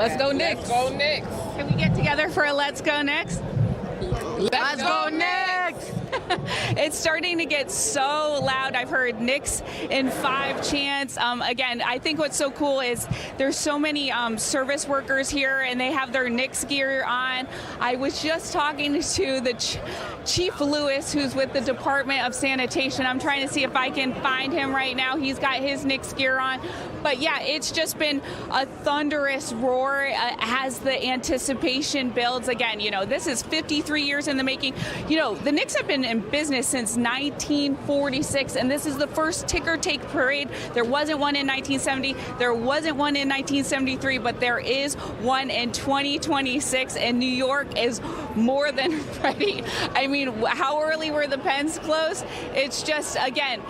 Let's go Knicks. Let's go Knicks. Can we get together for a Let's Go Knicks? Let's go Knicks. It's starting to get so loud. I've heard Knicks in 5 chants. Again, I think what's so cool is there's so many service workers here, and they have their Knicks gear on. I was just talking to the Chief Lewis, who's with the Department of Sanitation. I'm trying to see if I can find him right now. He's got his Knicks gear on. But yeah, it's just been a thunderous roar as the anticipation builds. Again, you know, this is 53 years in the making. You know, the Knicks have been in business since 1946, and this is the first ticker tape parade. There wasn't one in 1970. There wasn't one in 1973, but there is one in 2026, and New York is more than ready. I mean, how early were the pens closed? It's just, again,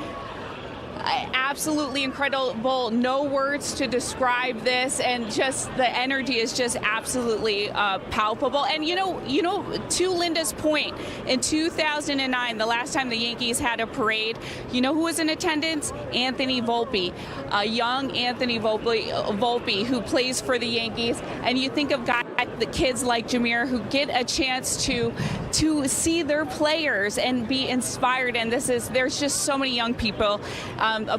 absolutely incredible. No words to describe this, and just the energy is just absolutely palpable. And you know, to Linda's point, in 2009, the last time the Yankees had a parade, you know who was in attendance? Anthony Volpe, young Anthony Volpe, who plays for the Yankees. And you think of guys, the kids like Jameer, who get a chance to see their players and be inspired. And there's just so many young people.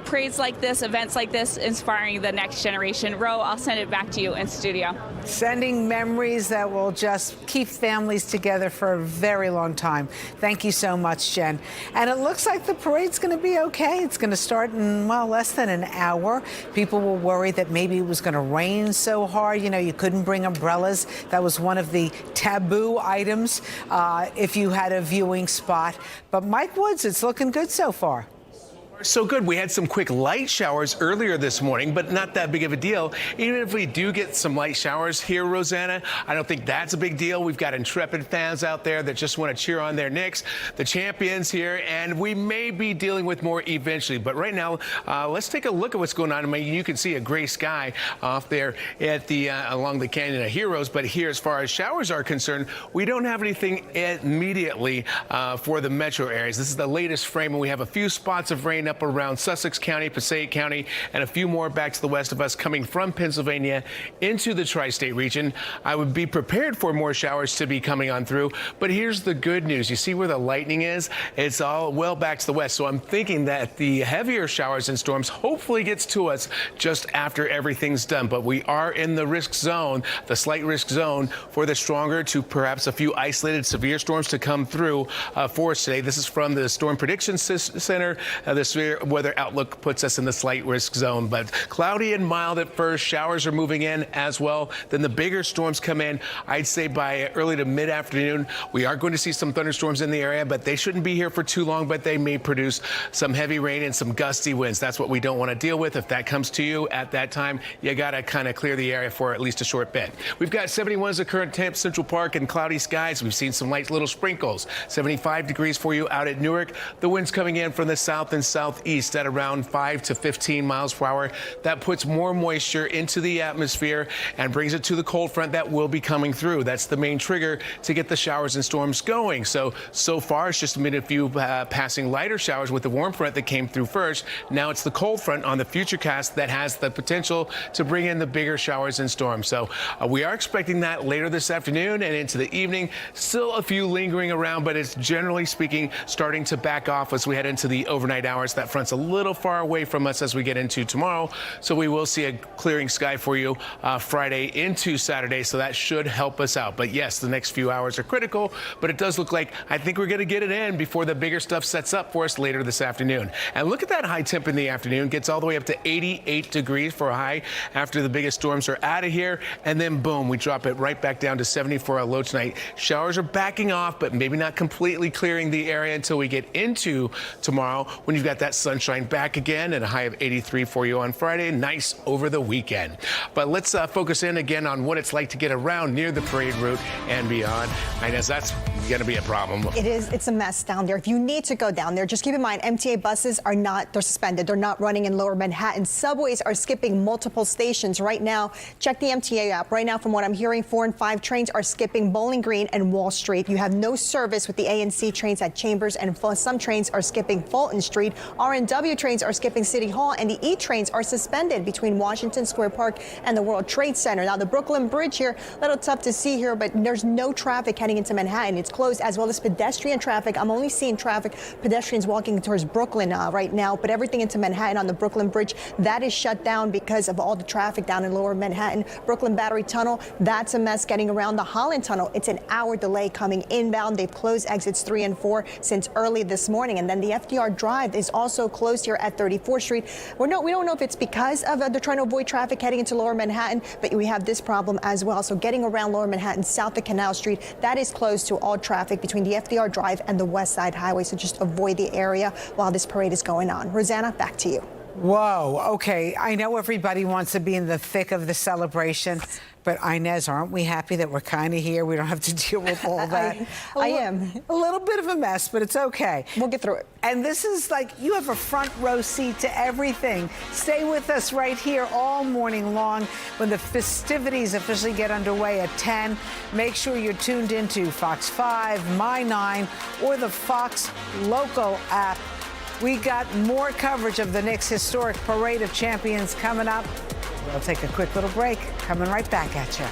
Parades like this, events like this, inspiring the next generation. Ro, I'll send it back to you in studio. Sending memories that will just keep families together for a very long time. Thank you so much, Jen. And it looks like the parade's going to be okay. It's going to start in, well, less than an hour. People were worried that maybe it was going to rain so hard. You know, you couldn't bring umbrellas. That was one of the taboo items if you had a viewing spot. But Mike Woods, it's looking good so far. So good. We had some quick light showers earlier this morning, but not that big of a deal. Even if we do get some light showers here, Rosanna, I don't think that's a big deal. We've got intrepid fans out there that just want to cheer on their Knicks, the champions here, and we may be dealing with more eventually. But right now, let's take a look at what's going on. I mean, you can see a gray sky off there at the along the Canyon of Heroes. But here, as far as showers are concerned, we don't have anything immediately for the metro areas. This is the latest frame, and we have a few spots of rain up around Sussex County, Passaic County, and a few more back to the west of us coming from Pennsylvania into the tri-state region. I would be prepared for more showers to be coming on through, but here's the good news. You see where the lightning is? It's all well back to the west, so I'm thinking that the heavier showers and storms hopefully gets to us just after everything's done, but we are in the risk zone, the slight risk zone for the stronger to perhaps a few isolated severe storms to come through for us today. This is from the Storm Prediction Center. The severe weather outlook puts us in the slight risk zone, but cloudy and mild at first. Showers are moving in as well. Then the bigger storms come in, I'd say by early to mid-afternoon. We are going to see some thunderstorms in the area, but they shouldn't be here for too long, but they may produce some heavy rain and some gusty winds. That's what we don't want to deal with. If that comes to you at that time, you got to kind of clear the area for at least a short bit. We've got 71 as the current temp, Central Park, and cloudy skies. We've seen some light little sprinkles. 75 degrees for you out at Newark. The winds coming in from the south and southeast at around 5 to 15 miles per hour. That puts more moisture into the atmosphere and brings it to the cold front that will be coming through. That's the main trigger to get the showers and storms going. So far, it's just been a few passing lighter showers with the warm front that came through first. Now it's the cold front on the futurecast that has the potential to bring in the bigger showers and storms. So we are expecting that later this afternoon and into the evening. Still a few lingering around, but it's generally speaking starting to back off as we head into the overnight hours. That front's a little far away from us as we get into tomorrow, so we will see a clearing sky for you Friday into Saturday, so that should help us out. But yes, the next few hours are critical, but it does look like I think we're going to get it in before the bigger stuff sets up for us later this afternoon. And look at that high temp in the afternoon. Gets all the way up to 88 degrees for a high after the biggest storms are out of here, and then boom, we drop it right back down to 70 for a low tonight. Showers are backing off, but maybe not completely clearing the area until we get into tomorrow when you've got that sunshine back again and a high of 83 for you on Friday. Nice over the weekend. But let's focus in again on what it's like to get around near the parade route and beyond. I guess that's going to be a problem. It is. It's a mess down there. If you need to go down there, just keep in mind MTA buses are not, they're suspended. They're not running in Lower Manhattan. Subways are skipping multiple stations right now. Check the MTA app. Right now, from what I'm hearing, 4 and 5 trains are skipping Bowling Green and Wall Street. You have no service with the A and C trains at Chambers, and some trains are skipping Fulton Street. R&W trains are skipping City Hall, and the E trains are suspended between Washington Square Park and the World Trade Center. Now, the Brooklyn Bridge here, a little tough to see here, but there's no traffic heading into Manhattan. It's closed, as well as pedestrian traffic. I'm only seeing traffic, pedestrians walking towards Brooklyn right now, but everything into Manhattan on the Brooklyn Bridge, that is shut down because of all the traffic down in lower Manhattan. Brooklyn Battery Tunnel, that's a mess getting around. The Holland Tunnel, it's an hour delay coming inbound. They've closed exits 3 and 4 since early this morning. And then the FDR Drive is also closed here at 34th Street. We don't know if it's because of they're trying to avoid traffic heading into lower Manhattan, but we have this problem as well. So getting around lower Manhattan south of Canal Street, that is closed to all traffic between the FDR Drive and the West Side Highway. So just avoid the area while this parade is going on. Rosanna, back to you. Whoa, okay. I know everybody wants to be in the thick of the celebration, but Inez, aren't we happy that we're kind of here? We don't have to deal with all that. I am. A little bit of a mess, but it's okay. We'll get through it. And this is like, you have a front row seat to everything. Stay with us right here all morning long when the festivities officially get underway at 10. Make sure you're tuned into Fox 5, My 9, or the Fox Local app. We got more coverage of the Knicks' historic Parade of Champions coming up. We'll take a quick little break. Coming right back at you.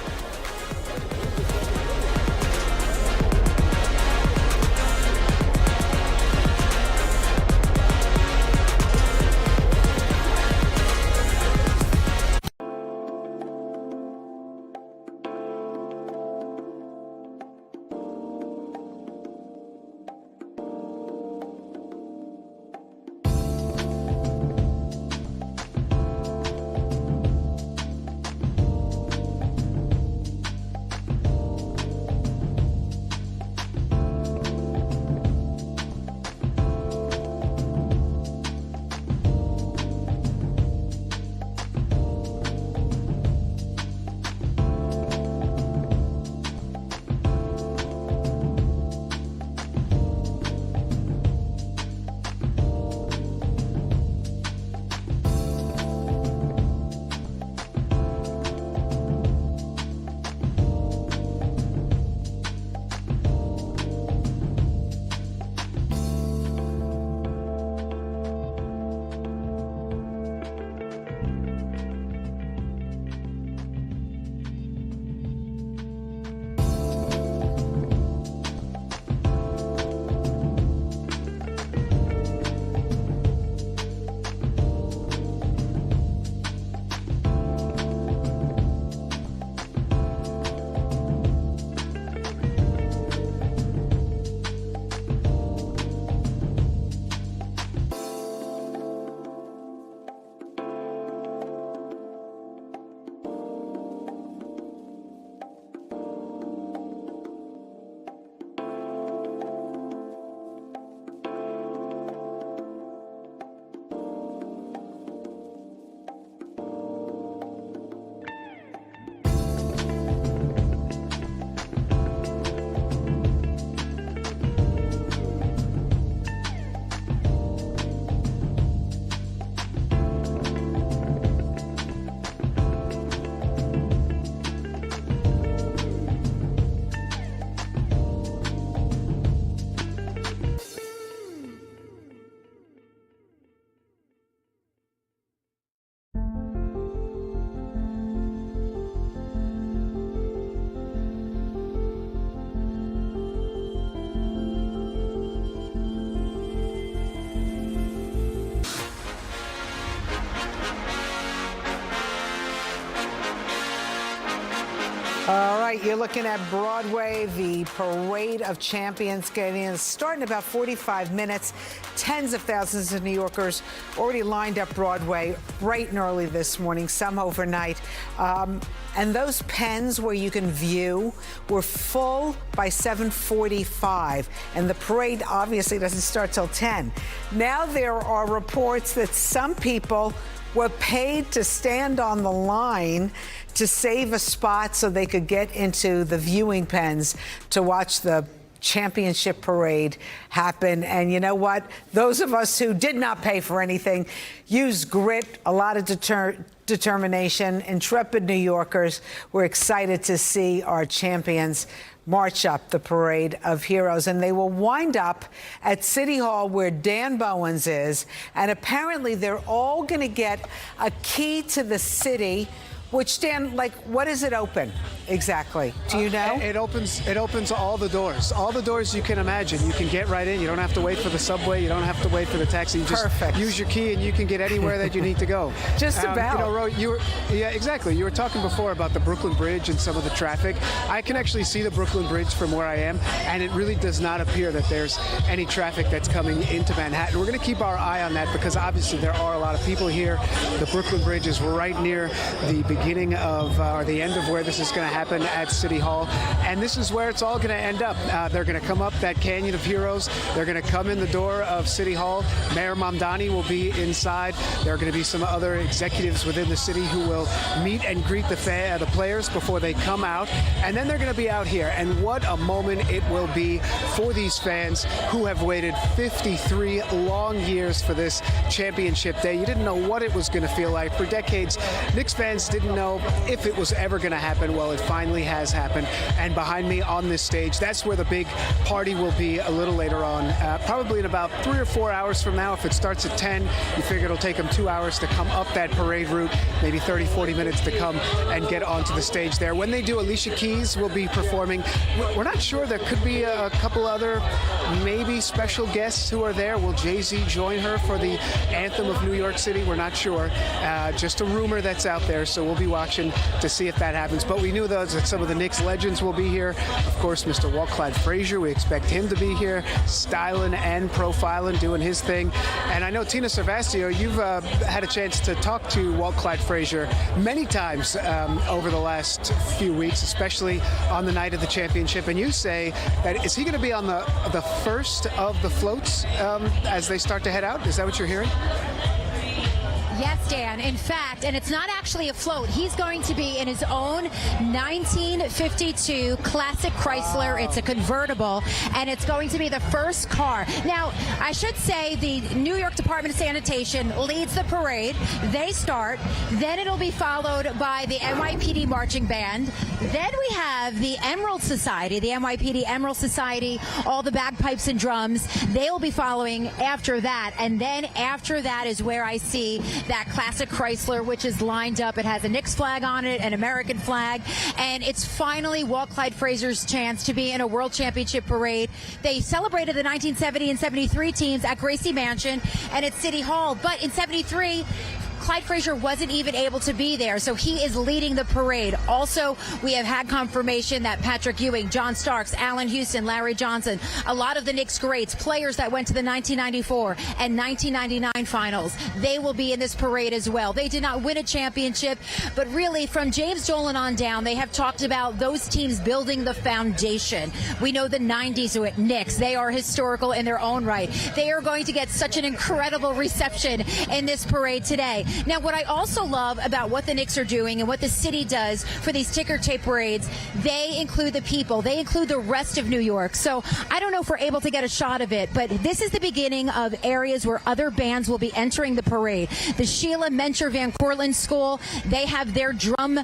All right, you're looking at Broadway, the Parade of Champions getting starting in about 45 minutes. Tens of thousands of New Yorkers already lined up Broadway bright and early this morning, some overnight. And those pens where you can view were full by 7:45, and the parade obviously doesn't start till 10. Now there are reports that some people were paid to stand on the line to save a spot so they could get into the viewing pens to watch the championship parade happen. And you know what? Those of us who did not pay for anything used grit, a lot of determination. Intrepid New Yorkers were excited to see our champions march up the Parade of Heroes, and they will wind up at City Hall where Dan Bowens is, and apparently they're all going to get a key to the city. Which, Dan, like, what does it open exactly? Do you know? It opens all the doors you can imagine. You can get right in. You don't have to wait for the subway. You don't have to wait for the taxi. You just use your key and you can get anywhere that you need to go. Just about. Yeah, exactly. You were talking before about the Brooklyn Bridge and some of the traffic. I can actually see the Brooklyn Bridge from where I am, and it really does not appear that there's any traffic that's coming into Manhattan. We're going to keep our eye on that because obviously there are a lot of people here. The Brooklyn Bridge is right near the beginning of, or the end of where this is going to happen at City Hall. And this is where it's all going to end up. They're going to come up that Canyon of Heroes. They're going to come in the door of City Hall. Mayor Mamdani will be inside. There are going to be some other executives within the city who will meet and greet the players before they come out. And then they're going to be out here. And what a moment it will be for these fans who have waited 53 long years for this championship day. You didn't know what it was going to feel like. For decades, Knicks fans didn't know if it was ever going to happen. Well, it finally has happened. And behind me on this stage, that's where the big party will be a little later on, probably in about 3 or 4 hours from now. If it starts at 10, you figure it'll take them 2 hours to come up that parade route, maybe 30, 40 minutes to come and get onto the stage there. When they do, Alicia Keys will be performing. We're not sure. There could be a couple other maybe special guests who are there. Will Jay-Z join her for the anthem of New York City? We're not sure. Just a rumor that's out there, so we'll be watching to see if that happens. But we knew that some of the Knicks legends will be here. Of course, Mr. Walt Clyde Frazier, we expect him to be here, styling and profiling, doing his thing. And I know, Tina Servastio, you've had a chance to talk to Walt Clyde Frazier many times over the last few weeks, especially on the night of the championship. And you say that, is he going to be on the first of the floats as they start to head out? Is that what you're hearing? Yes, Dan. In fact, and it's not actually a float. He's going to be in his own 1952 classic Chrysler. It's a convertible, and it's going to be the first car. Now, I should say the New York Department of Sanitation leads the parade. They start. Then it'll be followed by the NYPD marching band. Then we have the Emerald Society, the NYPD Emerald Society, all the bagpipes and drums. They'll be following after that. And then after that is where I see that classic Chrysler, which is lined up. It has a Knicks flag on it, an American flag, and it's finally Walt Clyde Frazier's chance to be in a World Championship parade. They celebrated the 1970 and 73 teams at Gracie Mansion and at City Hall, but in 73, Clyde Frazier wasn't even able to be there, so he is leading the parade. Also, we have had confirmation that Patrick Ewing, John Starks, Allen Houston, Larry Johnson, a lot of the Knicks greats, players that went to the 1994 and 1999 finals, they will be in this parade as well. They did not win a championship, but really from James Dolan on down, they have talked about those teams building the foundation. We know the 90s Knicks, they are historical in their own right. They are going to get such an incredible reception in this parade today. Now, what I also love about what the Knicks are doing and what the city does for these ticker tape parades, they include the people. They include the rest of New York. So I don't know if we're able to get a shot of it, but this is the beginning of areas where other bands will be entering the parade. The Sheila Mencher Van Cortlandt School, they have their drum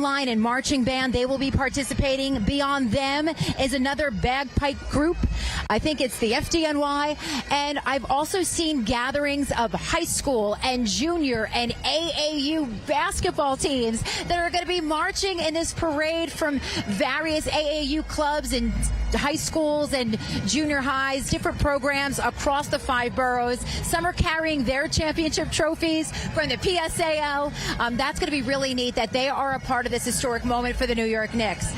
line and marching band. They will be participating. Beyond them is another bagpipe group. I think it's the FDNY. And I've also seen gatherings of high school and junior and AAU basketball teams that are going to be marching in this parade from various AAU clubs and high schools and junior highs, different programs across the 5 boroughs. Some are carrying their championship trophies from the PSAL. That's going to be really neat that they are a part of this historic moment for the New York Knicks.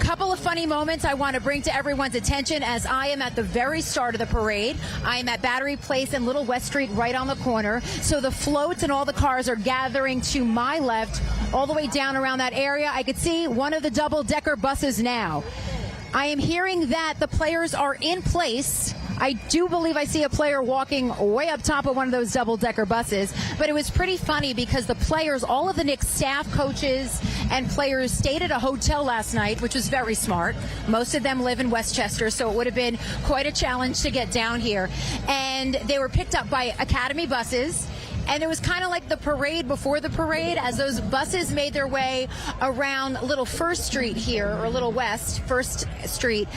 Couple of funny moments I want to bring to everyone's attention as I am at the very start of the parade. I am at Battery Place and Little West Street right on the corner. So the floats and all the cars are gathering to my left all the way down around that area. I could see one of the double-decker buses now. I am hearing that the players are in place. I do believe I see a player walking way up top of one of those double-decker buses. But it was pretty funny because the players, all of the Knicks staff, coaches, and players stayed at a hotel last night, which was very smart. Most of them live in Westchester, so it would have been quite a challenge to get down here. And they were picked up by Academy buses. And it was kind of like the parade before the parade as those buses made their way around Little First Street here, or Little West First Street.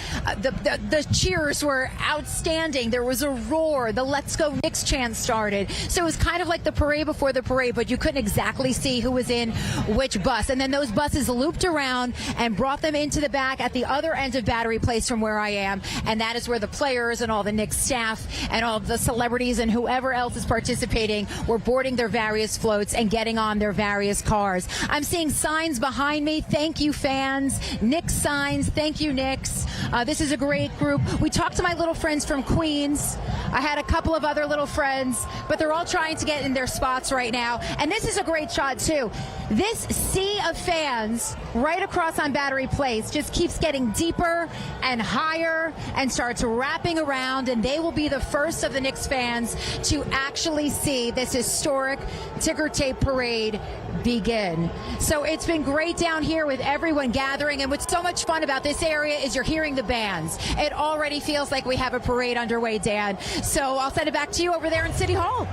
The cheers were outstanding. There was a roar. The Let's Go Knicks chant started. So it was kind of like the parade before the parade, but you couldn't exactly see who was in which bus. And then those buses looped around and brought them into the back at the other end of Battery Place from where I am. And that is where the players and all the Knicks staff and all the celebrities and whoever else is participating were boarding their various floats and getting on their various cars. I'm seeing signs behind me. Thank you, fans. Knicks signs. Thank you, Knicks. This is a great group. We talked to my little friends from Queens. I had a couple of other little friends, but they're all trying to get in their spots right now. And this is a great shot, too. This sea of fans right across on Battery Place just keeps getting deeper and higher and starts wrapping around, and they will be the first of the Knicks fans to actually see this historic ticker tape parade begin. So it's been great down here with everyone gathering, and what's so much fun about this area is you're hearing the bands. It already feels like we have a parade underway, Dan. So I'll send it back to you over there in City Hall.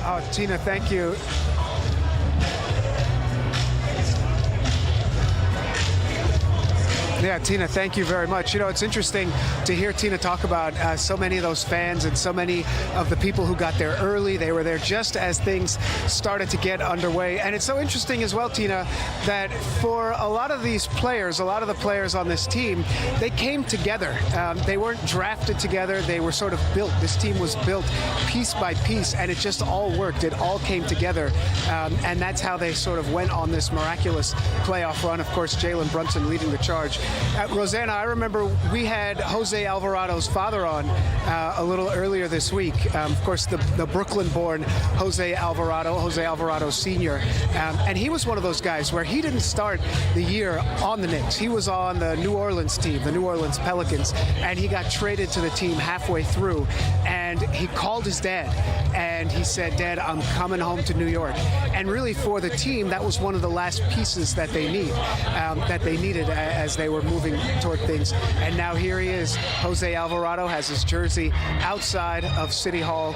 Oh, Tina, thank you. Yeah, Tina, thank you very much. You know, it's interesting to hear Tina talk about so many of those fans and so many of the people who got there early. They were there just as things started to get underway. And it's so interesting as well, Tina, that for a lot of these players, a lot of the players on this team, they came together. They weren't drafted together. They were sort of built. This team was built piece by piece, and it just all worked. It all came together. And that's how they sort of went on this miraculous playoff run. Of course, Jalen Brunson leading the charge. Rosanna, I remember we had Jose Alvarado's father on a little earlier this week. Of course, the Brooklyn-born Jose Alvarado Sr. And he was one of those guys where he didn't start the year on the Knicks. He was on the New Orleans team, the New Orleans Pelicans, and he got traded to the team halfway through. And he called his dad, and he said, "Dad, I'm coming home to New York." And really, for the team, that was one of the last pieces that they needed as they were moving toward things. And now here he is. Jose Alvarado has his jersey outside of City Hall.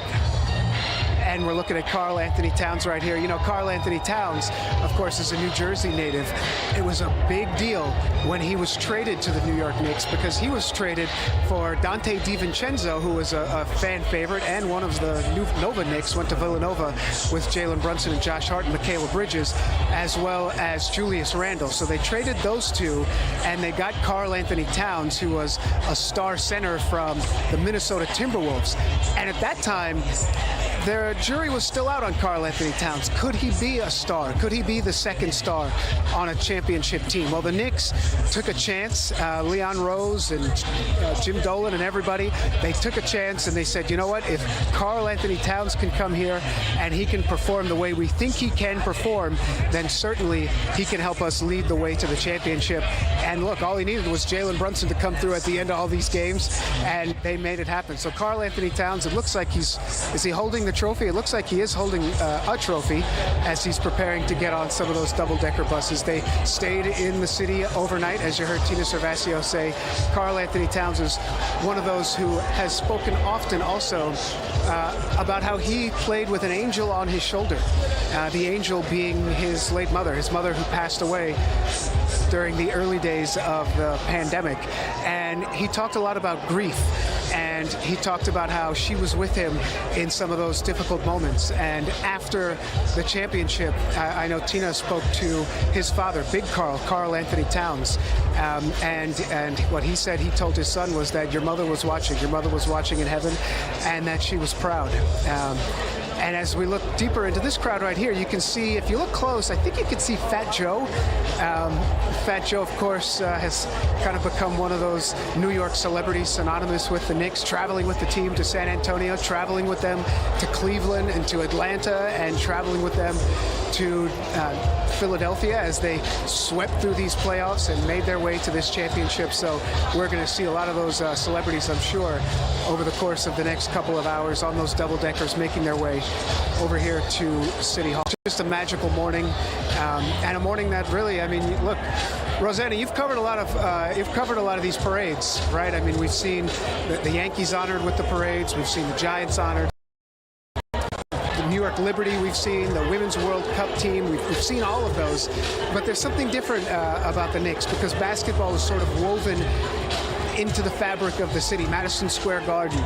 And we're looking at Karl Anthony Towns right here. You know, Karl Anthony Towns, of course, is a New Jersey native. It was a big deal when he was traded to the New York Knicks, because he was traded for Dante DiVincenzo, who was a fan favorite and one of the Nova Knicks, went to Villanova with Jalen Brunson and Josh Hart and Mikal Bridges, as well as Julius Randle. So they traded those two, and they got Karl Anthony Towns, who was a star center from the Minnesota Timberwolves. And at that time, their jury was still out on Karl Anthony Towns. Could he be a star? Could he be the second star on a championship team? Well, the Knicks took a chance. Leon Rose and Jim Dolan and everybody, they took a chance, and they said, you know what? If Karl Anthony Towns can come here and he can perform the way we think he can perform, then certainly he can help us lead the way to the championship. And look, all he needed was Jalen Brunson to come through at the end of all these games, and they made it happen. So Karl Anthony Towns, it looks like is he holding the trophy? It looks like he is holding a trophy as he's preparing to get on some of those double-decker buses. They stayed in the city overnight, as you heard Tina Servasio say. Karl Anthony Towns is one of those who has spoken often also about how he played with an angel on his shoulder, the angel being his late mother, his mother who passed away during the early days of the pandemic. And he talked a lot about grief, and he talked about how she was with him in some of those difficult moments. And after the championship, I know Tina spoke to his father, Big Karl Anthony Towns, and what he said, he told his son, was that your mother was watching in heaven, and that she was proud. And as we look deeper into this crowd right here, you can see, if you look close, I think you can see Fat Joe. Fat Joe, of course, has kind of become one of those New York celebrities synonymous with the Knicks, traveling with the team to San Antonio, traveling with them to Cleveland and to Atlanta, and traveling with them to Philadelphia as they swept through these playoffs and made their way to this championship. So we're going to see a lot of those celebrities, I'm sure, over the course of the next couple of hours on those double-deckers, making their way over here to City Hall. Just a magical morning, and a morning that really, I mean, look, Rosanna, you've covered a lot of these parades, right? I mean, we've seen the Yankees honored with the parades, we've seen the Giants honored, the New York York Liberty we've seen, the Women's World Cup team, we've seen all of those. But there's something different about the Knicks because basketball is sort of woven into the fabric of the city. Madison Square Garden.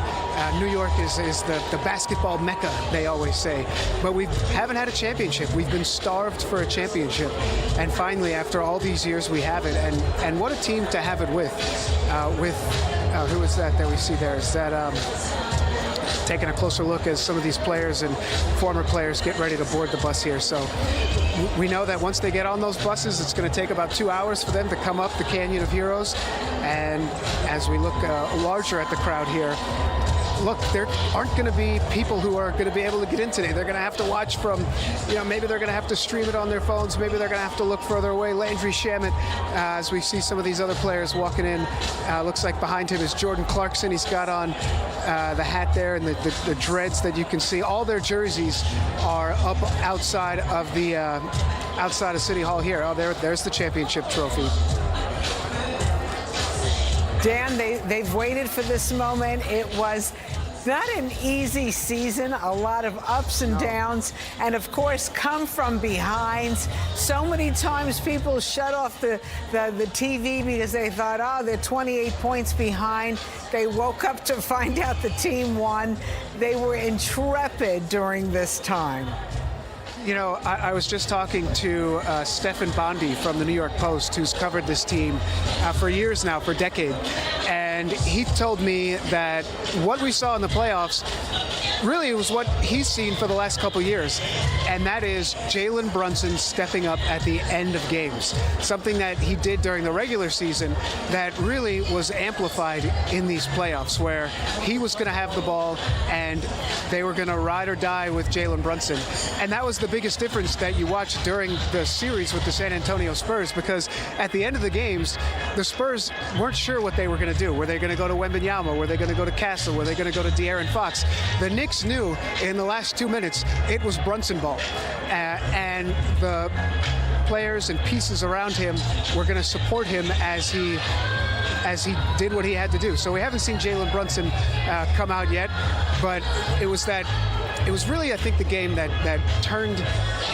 New York is the basketball mecca, they always say. But we haven't had a championship. We've been starved for a championship. And finally, after all these years, we have it. And what a team to have it with. Who is that we see there? Is that taking a closer look as some of these players and former players get ready to board the bus here. So we know that once they get on those buses, it's going to take about 2 hours for them to come up the Canyon of Heroes. And as we look larger at the crowd here, look, there aren't going to be people who are going to be able to get in today. They're going to have to watch from, maybe they're going to have to stream it on their phones. Maybe they're going to have to look further away. Landry Shamet, as we see some of these other players walking in, looks like behind him is Jordan Clarkson. He's got on the hat there and the dreads that you can see. All their jerseys are up outside of City Hall here. Oh, there's the championship trophy. Dan, they've waited for this moment. It was not an easy season, a lot of ups and downs, and of course, come from behind. So many times people shut off the TV because they thought, oh, they're 28 points behind. They woke up to find out the team won. They were intrepid during this time. I was just talking to Stephen Bondi from the New York Post, who's covered this team for years now, for decades. And he told me that what we saw in the playoffs really was what he's seen for the last couple years. And that is Jalen Brunson stepping up at the end of games. Something that he did during the regular season that really was amplified in these playoffs, where he was going to have the ball and they were going to ride or die with Jalen Brunson. And that was the biggest difference that you watched during the series with the San Antonio Spurs, because at the end of the games, the Spurs weren't sure what they were going to do. Were they going to go to Wembanyama? Were they going to go to Castle? Were they going to go to De'Aaron Fox? The Knicks knew in the last 2 minutes it was Brunson ball. And the players and pieces around him were going to support him as he did what he had to do. So we haven't seen Jalen Brunson come out yet, but it was really, I think, the game that turned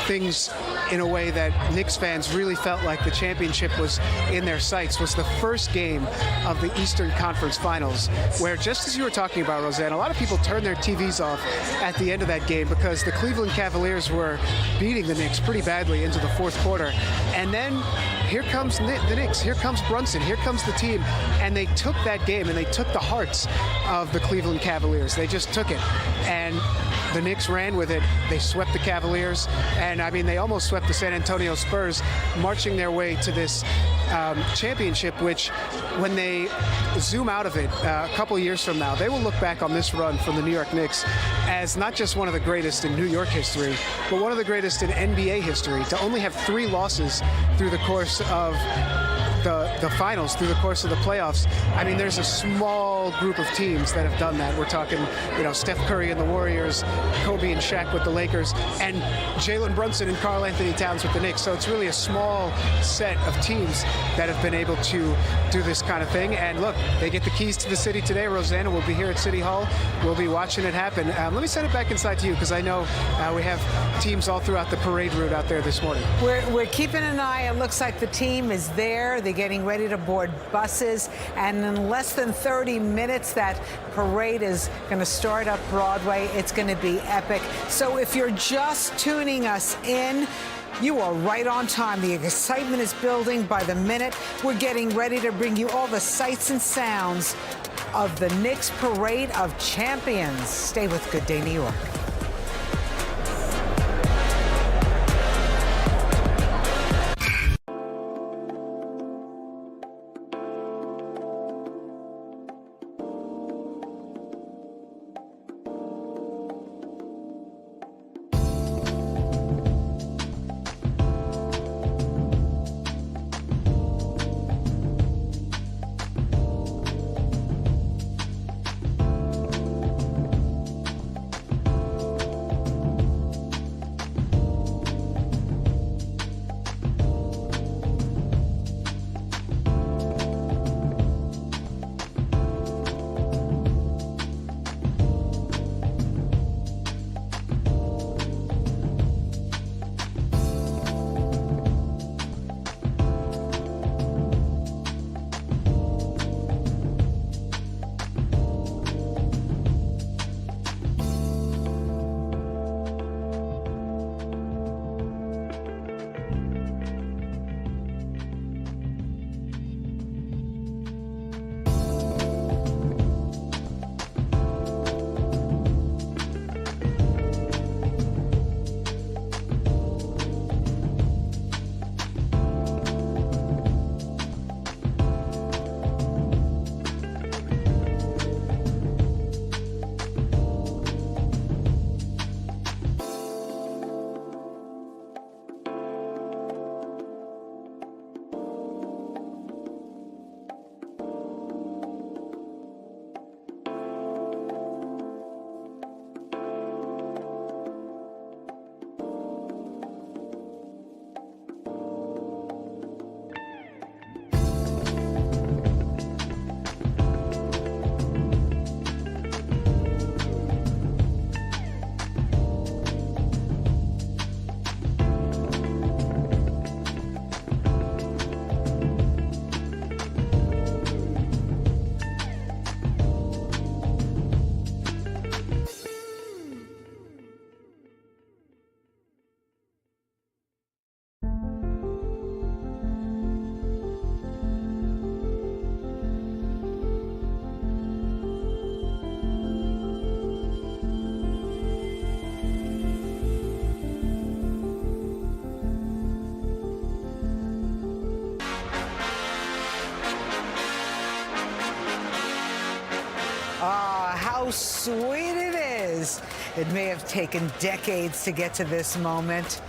things in a way that Knicks fans really felt like the championship was in their sights. Was the first game of the Eastern Conference Finals, where, just as you were talking about, Roseanne, a lot of people turned their TVs off at the end of that game because the Cleveland Cavaliers were beating the Knicks pretty badly into the fourth quarter. And then here comes the Knicks, here comes Brunson, here comes the team, and they took that game and they took the hearts of the Cleveland Cavaliers. They just took it, and the Knicks ran with it. They swept the Cavaliers, and I mean, they almost swept the San Antonio Spurs, marching their way to this championship, which, when they zoom out of it a couple years from now, they will look back on this run from the New York Knicks as not just one of the greatest in New York history, but one of the greatest in NBA history. To only have 3 losses through the course of the finals, through the course of the playoffs. I mean, there's a small group of teams that have done that. We're talking, Steph Curry and the Warriors, Kobe and Shaq with the Lakers, and Jalen Brunson and Karl Anthony Towns with the Knicks. So it's really a small set of teams that have been able to do this kind of thing. And look, they get the keys to the city today. Rosanna will be here at City Hall. We'll be watching it happen. Let me send it back inside to you, because I know we have teams all throughout the parade route out there this morning. We're keeping an eye. It looks like the team is there. They're getting ready to board buses, and in less than 30 minutes that parade is going to start up Broadway. It's going to be epic. So if you're just tuning us in, you are right on time. The excitement is building by the minute. We're getting ready to bring you all the sights and sounds of the Knicks Parade of Champions. Stay with Good Day New York. how sweet it is. It may have taken decades to get to this moment,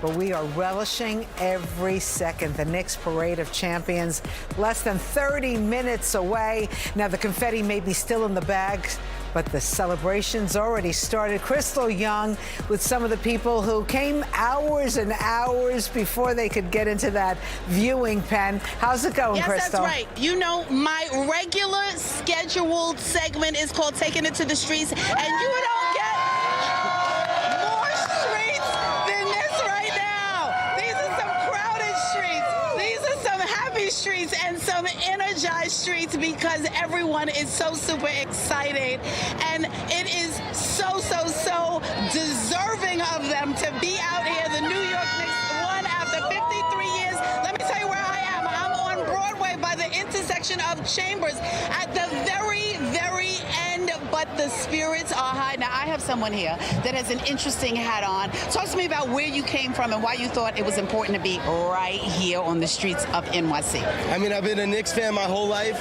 but we are relishing every second. The Knicks Parade of Champions, less than 30 minutes away. Now, the confetti may be still in the bags, but the celebration's already started. Crystal Young with some of the people who came hours and hours before they could get into that viewing pen. How's it going, Yes, Crystal? that's right. You know, my regular scheduled segment is called Taking It to the Streets, and you don't get more streets than this right now. These are some crowded streets. These are some happy streets and some energized streets because everyone is so super excited, and it is so deserving of them to be out here. The New York Knicks won after 53 years. Let me tell you where I am. I'm on Broadway by the intersection of Chambers at the very end, but the spirits are high. Now, I have someone here that has an interesting hat on. Talk to me about where you came from and why you thought it was important to be right here on the streets of NYC. I mean, I've been a Knicks fan my whole life.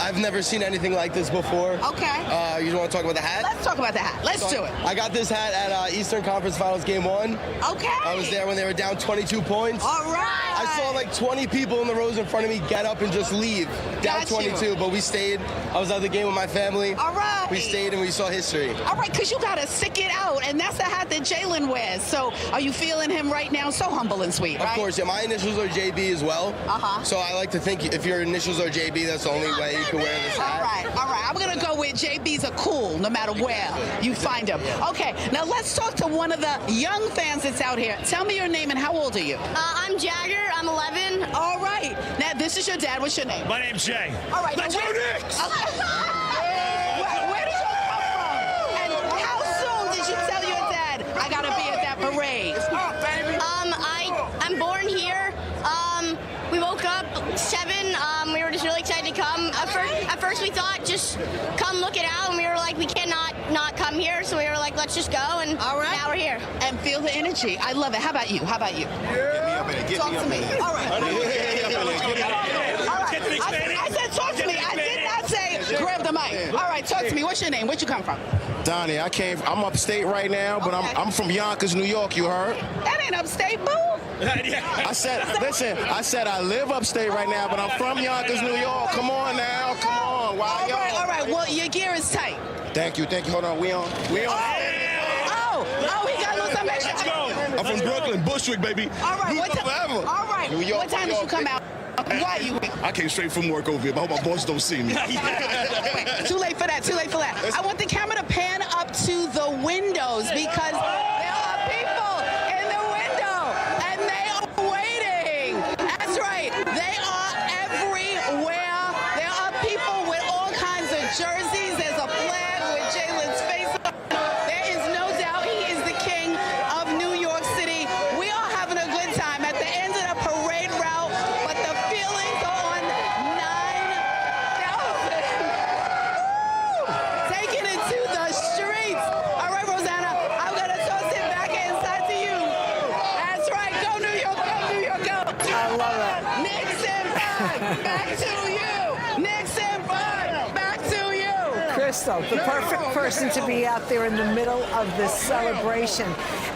I've never seen anything like this before. Okay. You want to talk about the hat? Let's talk about the hat. Let's do it. I got this hat at Eastern Conference Finals Game 1. Okay. I was there when they were down 22 points. All right. I saw like 20 people in the rows in front of me get up and just leave. Down Got 22, you. but we stayed. I was at the game with my family. All right. We stayed and we saw history. All right, because you got to stick it out, and that's the hat that Jalen wears. So are you feeling him right now? So humble and sweet, right? Of course, yeah. My initials are JB as well. Uh-huh. So I like to think if your initials are JB, that's the only way you can wear this hat. All right. I'm going to go with JB's are cool no matter where you find them. Okay, now let's talk to one of the young fans that's out here. Tell me your name and how old are you? I'm Jagger. I'm 11. All right. Now, this is your dad. What's your name? My name's Jay. All right. Let's now, go Knicks! Where did you come from? And how soon did you tell your dad, I got to be at that parade? I'm born here. We woke up 7. We were just really excited to come. At first we thought just come look it out, and we were like, we cannot not come here. So we were like, let's just go, and All right. now we're here. And feel the energy. I love it. How about you? Get me up in it. Talk to me. All right. All right. I said talk to me. I did not say grab the mic. All right, talk to me. What's your name? Where'd you come from? Donnie, I'm upstate right now, but Okay. I'm from Yonkers, New York, you heard? That ain't upstate, boo. I said I live upstate right now, but I'm from Yonkers, New York. Come on now, come on. Why y'all? All right. Well, your gear is tight. Thank you. Hold on, we on. Oh, he got a little something extra. Let's go. I'm from Brooklyn, Bushwick, baby. All right. New York forever. All right. New York, What time New did you York. come out? Why you? I came straight from work over here, but I hope my boss don't see me. Too late for that. I want the camera to pan up to the windows because there are people in the window and they are waiting. That's right. They are everywhere. There are people with all kinds of jerseys. There's a flag with Jalen's face on. There is no doubt he is the king of New York City. We are having a good time at the end of the parade route, but the feelings are on 9,000. Taking it to the streets. All right, Rosanna, I'm going to toss it back inside to you. That's right. Go, New York, go. I love it. Knicks and 5. Back to you. Knicks and 5. Back to you. Crystal, the perfect person to be out there in the middle of this celebration.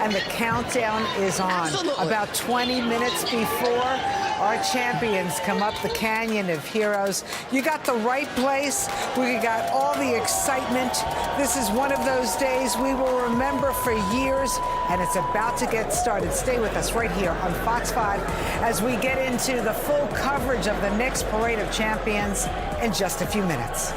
And the countdown is on. Absolutely. About 20 minutes before our champions come up the Canyon of Heroes. You got the right place. We got all the excitement. This is one of those days we will remember for years, and it's about to get started. Stay with us right here on Fox 5 as we get into the full coverage of the Knicks Parade of Champions in just a few minutes.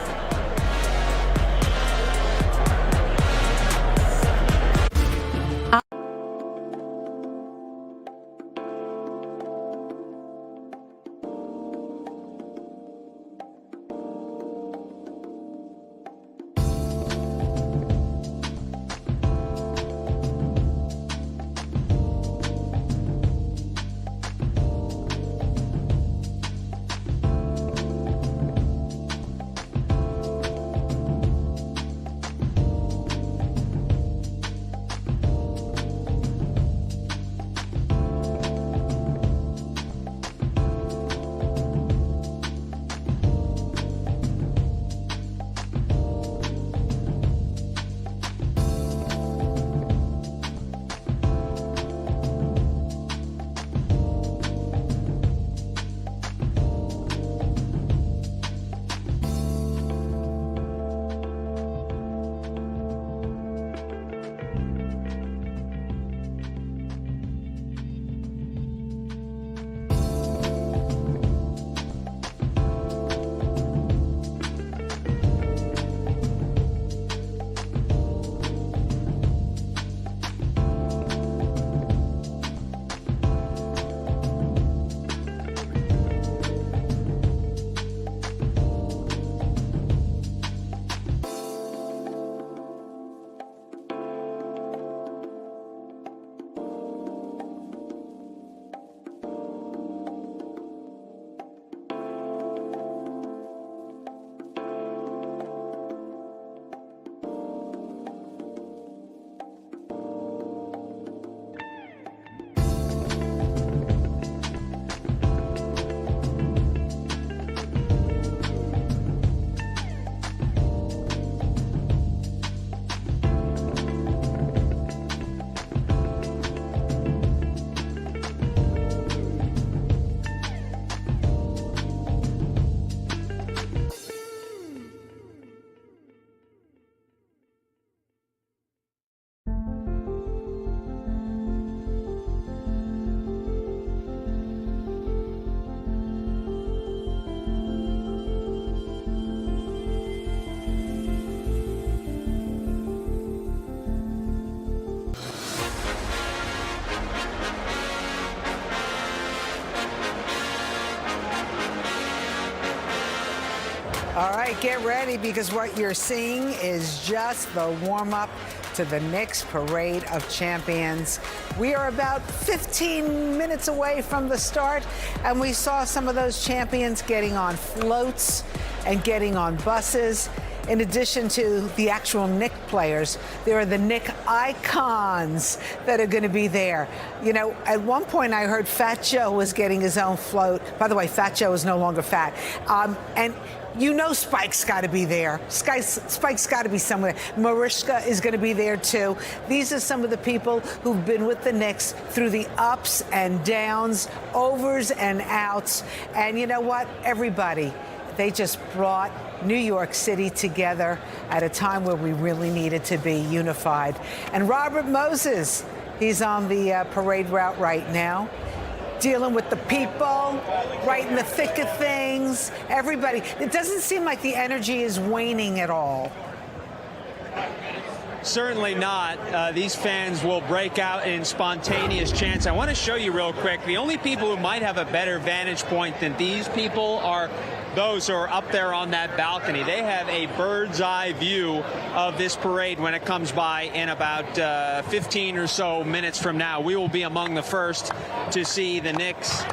All right, get ready, because what you're seeing is just the warm-up to the Knicks Parade of Champions. We are about 15 minutes away from the start, and we saw some of those champions getting on floats and getting on buses. In addition to the actual Knick players, there are the Knick icons that are going to be there. You know, at one point I heard Fat Joe was getting his own float. By the way, Fat Joe is no longer fat. And you know Spike's got to be there. Spike's got to be somewhere. Mariska is going to be there, too. These are some of the people who've been with the Knicks through the ups and downs, overs and outs. And you know what? Everybody, they just brought New York City together at a time where we really needed to be unified. And Robert Moses, he's on the parade route right now, dealing with the people, right in the thick of things. Everybody. It doesn't seem like the energy is waning at all. Certainly not. These fans will break out in spontaneous chants. I want to show you real quick. The only people who might have a better vantage point than these people are those who are up there on that balcony. They have a bird's eye view of this parade when it comes by in about 15 or so minutes from now. We will be among the first to see the Knicks,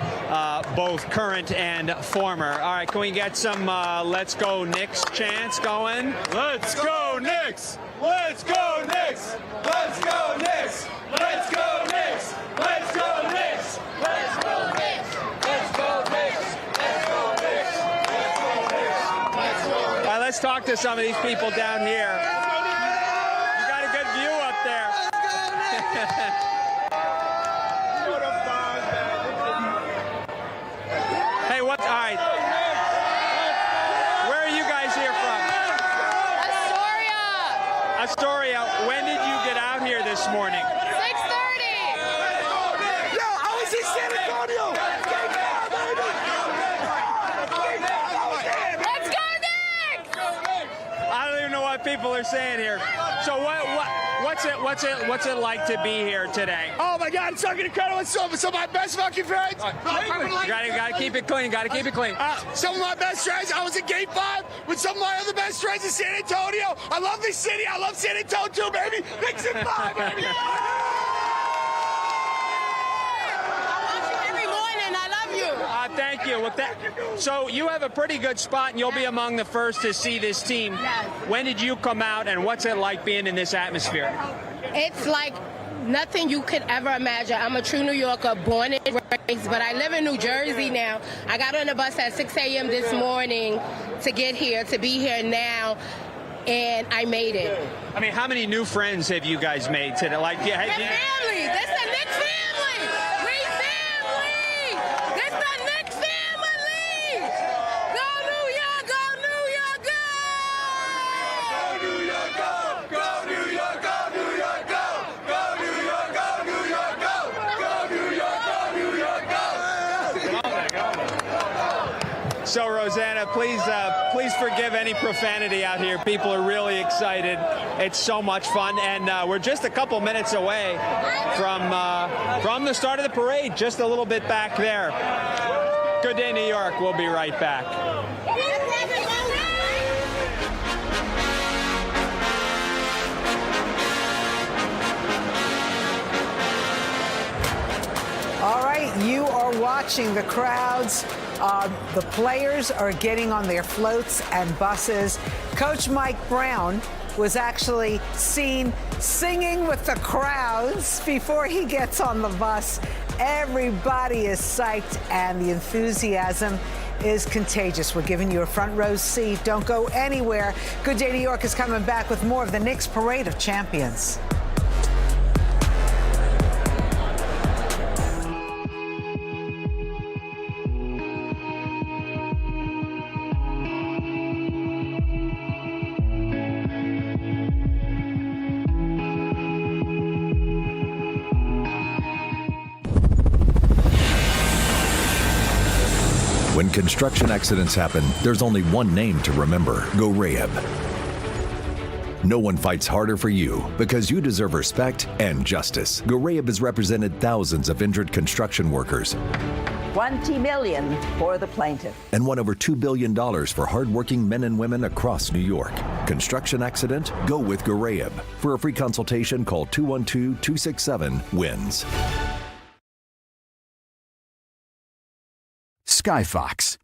both current and former. All right, can we get some Let's Go Knicks chants going? Let's go Knicks! Let's go Knicks! Let's go Knicks! Let's go Knicks! Let's go Knicks! Let's go Knicks! Let's go Knicks! Let's go Knicks! All right, let's talk to some of these people down here. You got a good view up there. Hey, what? All right. Where are you guys here from? Astoria. When did you get out here this morning? 6:30. Yo, I was in San Antonio. Let's go Knicks! I don't even know what people are saying here. So what's it like to be here today? Oh my God, it's fucking incredible. It's some of my best fucking friends. You gotta keep it clean. Gotta keep it clean. Some of my best friends. I was in Game 5 with some of my other best friends in San Antonio. I love this city. I love San Antonio too, baby. Knicks in 5, baby. Thank you. So you have a pretty good spot, and you'll be among the first to see this team. Yes. When did you come out, and what's it like being in this atmosphere? It's like nothing you could ever imagine. I'm a true New Yorker, born and raised, but I live in New Jersey now. I got on the bus at 6 a.m. this morning to get here, to be here now, and I made it. I mean, how many new friends have you guys made today? Like, We're family. That's the Knicks family. We family. That's the Knicks family. Go New York, go New York, go! Go New York, go! Go New York, go New York, go! Go New York, go New York, go! Go New York, go New York, go! So, Rosanna, please forgive any profanity out here. People are really excited. It's so much fun, and we're just a couple minutes away from the start of the parade, just a little bit back there. Good day, New York. We'll be right back. All right, you are watching the crowds. The players are getting on their floats and buses. Coach Mike Brown was actually seen singing with the crowds before he gets on the bus. Everybody is psyched, and the enthusiasm is contagious. We're giving you a front row seat. Don't go anywhere. Good Day New York is coming back with more of the Knicks Parade of Champions. When construction accidents happen, there's only one name to remember: Gorayeb. No one fights harder for you because you deserve respect and justice. Gorayeb has represented thousands of injured construction workers $20 million for the plaintiff. And won over $2 billion for hardworking men and women across New York. Construction accident? Go with Garayeb. For a free consultation, call 212-267-WINS. Skyfox.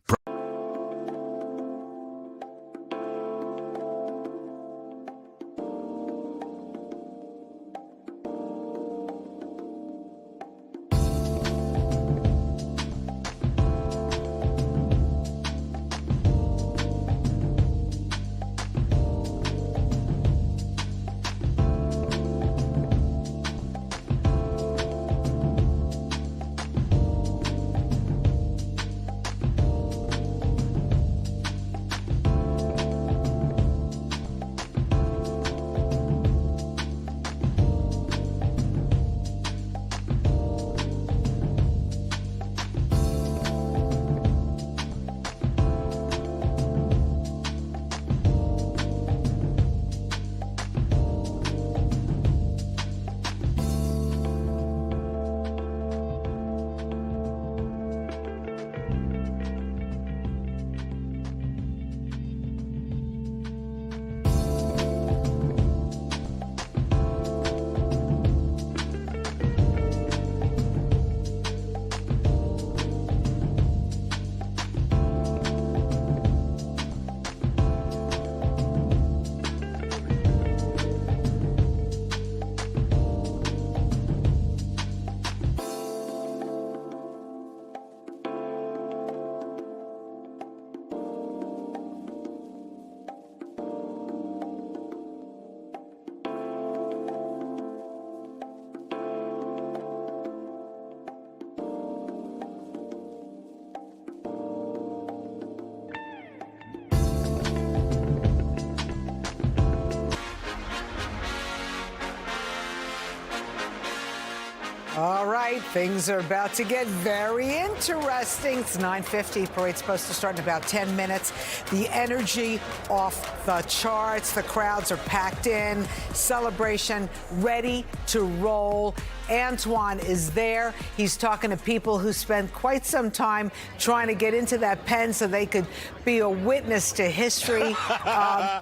All right, things are about to get very interesting. It's 9:50. Parade's supposed to start in about 10 minutes. The energy off the charts. The crowds are packed in. Celebration ready to roll. Antoine is there. He's talking to people who spent quite some time trying to get into that pen so they could be a witness to history.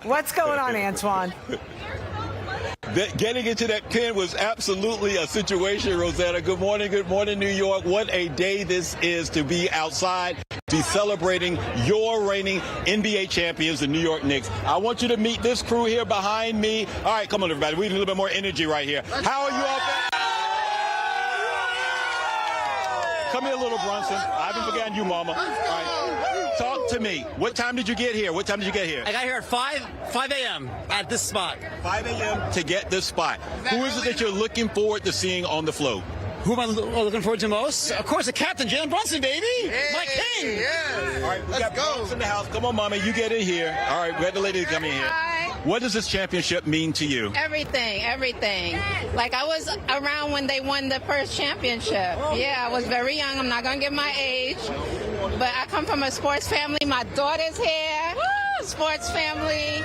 What's going on, Antoine? Getting into that pen was absolutely a situation, Rosanna. Good morning, New York. What a day this is to be outside, to be celebrating your reigning NBA champions, the New York Knicks. I want you to meet this crew here behind me. All right, come on, everybody. We need a little bit more energy right here. How are you all? Come here, little Brunson. I haven't forgotten you, Mama. All right. Talk to me. What time did you get here? I got here at 5 a.m. at this spot. 5 a.m. to get this spot. Who is it that you're looking forward to seeing on the floor? Who am I looking forward to most? Of course, the captain, Jalen Brunson, baby. My king. Yeah. All right, we got Brunson in the house. Come on, Mama, you get in here. All right, we got the lady to come in here. Hi. What does this championship mean to you? Everything. Like, I was around when they won the first championship. Yeah, I was very young. I'm not going to give my age. But I come from a sports family. My daughter's here. Sports family.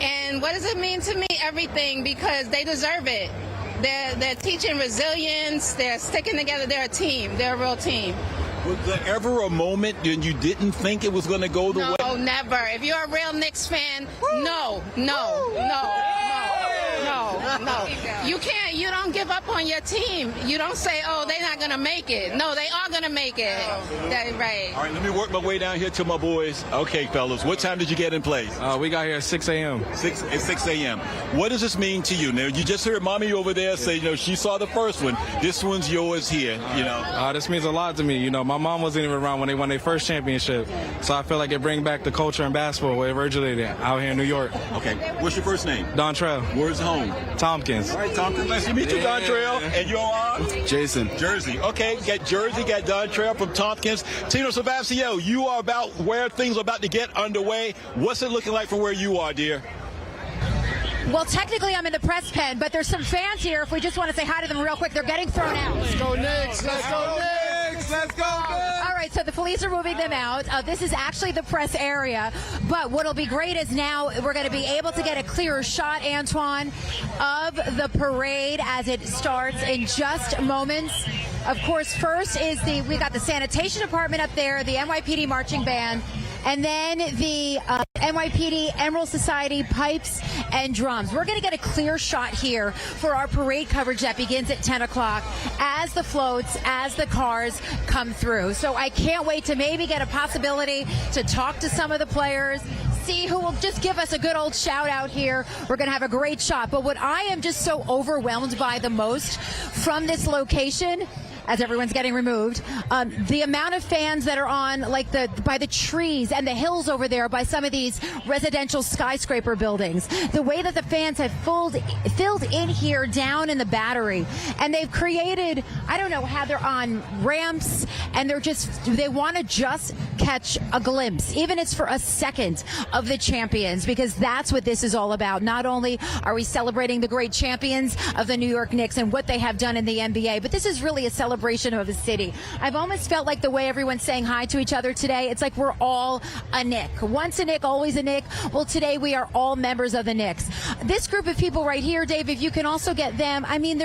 And what does it mean to me? Everything, because they deserve it. They're teaching resilience. They're sticking together. They're a team. They're a real team. Was there ever a moment when you didn't think it was going to go the way? No, never. If you're a real Knicks fan, no. You don't give up on your team. You don't say, oh, they're not going to make it. No, they are going to make it. That's right. All right, let me work my way down here to my boys. Okay, fellas, what time did you get in place? We got here at 6 a.m. 6 a.m. What does this mean to you? Now, you just heard Mommy over there say, she saw the first one. This one's yours here, This means a lot to me. My mom wasn't even around when they won their first championship. So I feel like it brings back the culture in basketball where it originated out here in New York. Okay. What's your first name? Dontrell. Where's home? Tompkins. All right, Tompkins. Nice to meet you, Dontrell. And you're on? Jason. Jersey. Okay, got Jersey, got Dontrell from Tompkins. Tino Savasio, you are about where things are about to get underway. What's it looking like from where you are, dear? Well, technically, I'm in the press pen, but there's some fans here. If we just want to say hi to them real quick, they're getting thrown out. Let's go Knicks! Let's go Knicks! Let's go Knicks! All right, so the police are moving them out. This is actually the press area, but what'll be great is now we're going to be able to get a clearer shot, Antoine, of the parade as it starts in just moments. Of course, first is we got the sanitation department up there, the NYPD marching band, and then the NYPD Emerald Society pipes and drums. We're going to get a clear shot here for our parade coverage that begins at 10 o'clock as the floats, as the cars come through. So I can't wait to maybe get a possibility to talk to some of the players, see who will just give us a good old shout out here. We're going to have a great shot. But what I am just so overwhelmed by the most from this location, as everyone's getting removed, the amount of fans that are on by the trees and the hills over there by some of these residential skyscraper buildings, the way that the fans have filled in here down in the Battery, and they've created, I don't know how they're on ramps, and they want to just catch a glimpse, even if it's for a second, of the champions, because that's what this is all about. Not only are we celebrating the great champions of the New York Knicks and what they have done in the NBA, but this is really a celebration of the city. I've almost felt like the way everyone's saying hi to each other today, it's like we're all a Knick. Once a Knick, always a Knick. Well, today we are all members of the Knicks. This group of people right here, Dave, if you can also get them, I mean,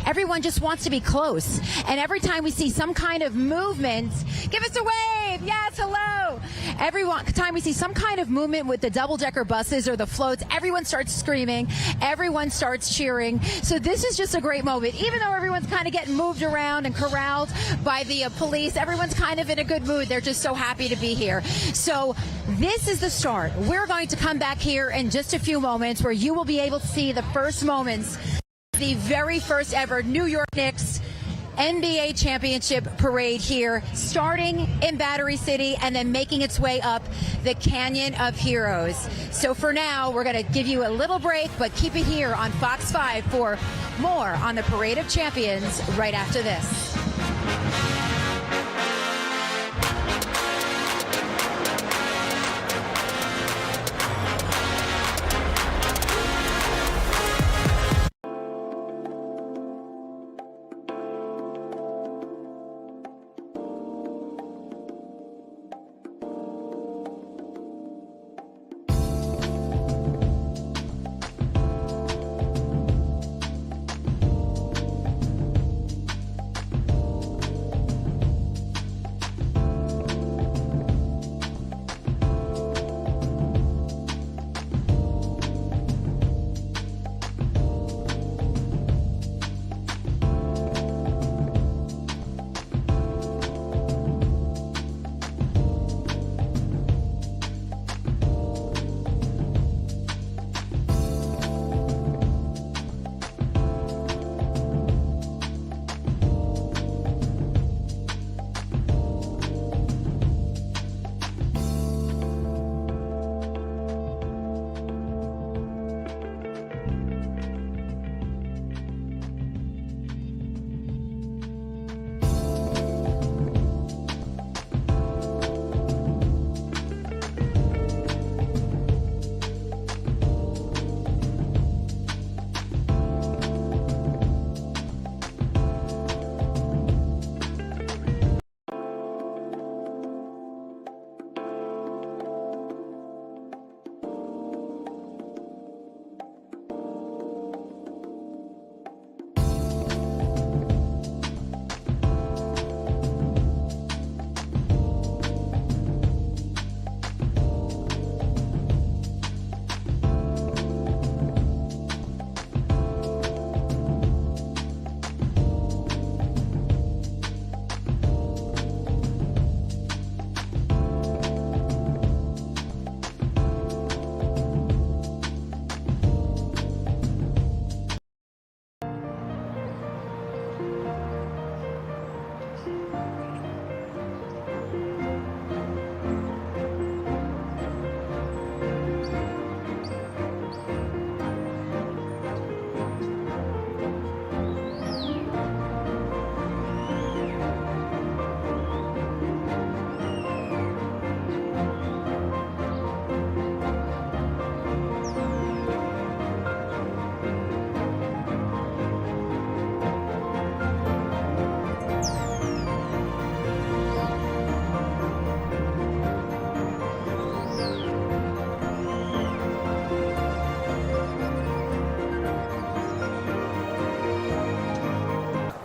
everyone just wants to be close. And every time we see some kind of movement, give us a wave. Yes, hello. Every time we see some kind of movement with the double-decker buses or the floats, everyone starts screaming. Everyone starts cheering. So this is just a great moment. Even though everyone's kind of getting moved around and corralled by the police, everyone's kind of in a good mood. They're just so happy to be here. So this is the start. We're going to come back here in just a few moments where you will be able to see the first moments, the very first ever New York Knicks NBA championship parade here, starting in Battery City and then making its way up the Canyon of Heroes. So for now, we're going to give you a little break, but keep it here on Fox 5 for more on the Parade of Champions right after this.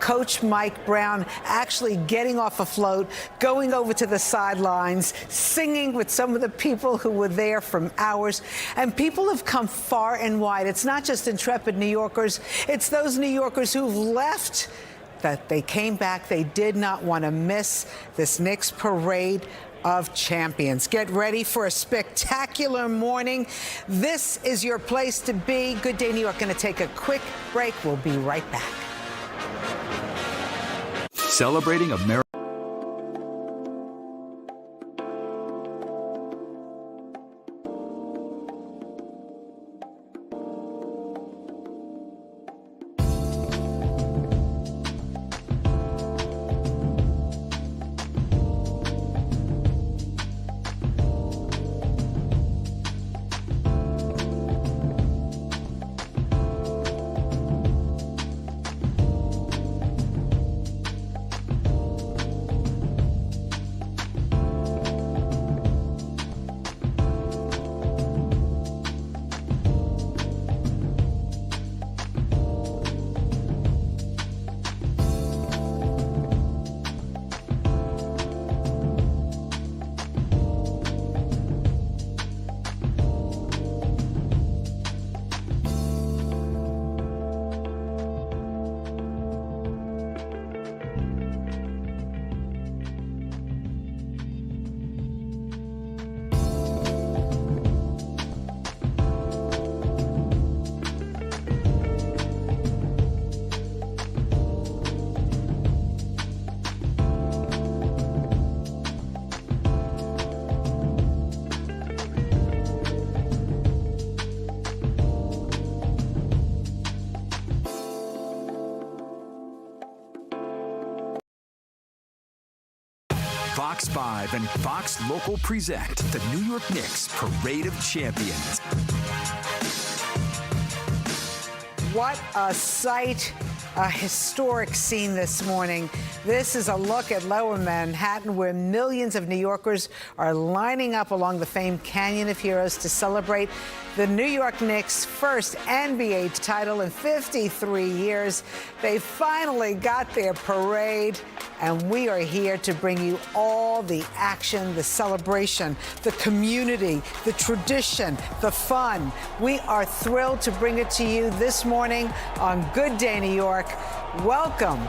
Coach Mike Brown actually getting off a float, going over to the sidelines, singing with some of the people who were there from hours. And people have come far and wide. It's not just intrepid New Yorkers. It's those New Yorkers who've left, that they came back. They did not want to miss this Knicks parade of champions. Get ready for a spectacular morning. This is your place to be. Good Day New York going to take a quick break. We'll be right back. Celebrating America. Fox 5 and Fox Local present the New York Knicks Parade of Champions. What a sight, a historic scene this morning. This is a look at Lower Manhattan, where millions of New Yorkers are lining up along the famed Canyon of Heroes to celebrate the New York Knicks' first NBA title in 53 years. They finally got their parade, and we are here to bring you all the action, the celebration, the community, the tradition, the fun. We are thrilled to bring it to you this morning on Good Day New York. Welcome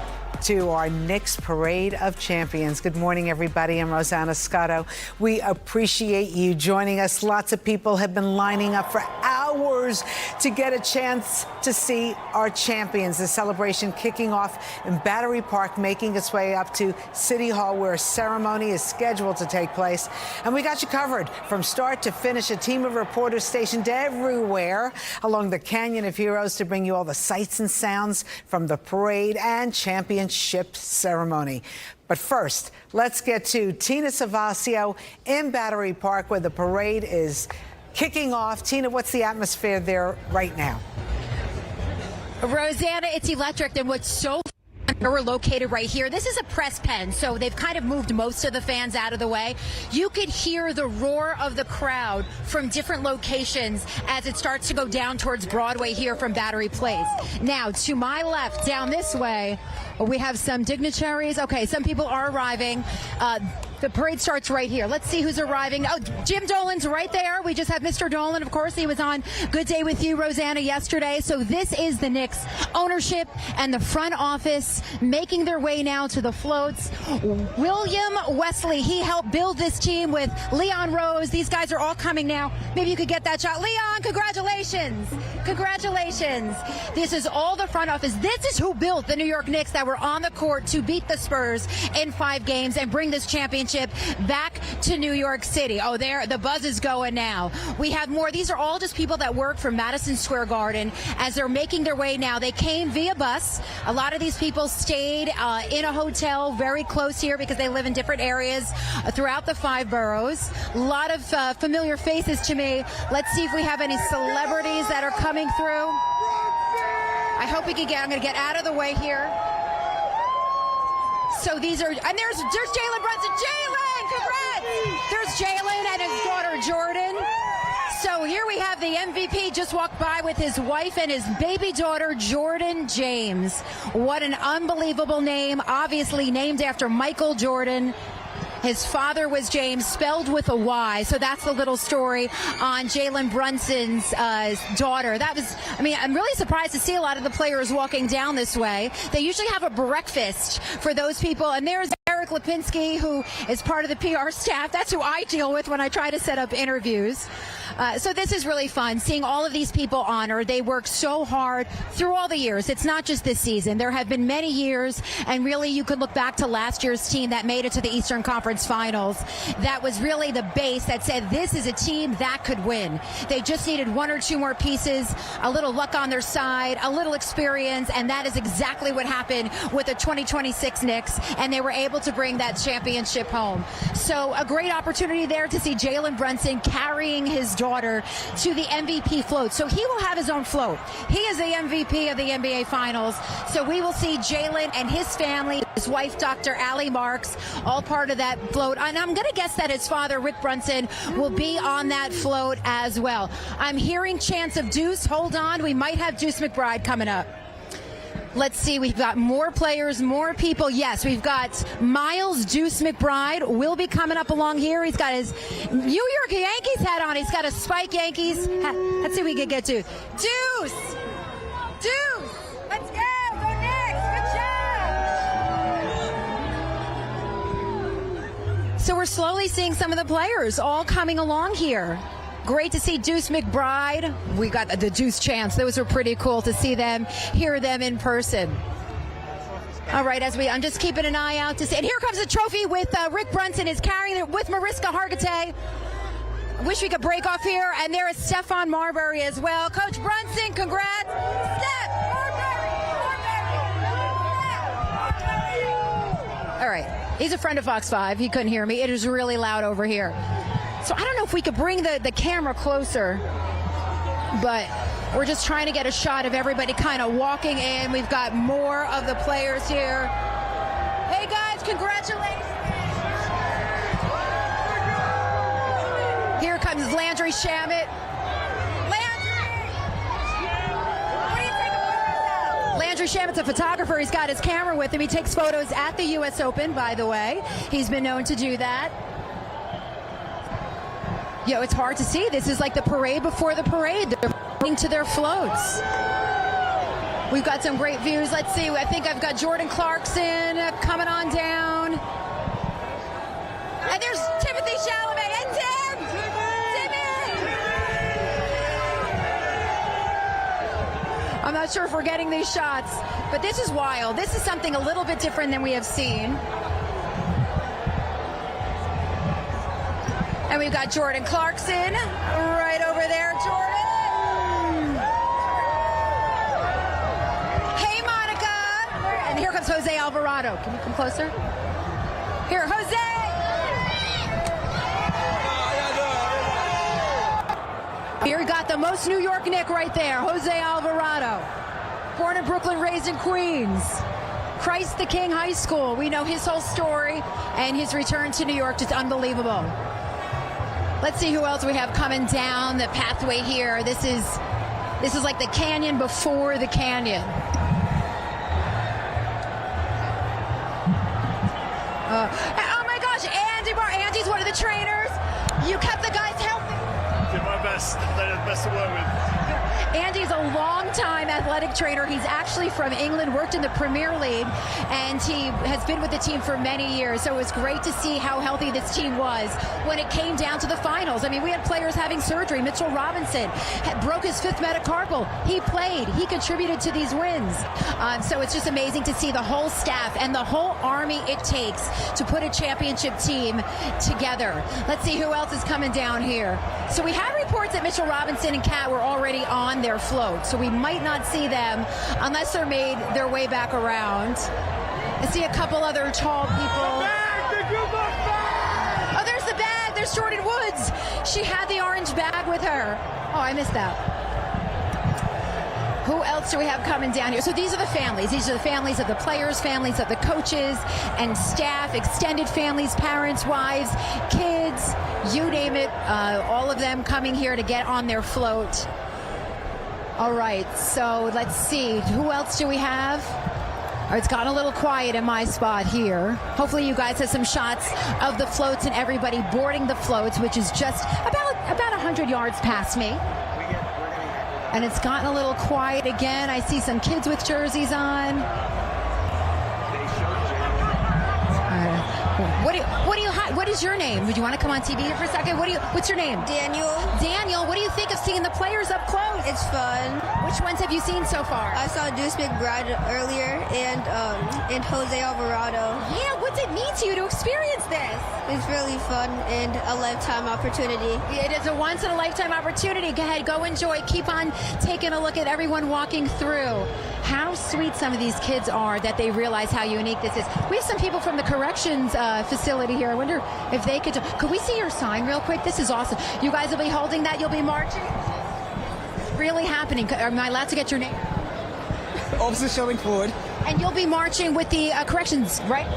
to our Knicks Parade of Champions. Good morning, everybody. I'm Rosanna Scotto. We appreciate you joining us. Lots of people have been lining up for hours to get a chance to see our champions. The celebration kicking off in Battery Park, making its way up to City Hall, where a ceremony is scheduled to take place. And we got you covered from start to finish. A team of reporters stationed everywhere along the Canyon of Heroes to bring you all the sights and sounds from the parade and championship ceremony. But first, let's get to Tina Savasio in Battery Park, where the parade is kicking off. Tina, what's the atmosphere there right now? Rosanna, it's electric. And what's so we're located right here. This is a press pen, so they've kind of moved most of the fans out of the way. You could hear the roar of the crowd from different locations as it starts to go down towards Broadway here from Battery Place. Now, to my left, down this way, we have some dignitaries. Okay, some people are arriving. The parade starts right here. Let's see who's arriving. Oh, Jim Dolan's right there. We just have Mr. Dolan. Of course, he was on Good Day with You, Rosanna, yesterday. So this is the Knicks ownership and the front office making their way now to the floats. William Wesley, he helped build this team with Leon Rose. These guys are all coming now. Maybe you could get that shot. Leon, congratulations. Congratulations. This is all the front office. This is who built the New York Knicks that were on the court to beat the Spurs in 5 games and bring this championship back to New York City. Oh, there, the buzz is going now. We have more. These are all just people that work for Madison Square Garden as they're making their way now. They came via bus. A lot of these people stayed in a hotel very close here because they live in different areas throughout the 5 boroughs. A lot of familiar faces to me. Let's see if we have any celebrities that are coming through. I hope we can I'm going to get out of the way here. So these are, and there's Jalen Brunson. Jalen, congrats! There's Jalen and his daughter Jordan. So here we have the MVP just walked by with his wife and his baby daughter, Jordan James. What an unbelievable name, obviously named after Michael Jordan. His father was James, spelled with a Y. So that's the little story on Jalen Brunson's daughter. I'm really surprised to see a lot of the players walking down this way. They usually have a breakfast for those people. And there's Eric Lipinski, who is part of the PR staff. That's who I deal with when I try to set up interviews. So this is really fun, seeing all of these people honored. They work so hard through all the years. It's not just this season. There have been many years, and really you could look back to last year's team that made it to the Eastern Conference Finals. That was really the base that said this is a team that could win. They just needed one or two more pieces, a little luck on their side, a little experience, and that is exactly what happened with the 2026 Knicks, and they were able to bring that championship home. So a great opportunity there to see Jalen Brunson carrying his daughter to the MVP float. So he will have his own float. He is the MVP of the NBA Finals. So we will see Jalen and his family, his wife, Dr. Allie Marks, all part of that float. And I'm going to guess that his father, Rick Brunson, will be on that float as well. I'm hearing chants of Deuce. Hold on. We might have Deuce McBride coming up. Let's see, we've got more players, more people. Yes, we've got Miles Deuce McBride will be coming up along here. He's got his New York Yankees hat on. He's got a Spike Yankees hat. Let's see if we can get to Deuce. Deuce. Let's go. Go Knicks. Good job. So we're slowly seeing some of the players all coming along here. Great to see Deuce McBride. We got the Deuce chants. Those were pretty cool to see them, hear them in person. All right, I'm just keeping an eye out to see. And here comes the trophy with Rick Brunson is carrying it with Mariska Hargitay. I wish we could break off here. And there is Stephon Marbury as well. Coach Brunson, congrats. Steph Marbury. All right. He's a friend of Fox 5. He couldn't hear me. It is really loud over here. So I don't know if we could bring the camera closer, but we're just trying to get a shot of everybody kind of walking in. We've got more of the players here. Hey, guys, congratulations. Here comes Landry Shamet. Landry Shamet's a photographer. He's got his camera with him. He takes photos at the U.S. Open, by the way. He's been known to do that. It's hard to see. This is like the parade before the parade. They're going to their floats. We've got some great views. Let's see. I think I've got Jordan Clarkson coming on down. And there's Timothy Chalamet. And Tim! I'm not sure if we're getting these shots, but this is wild. This is something a little bit different than we have seen. And we've got Jordan Clarkson right over there. Jordan! Hey, Monica! And here comes Jose Alvarado. Can you come closer? Here, Jose! Here we got the most New York Knick right there, Jose Alvarado. Born in Brooklyn, raised in Queens. Christ the King High School. We know his whole story, and his return to New York is unbelievable. Let's see who else we have coming down the pathway here. This is like the canyon before the canyon. Oh my gosh, Andy's one of the trainers. You kept the guys healthy. Did my best. They're the best to work with. Andy's a long-time athletic trainer. He's actually from England, worked in the Premier League, and he has been with the team for many years. So it was great to see how healthy this team was when it came down to the finals. I mean, we had players having surgery. Mitchell Robinson broke his 5th metacarpal. He played. He contributed to these wins. So it's just amazing to see the whole staff and the whole army it takes to put a championship team together. Let's see who else is coming down here. So we have reports that Mitchell Robinson and Kat were already on their float, so we might not see them unless they're made their way back around. I see a couple other tall people. Oh, there's the bag. There's Jordan Woods. She had the orange bag with her. Oh, I missed that. Who else do we have coming down here? So these are the families. These are the families of the players, families of the coaches and staff, extended families, parents, wives, kids, you name it. All of them coming here to get on their float. All right, so let's see. Who else do we have? It's gotten a little quiet in my spot here. Hopefully you guys have some shots of the floats and everybody boarding the floats, which is just about 100 yards past me. And it's gotten a little quiet again. I see some kids with jerseys on. What is your name? Would you want to come on TV here for a second? What's your name? Daniel. Daniel, what do you think of seeing the players up close? It's fun. Which ones have you seen so far? I saw Deuce McBride earlier and Jose Alvarado. Yeah, what's it mean to you to experience this? It's really fun and a lifetime opportunity. It is a once-in-a-lifetime opportunity. Go ahead, go enjoy. Keep on taking a look at everyone walking through. How sweet some of these kids are that they realize how unique this is. We have some people from the corrections facility here. I wonder if they could we see your sign real quick? This is awesome. You guys will be holding that. You'll be marching. It's really happening. Am I allowed to get your name? Officer Shelling Ford. And you'll be marching with the corrections, right?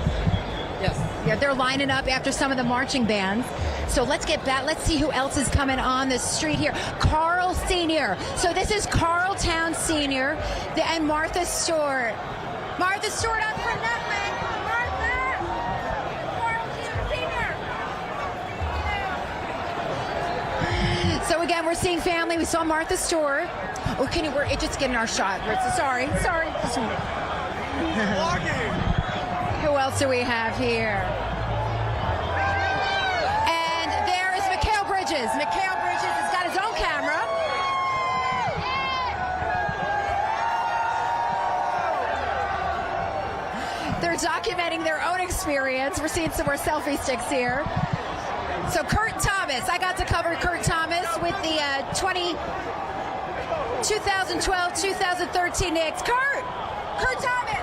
Yes. Yeah, they're lining up after some of the marching bands. So let's get back. Let's see who else is coming on the street here. Carl Sr. So this is Carltown Sr. And Martha Stewart. Martha Stewart up for Nutmeg. Martha! Carltown Sr. So again, we're seeing family. We saw Martha Stewart. Oh, we're just getting our shot. Sorry. Who else do we have here? And there is Mikal Bridges. Mikal Bridges has got his own camera. They're documenting their own experience. We're seeing some more selfie sticks here. So Kurt Thomas, I got to cover Kurt Thomas with the 2012-2013 Knicks. Kurt Thomas.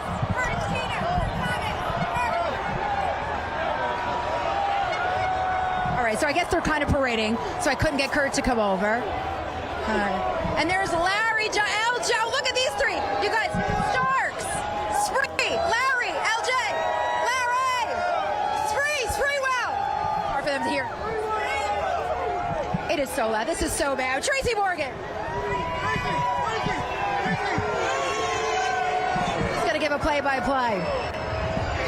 All right, so I guess they're kind of parading, so I couldn't get Kurt to come over. And there's Larry, LJ. Look at these three. You guys, Starks, Spree, Larry, LJ, Larry, Spreewell. Hard for them to hear. It is so loud. This is so bad. Tracy Morgan. Just going to give a play-by-play.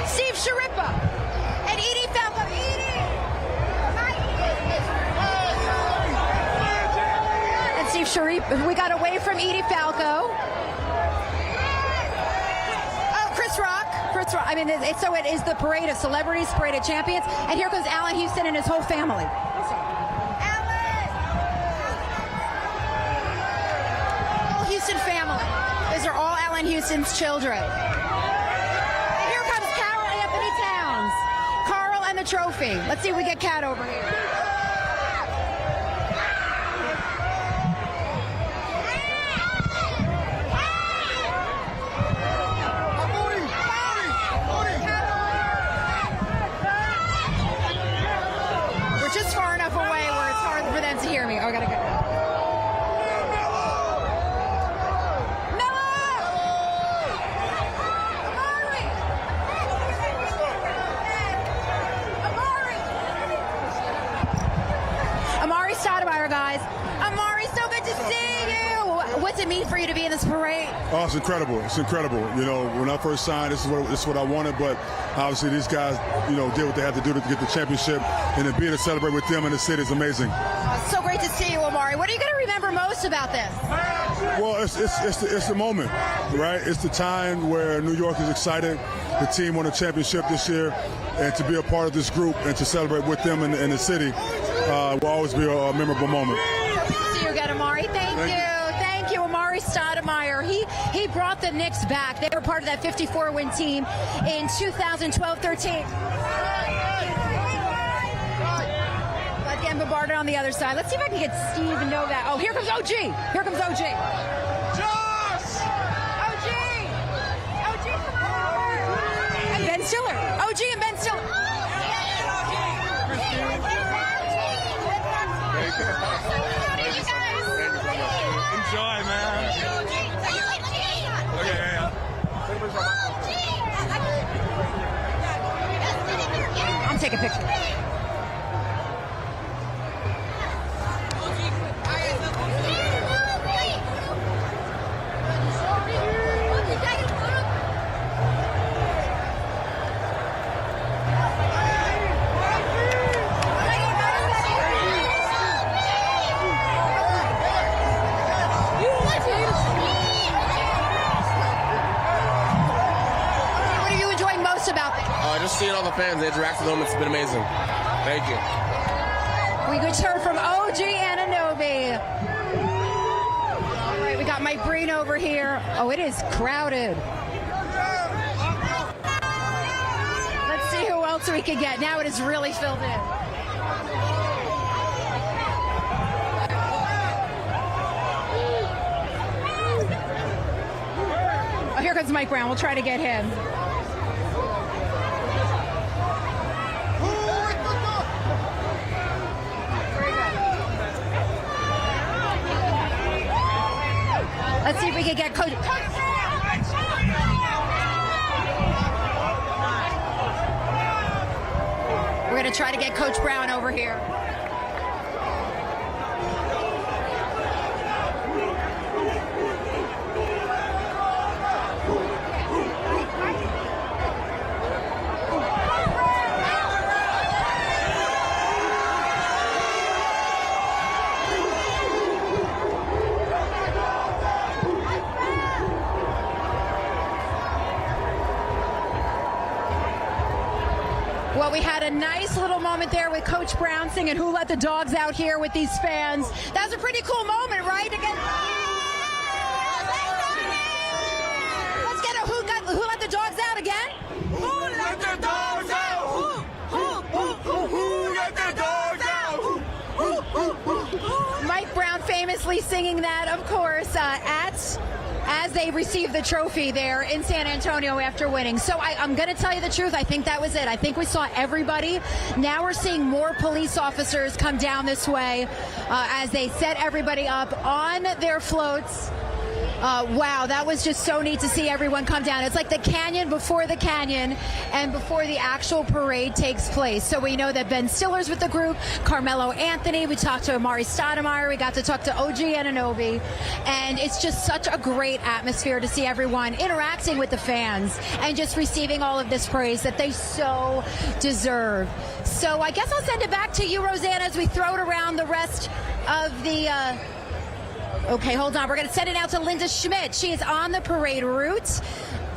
Steve Sharippa and Edie Falco. Steve Sharif, we got away from Edie Falco. Oh, Chris Rock. I mean, it is the parade of celebrities, parade of champions. And here comes Allen Houston and his whole family. All Houston family. These are all Allen Houston's children. And here comes Carol Anthony Towns. Carl and the trophy. Let's see if we get Kat over here. Hear me. Oh, I gotta go. Amari Stoudemire, guys. Amari, so good to see you. What's it mean for you to be in this parade? Oh, it's incredible. It's incredible. You know, when I first signed, this is what I wanted, but obviously these guys, did what they had to do to get the championship, and to be able to celebrate with them in the city is amazing. So great to see you, Amari. What are you going to remember most about this? Well, it's the moment, right? It's the time where New York is excited. The team won a championship this year, and to be a part of this group and to celebrate with them in the city will always be a memorable moment. See you again, Amari. Thank you. Thank you, Amari Stoudemire. He brought the Knicks back. They were part of that 54-win team in 2012-13. Again, bombarded on the other side. Let's see if I can get Steve and Novak. Oh, here comes OG. Here comes OG. Josh! OG! OG, come on over. And Ben Stiller. OG and Ben Stiller. Enjoy, man. Okay, I'm taking pictures. just seeing all the fans, the interaction with them, it's been amazing. Thank you. We just heard from OG Anunoby. All right, we got Mike Breen over here. Oh, it is crowded. Let's see who else we can get. Now it is really filled in. Oh, here comes Mike Brown. We'll try to get him. Let's see if we can get Coach. We're going to try to get Coach Brown over here. Well, we had a nice little moment there with Coach Brown singing "Who Let the Dogs Out" here with these fans. That was a pretty cool moment, right? Again, let's get a "Who Let the Dogs Out" again. Who let the dogs out? Who let the dogs out? Mike Brown famously singing that, of course, as they received the trophy there in San Antonio after winning. So I'm going to tell you the truth. I think that was it. I think we saw everybody. Now we're seeing more police officers come down this way as they set everybody up on their floats. Wow, that was just so neat to see everyone come down. It's like the canyon before the canyon and before the actual parade takes place. So we know that Ben Stiller's with the group, Carmelo Anthony, we talked to Amari Stoudemire, we got to talk to OG Anunoby, and it's just such a great atmosphere to see everyone interacting with the fans and just receiving all of this praise that they so deserve. So I guess I'll send it back to you, Rosanna, as we throw it around the rest of the... Okay, hold on. We're going to send it out to Linda Schmidt. She is on the parade route.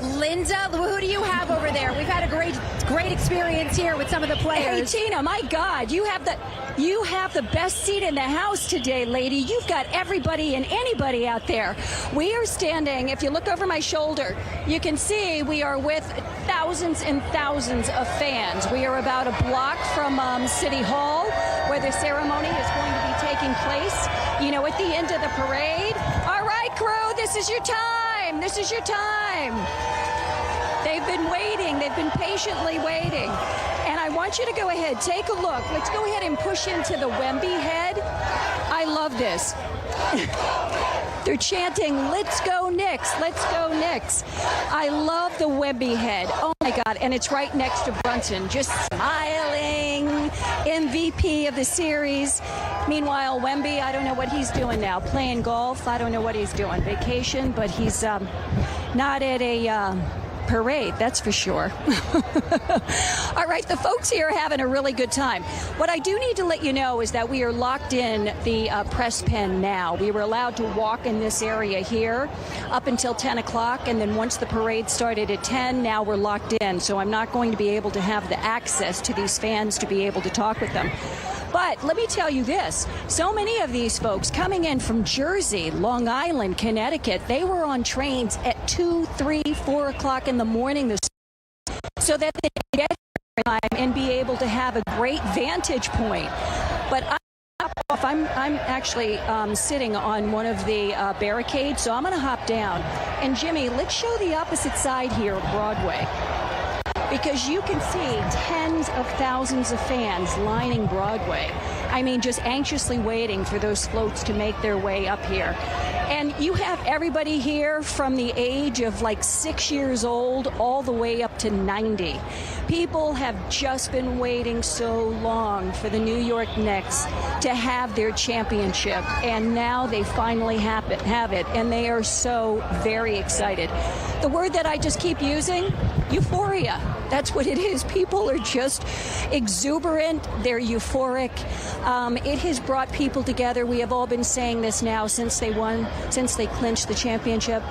Linda, who do you have over there? We've had a great experience here with some of the players. Hey, Tina, my God, you have the best seat in the house today, lady. You've got everybody and anybody out there. We are standing, if you look over my shoulder, you can see we are with thousands and thousands of fans. We are about a block from City Hall, where the ceremony is going to be taking place. You know, at the end of the parade. All right, crew, this is your time. This is your time. They've been waiting. They've been patiently waiting. And I want you to go ahead, take a look. Let's go ahead and push into the Wemby head. I love this. They're chanting, "Let's go Knicks, let's go Knicks." I love the Wemby head. Oh my God, and it's right next to Brunson, just smiling, MVP of the series. Meanwhile, Wemby, I don't know what he's doing now, playing golf. I don't know what he's doing, vacation, but he's not at a parade, that's for sure. All right, the folks here are having a really good time. What I do need to let you know is that we are locked in the press pen now. We were allowed to walk in this area here up until 10 o'clock, and then once the parade started at 10, now we're locked in. So I'm not going to be able to have the access to these fans to be able to talk with them. But let me tell you this, so many of these folks coming in from Jersey, Long Island, Connecticut, they were on trains at 2, 3, 4 o'clock in the morning this so that they could get here in time and be able to have a great vantage point. But I'm actually sitting on one of the barricades, so I'm going to hop down. And Jimmy, let's show the opposite side here of Broadway, because you can see tens of thousands of fans lining Broadway. I mean, just anxiously waiting for those floats to make their way up here. And you have everybody here from the age of like 6 years old all the way up to 90. People have just been waiting so long for the New York Knicks to have their championship, and now they finally have it, and they are so very excited. The word that I just keep using, euphoria. That's what it is. People are just exuberant. They're euphoric. It has brought people together. We have all been saying this now since they clinched the championship.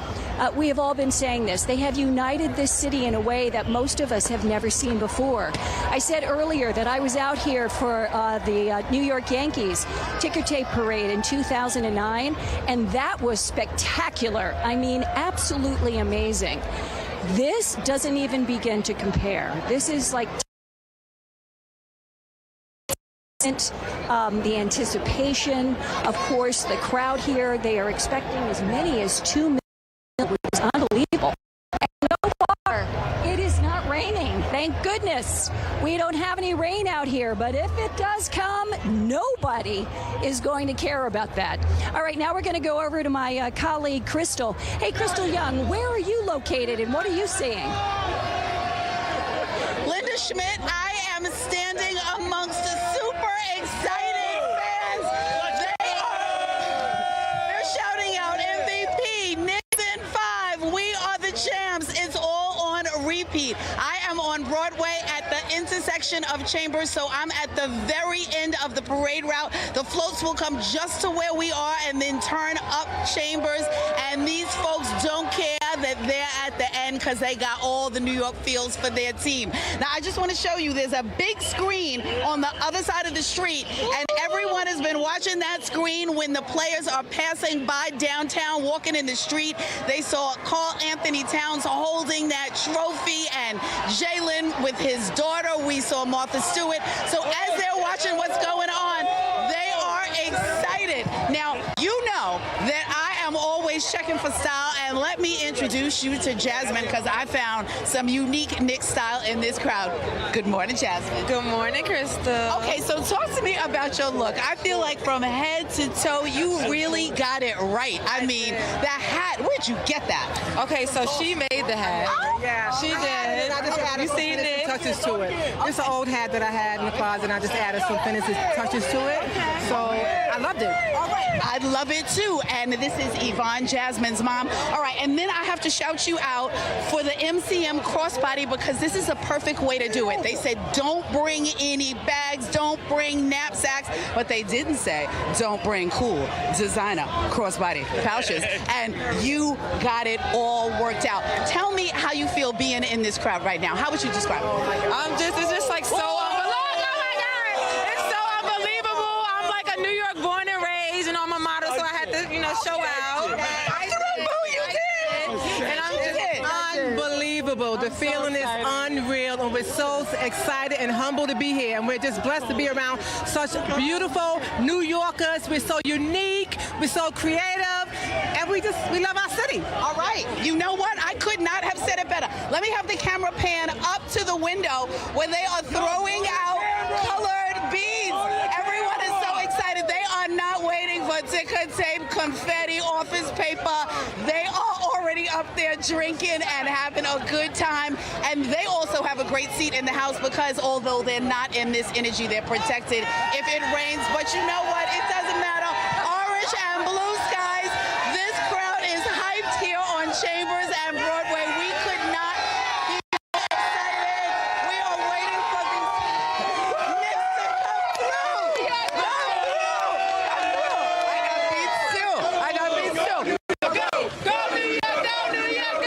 We have all been saying this. They have united this city in a way that most of us have never seen before. I said earlier that I was out here for the New York Yankees ticker tape parade in 2009, and that was spectacular. I mean, absolutely amazing. This doesn't even begin to compare. This is like the anticipation. Of course, the crowd here, they are expecting as many as 2 million, which is unbelievable. And so far, it is not raining. Thank goodness. We don't have any rain out here, but if it does come, nobody is going to care about that. All right, now we're going to go over to my colleague, Crystal. Hey, Crystal Young, where are you located and what are you seeing? Linda Schmidt, I am standing amongst the super excited fans. They're shouting out MVP, Knicks in 5, we are the champs. It's all on repeat. I am on Broadway at the intersection of Chambers, so I'm at the very end of the parade route. The floats will come just to where we are and then turn up Chambers, and these folks don't care that they're at the end because they got all the New York feels for their team. Now, I just want to show you, there's a big screen on the other side of the street, and everyone has been watching that screen when the players are passing by downtown, walking in the street. They saw Karl Anthony Towns holding that trophy and Jalen with his daughter. We saw Martha Stewart. So as they're watching what's going on, they are excited. Now, you know that I am always checking for style, and let me introduce you to Jasmine because I found some unique Knicks style in this crowd. Good morning, Jasmine. Good morning, Crystal. Okay, so talk to me about your look. I feel like from head to toe, you really got it right. I mean, that hat, where'd you get that? Okay, so she made the hat. Yeah, she did. I just added some finishing touches to it. It's an old hat that I had in the closet, and I just added some finishing touches to it. So I loved it. All right, I love it too. And this is Yvonne, Jasmine's mom. All right, and then I have to shout you out for the MCM crossbody because this is a perfect way to do it. They said don't bring any bags, don't bring knapsacks, but they didn't say don't bring cool designer crossbody pouches. And you got it all worked out. Tell me how you feel being in this crowd right now. How would you describe it? It's just like so unbelievable. Oh my God, it's so unbelievable. I'm like a New York born and raised, and I'm a model, so I had to, show out. And I'm just unbelievable. The feeling is unreal, and we're so excited and humble to be here. And we're just blessed to be around such beautiful New Yorkers. We're so unique, we're so creative, and we love our city. All right. You know what? I could not have said it better. Let me have the camera pan up to the window where they are throwing out colored beads. Everyone is so excited. They are not waiting for ticker tape, confetti, office paper. They are already up there drinking and having a good time. And they also have a great seat in the house because although they're not in this energy, they're protected if it rains. But you know what? It doesn't matter. Orange and blue skies. This crowd is hyped here on Chambers and Broadway. We could not be more excited. We are waiting for these Knicks to come through. I got beats too. Go New York, go New York,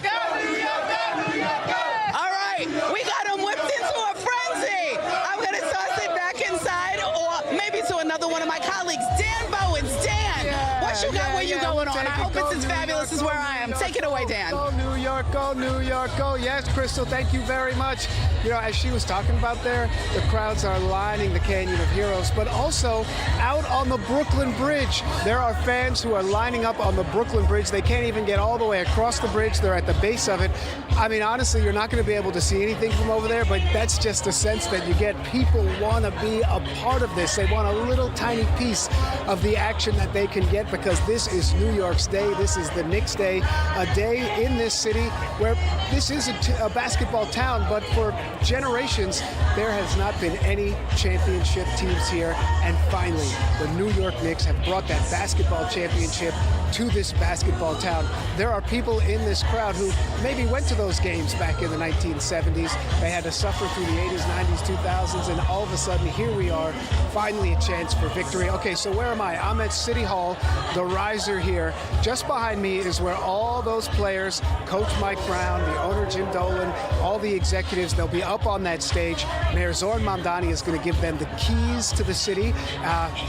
go New York, go New York, go. All right, we got them whipped into a frenzy. I'm going to toss it back inside or maybe to another one of my colleagues. Dan Bowens. Dan, what you got where you going on? I hope it's as fabulous as where I am. Take it away, Dan. Go New York, go New York, go. Yes, Crystal, thank you very much. As she was talking about there, the crowds are lining the Canyon of Heroes, but also out on the Brooklyn Bridge. There are fans who are lining up on the Brooklyn Bridge. They can't even get all the way across the bridge. They're at the base of it. I mean, honestly, you're not going to be able to see anything from over there, but that's just a sense that you get. People want to be a part of this. They want a little tiny piece of the action that they can get because this is New York's day. This is the Knicks Knicks Day, a day in this city where this is a basketball town, but for generations, there has not been any championship teams here. And finally, the New York Knicks have brought that basketball championship to this basketball town. There are people in this crowd who maybe went to those games back in the 1970s. They had to suffer through the 80s, 90s, 2000s, and all of a sudden, here we are, finally a chance for victory. Okay, so where am I? I'm at City Hall, the riser here. Just behind me is where all those players, Coach Mike Brown, the owner Jim Dolan, all the executives, they'll be up on that stage. Mayor Zoran Mamdani is going to give them the keys to the city.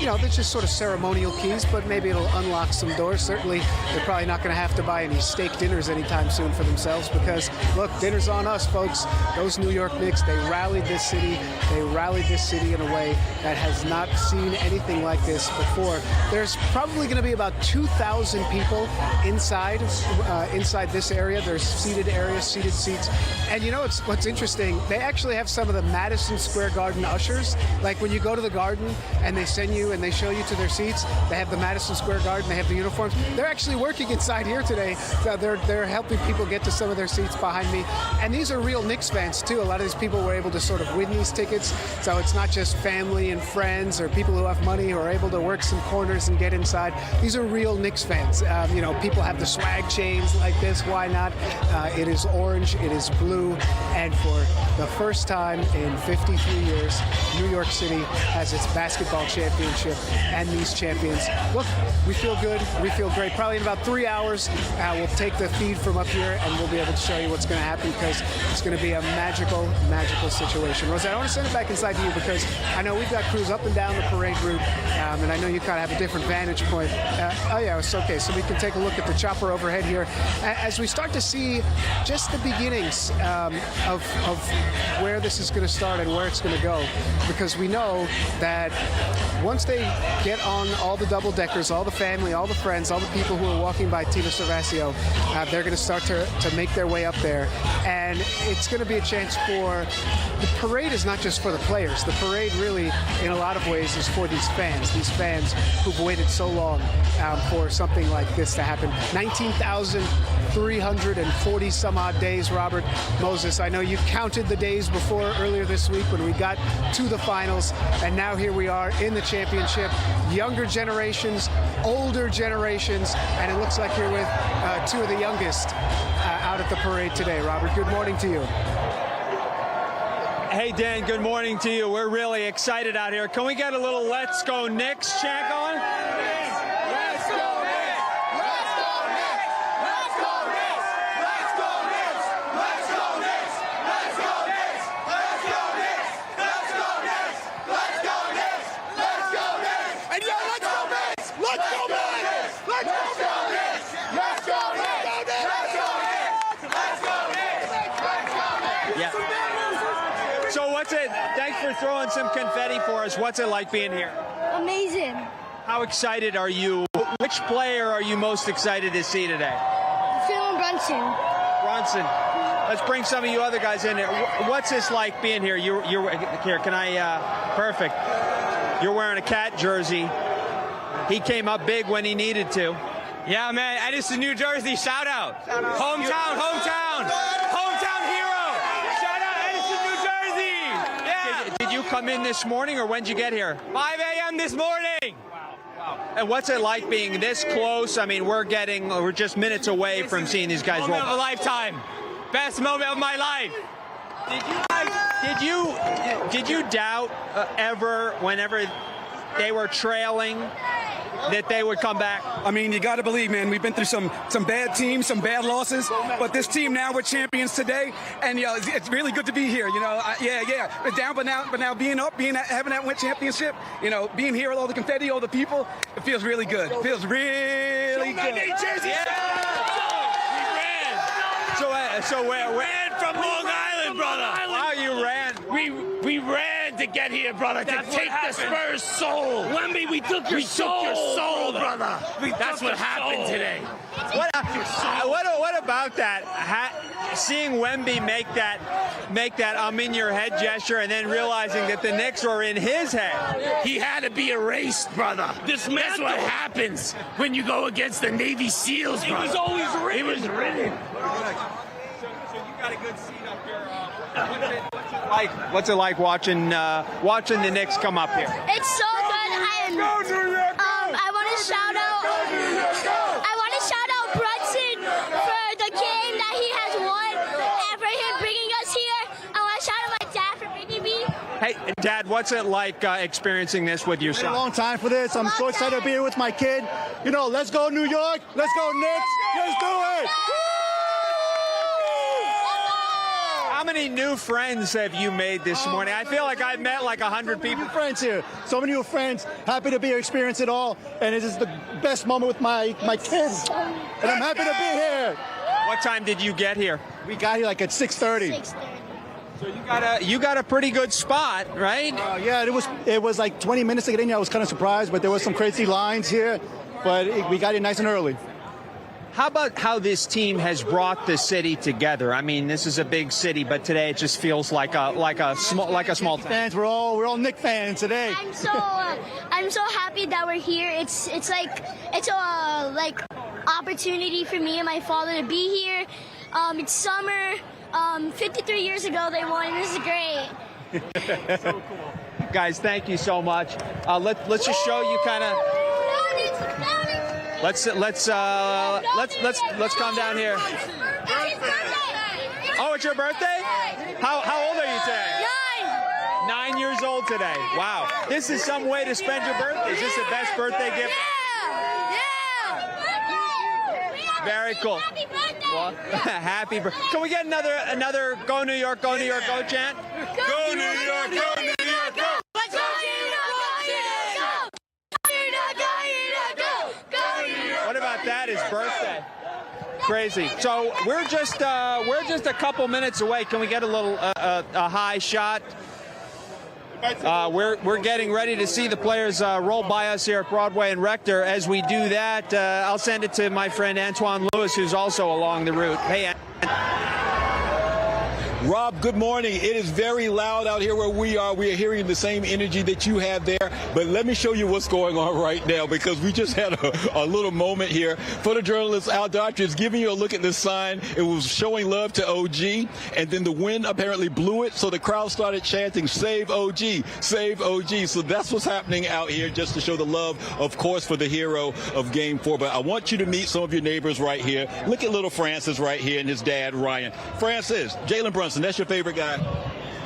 They're just sort of ceremonial keys, but maybe it'll unlock some doors. Certainly, they're probably not going to have to buy any steak dinners anytime soon for themselves because, look, dinner's on us, folks. Those New York Knicks, they rallied this city. They rallied this city in a way that has not seen anything like this before. There's probably going to be about 2,000 people inside this area. There's seated areas, seated seats. And you know what's interesting? They actually have some of the Madison Square Garden ushers. Like when you go to the Garden and they send you and they show you to their seats, they have the Madison Square Garden, they have the uniforms. They're actually working inside here today. So they're helping people get to some of their seats behind me. And these are real Knicks fans too. A lot of these people were able to sort of win these tickets. So it's not just family and friends or people who have money who are able to work some corners and get inside. These are real Knicks fans. People have the swag chains like this. Why not? It is orange. It is blue. And for the first time in 53 years, New York City has its basketball championship and these champions. Look, we feel good. We feel great. Probably in about 3 hours, we'll take the feed from up here and we'll be able to show you what's going to happen because it's going to be a magical, magical situation. Roseanne, I want to send it back inside to you because I know we've got crews up and down the parade route, and I know you kind of have a different vantage point. It's okay. So we can take a look at the chopper overhead here as we start to see just the beginnings of where this is going to start and where it's going to go, because we know that once they get on all the double-deckers, all the family, all the friends, all the people who are walking by Tina Cervasio, they're going to start to make their way up there. And it's going to be a chance for the parade is not just for the players. The parade really, in a lot of ways, is for these fans who've waited so long for something like this to happen. 19,340 some odd days, Robert Moses. I know you counted the days before earlier this week when we got to the finals, and now here we are in the championship. Younger generations, older generations, and it looks like you're with two of the youngest out at the parade today. Robert, good morning to you. Hey, Dan, good morning to you. We're really excited out here. Can we get a little Let's Go Knicks chant going? Let's go Knicks! Let's go Knicks! Let's go Knicks! Let's go Knicks! Let's go Knicks! Let's go Knicks! Let's go Knicks! Let's go Knicks! Let's go Knicks! Let's go Knicks! And yo, let's go Knicks! Let's go Knicks! Let's go Knicks! Let's go Knicks! Let's go Knicks! Let's go Knicks! Let's go Knicks! Yeah. So what's it? Thanks for throwing some confetti for us. What's it like being here? Amazing. How excited are you? Which player are you most excited to see today? Jalen Brunson. Brunson. Let's bring some of you other guys in here. What's this like being here? You're here. Can I? Perfect. You're wearing a Cat jersey. He came up big when he needed to. Yeah, man. And it's the New Jersey. Shout out. Hometown. Hero. Shout out. And it's the New Jersey. Yeah. Did you come in this morning, or when did you get here? 5 a.m. this morning. Wow. And what's it like being this close? I mean, we're just minutes away from seeing these guys roll. Moment of a lifetime. Best moment of my life. Did you doubt ever, whenever they were trailing, that they would come back? I mean, you got to believe, man. We've been through some bad teams, some bad losses, but this team now we're champions today, and it's really good to be here. We're down, but now being up, having that win championship, being here with all the confetti, all the people, it feels really good. It feels really good. So we ran from Long Island, brother. Wow, you ran. We ran had to get here, brother, to take the Spurs' soul. Wemby, we took your soul, brother. That's what happened today. What about that? Seeing Wemby make that I'm in your head gesture and then realizing that the Knicks were in his head. He had to be erased, brother. That's what happens when you go against the Navy SEALs, brother. He was always written. He was written. So you got a good seat up here. What's it like watching the Knicks come up here? It's so good. I want to shout out. I want to shout out Brunson for the game that he has won and for him bringing us here. I want to shout out my dad for bringing me. Hey, Dad, what's it like experiencing this with your son? It's been a long time for this. I'm so excited to be here with my kid. You know, let's go New York. Let's go Knicks. Let's do it. How many new friends have you made this morning? I feel like I've met like 100 people. Friends here. So many new friends. Happy to be here, experience it all. And it is the best moment with my kids. And I'm happy to be here. What time did you get here? We got here like at 6:30. So you got a pretty good spot, right? Yeah, it was like 20 minutes to get in here. I was kind of surprised, but there was some crazy lines here. But we got here nice and early. How about how this team has brought the city together? I mean, this is a big city, but today it just feels like a small town. Fans, we're all Knick fans today. I'm so happy that we're here. It's a opportunity for me and my father to be here. It's summer. 53 years ago they won. This is great. So cool. Guys, thank you so much. Let's just show you kind of. Let's come down here. Oh, it's your birthday? How old are you today? 9 years old today. Wow. This is some way to spend your birthday. Is this the best birthday gift? Yeah. Very cool. Happy birthday. Well, happy birthday. Can we get another Go New York, Go New York, Go chant? Go New York, Go New York, Go! Let's go! What about that? His birthday. Crazy. So we're just a couple minutes away. Can we get a little a high shot? We're getting ready to see the players roll by us here at Broadway and Rector. As we do that, I'll send it to my friend Antoine Lewis, who's also along the route. Hey, Rob, good morning. It is very loud out here where we are. We are hearing the same energy that you have there. But let me show you what's going on right now, because we just had a little moment here. Photojournalist Al Daughtry is giving you a look at this sign. It was showing love to OG, and then the wind apparently blew it, so the crowd started chanting, "Save OG, save OG." So that's what's happening out here, just to show the love, of course, for the hero of Game 4. But I want you to meet some of your neighbors right here. Look at little Francis right here and his dad, Ryan. Francis, Jalen Brunson. That's your favorite guy?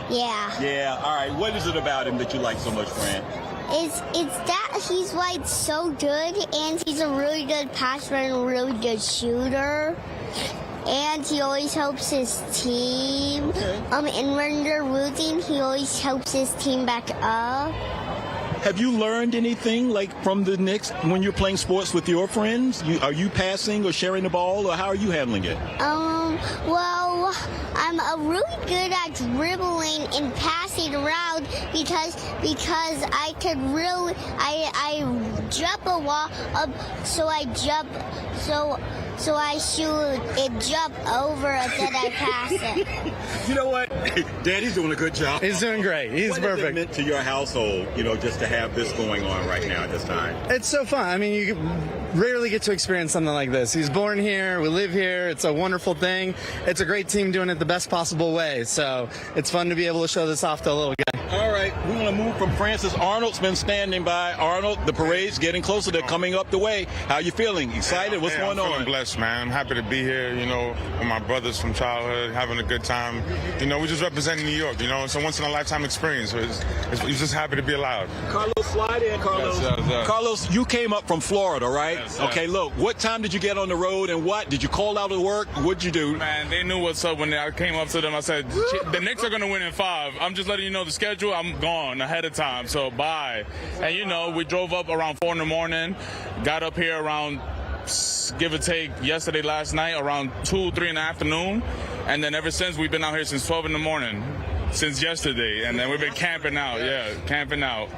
Yeah. Yeah. All right. What is it about him that you like so much, Fran? It's that he's like so good, and he's a really good passer and a really good shooter. And he always helps his team. Okay. And when they're losing, he always helps his team back up. Have you learned anything like from the Knicks when you're playing sports with your friends? Are you passing or sharing the ball, or how are you handling it? Well, I'm really good at dribbling and passing around because I could really I jump a wall up, so I jump so I shoot and jump over it, then I pass it. You know what? Daddy's doing a good job. He's doing great. He's what perfect. What has it meant to your household, just to have this going on right now at this time? It's so fun. I mean, you rarely get to experience something like this. He's born here. We live here. It's a wonderful thing. It's a great team doing it the best possible way. So it's fun to be able to show this off to a little guy. All right. We're going to move from Francis. Arnold's been standing by. Arnold, the parade's getting closer. They're coming up the way. How you feeling? Excited? What's going on? I'm feeling blessed, man. I'm happy to be here, with my brothers from childhood, having a good time. We're just representing New York, It's a once-in-a-lifetime experience. We're just happy to be alive. Carlos, slide in, Carlos. Yes. Carlos, you came up from Florida, right? Yes. Okay, look, what time did you get on the road, and what? Did you call out of work? What'd you do? Man, they knew what's up when I came up to them. I said, the Knicks are going to win in 5. I'm just letting you know the schedule. I'm gone ahead of time, so bye. And, we drove up around 4 in the morning, got up here around, give or take, last night, around 2, 3 in the afternoon. And then ever since, we've been out here since 12 in the morning. since yesterday, and then we've been camping out. Yeah, camping out.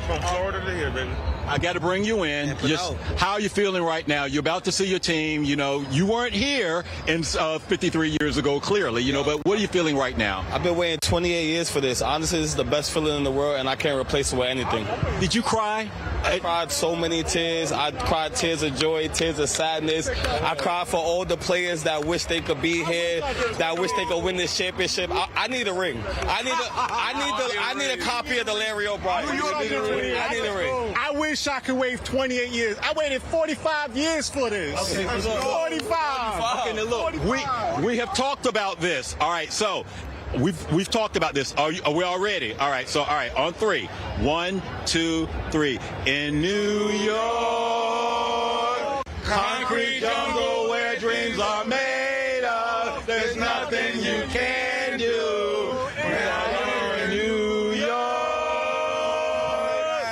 From Florida to here, baby. I got to bring you in. Just how are you feeling right now? You're about to see your team. You know, you weren't here in 53 years ago, clearly. You know, but what are you feeling right now? I've been waiting 28 years for this. Honestly, this is the best feeling in the world, and I can't replace it with anything. Did you cry? I cried so many tears. I cried tears of joy, tears of sadness. I cried for all the players that wish they could be here, that wish they could win this championship. I need a ring. I need a copy of the Larry O'Brien. I need a ring. I wish I could wait 28 years. I waited 45 years for this. Okay, 45. Okay, now look, we have talked about this. All right, so we've talked about this. Are we all ready? All right, so all right, on 3. 1, 2, 3. In New York, concrete jungle where dreams are made of. There's nothing you can do. When in New York,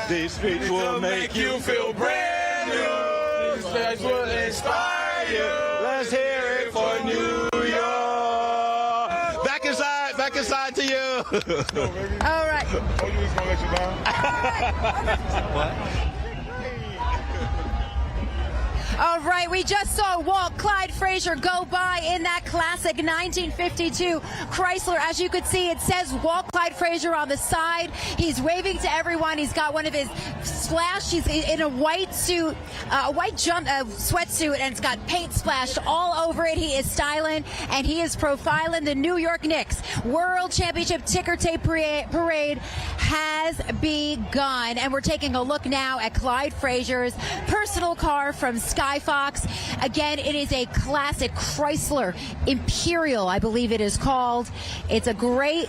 these streets will make you feel brand new. These streets will inspire you. Let's hear it for New York. Back inside to you. All right. Oh, you was gonna let you down? What? All right, we just saw Walt Clyde Frazier go by in that classic 1952 Chrysler. As you could see, it says Walt Clyde Frazier on the side. He's waving to everyone. He's got one of his splash. He's in a white suit, a white sweatsuit, and it's got paint splashed all over it. He is styling, and he is profiling the New York Knicks. World Championship ticker tape parade has begun, and we're taking a look now at Clyde Frazier's personal car from Sky Fox. Again, it is a classic Chrysler Imperial, I believe it is called. It's a great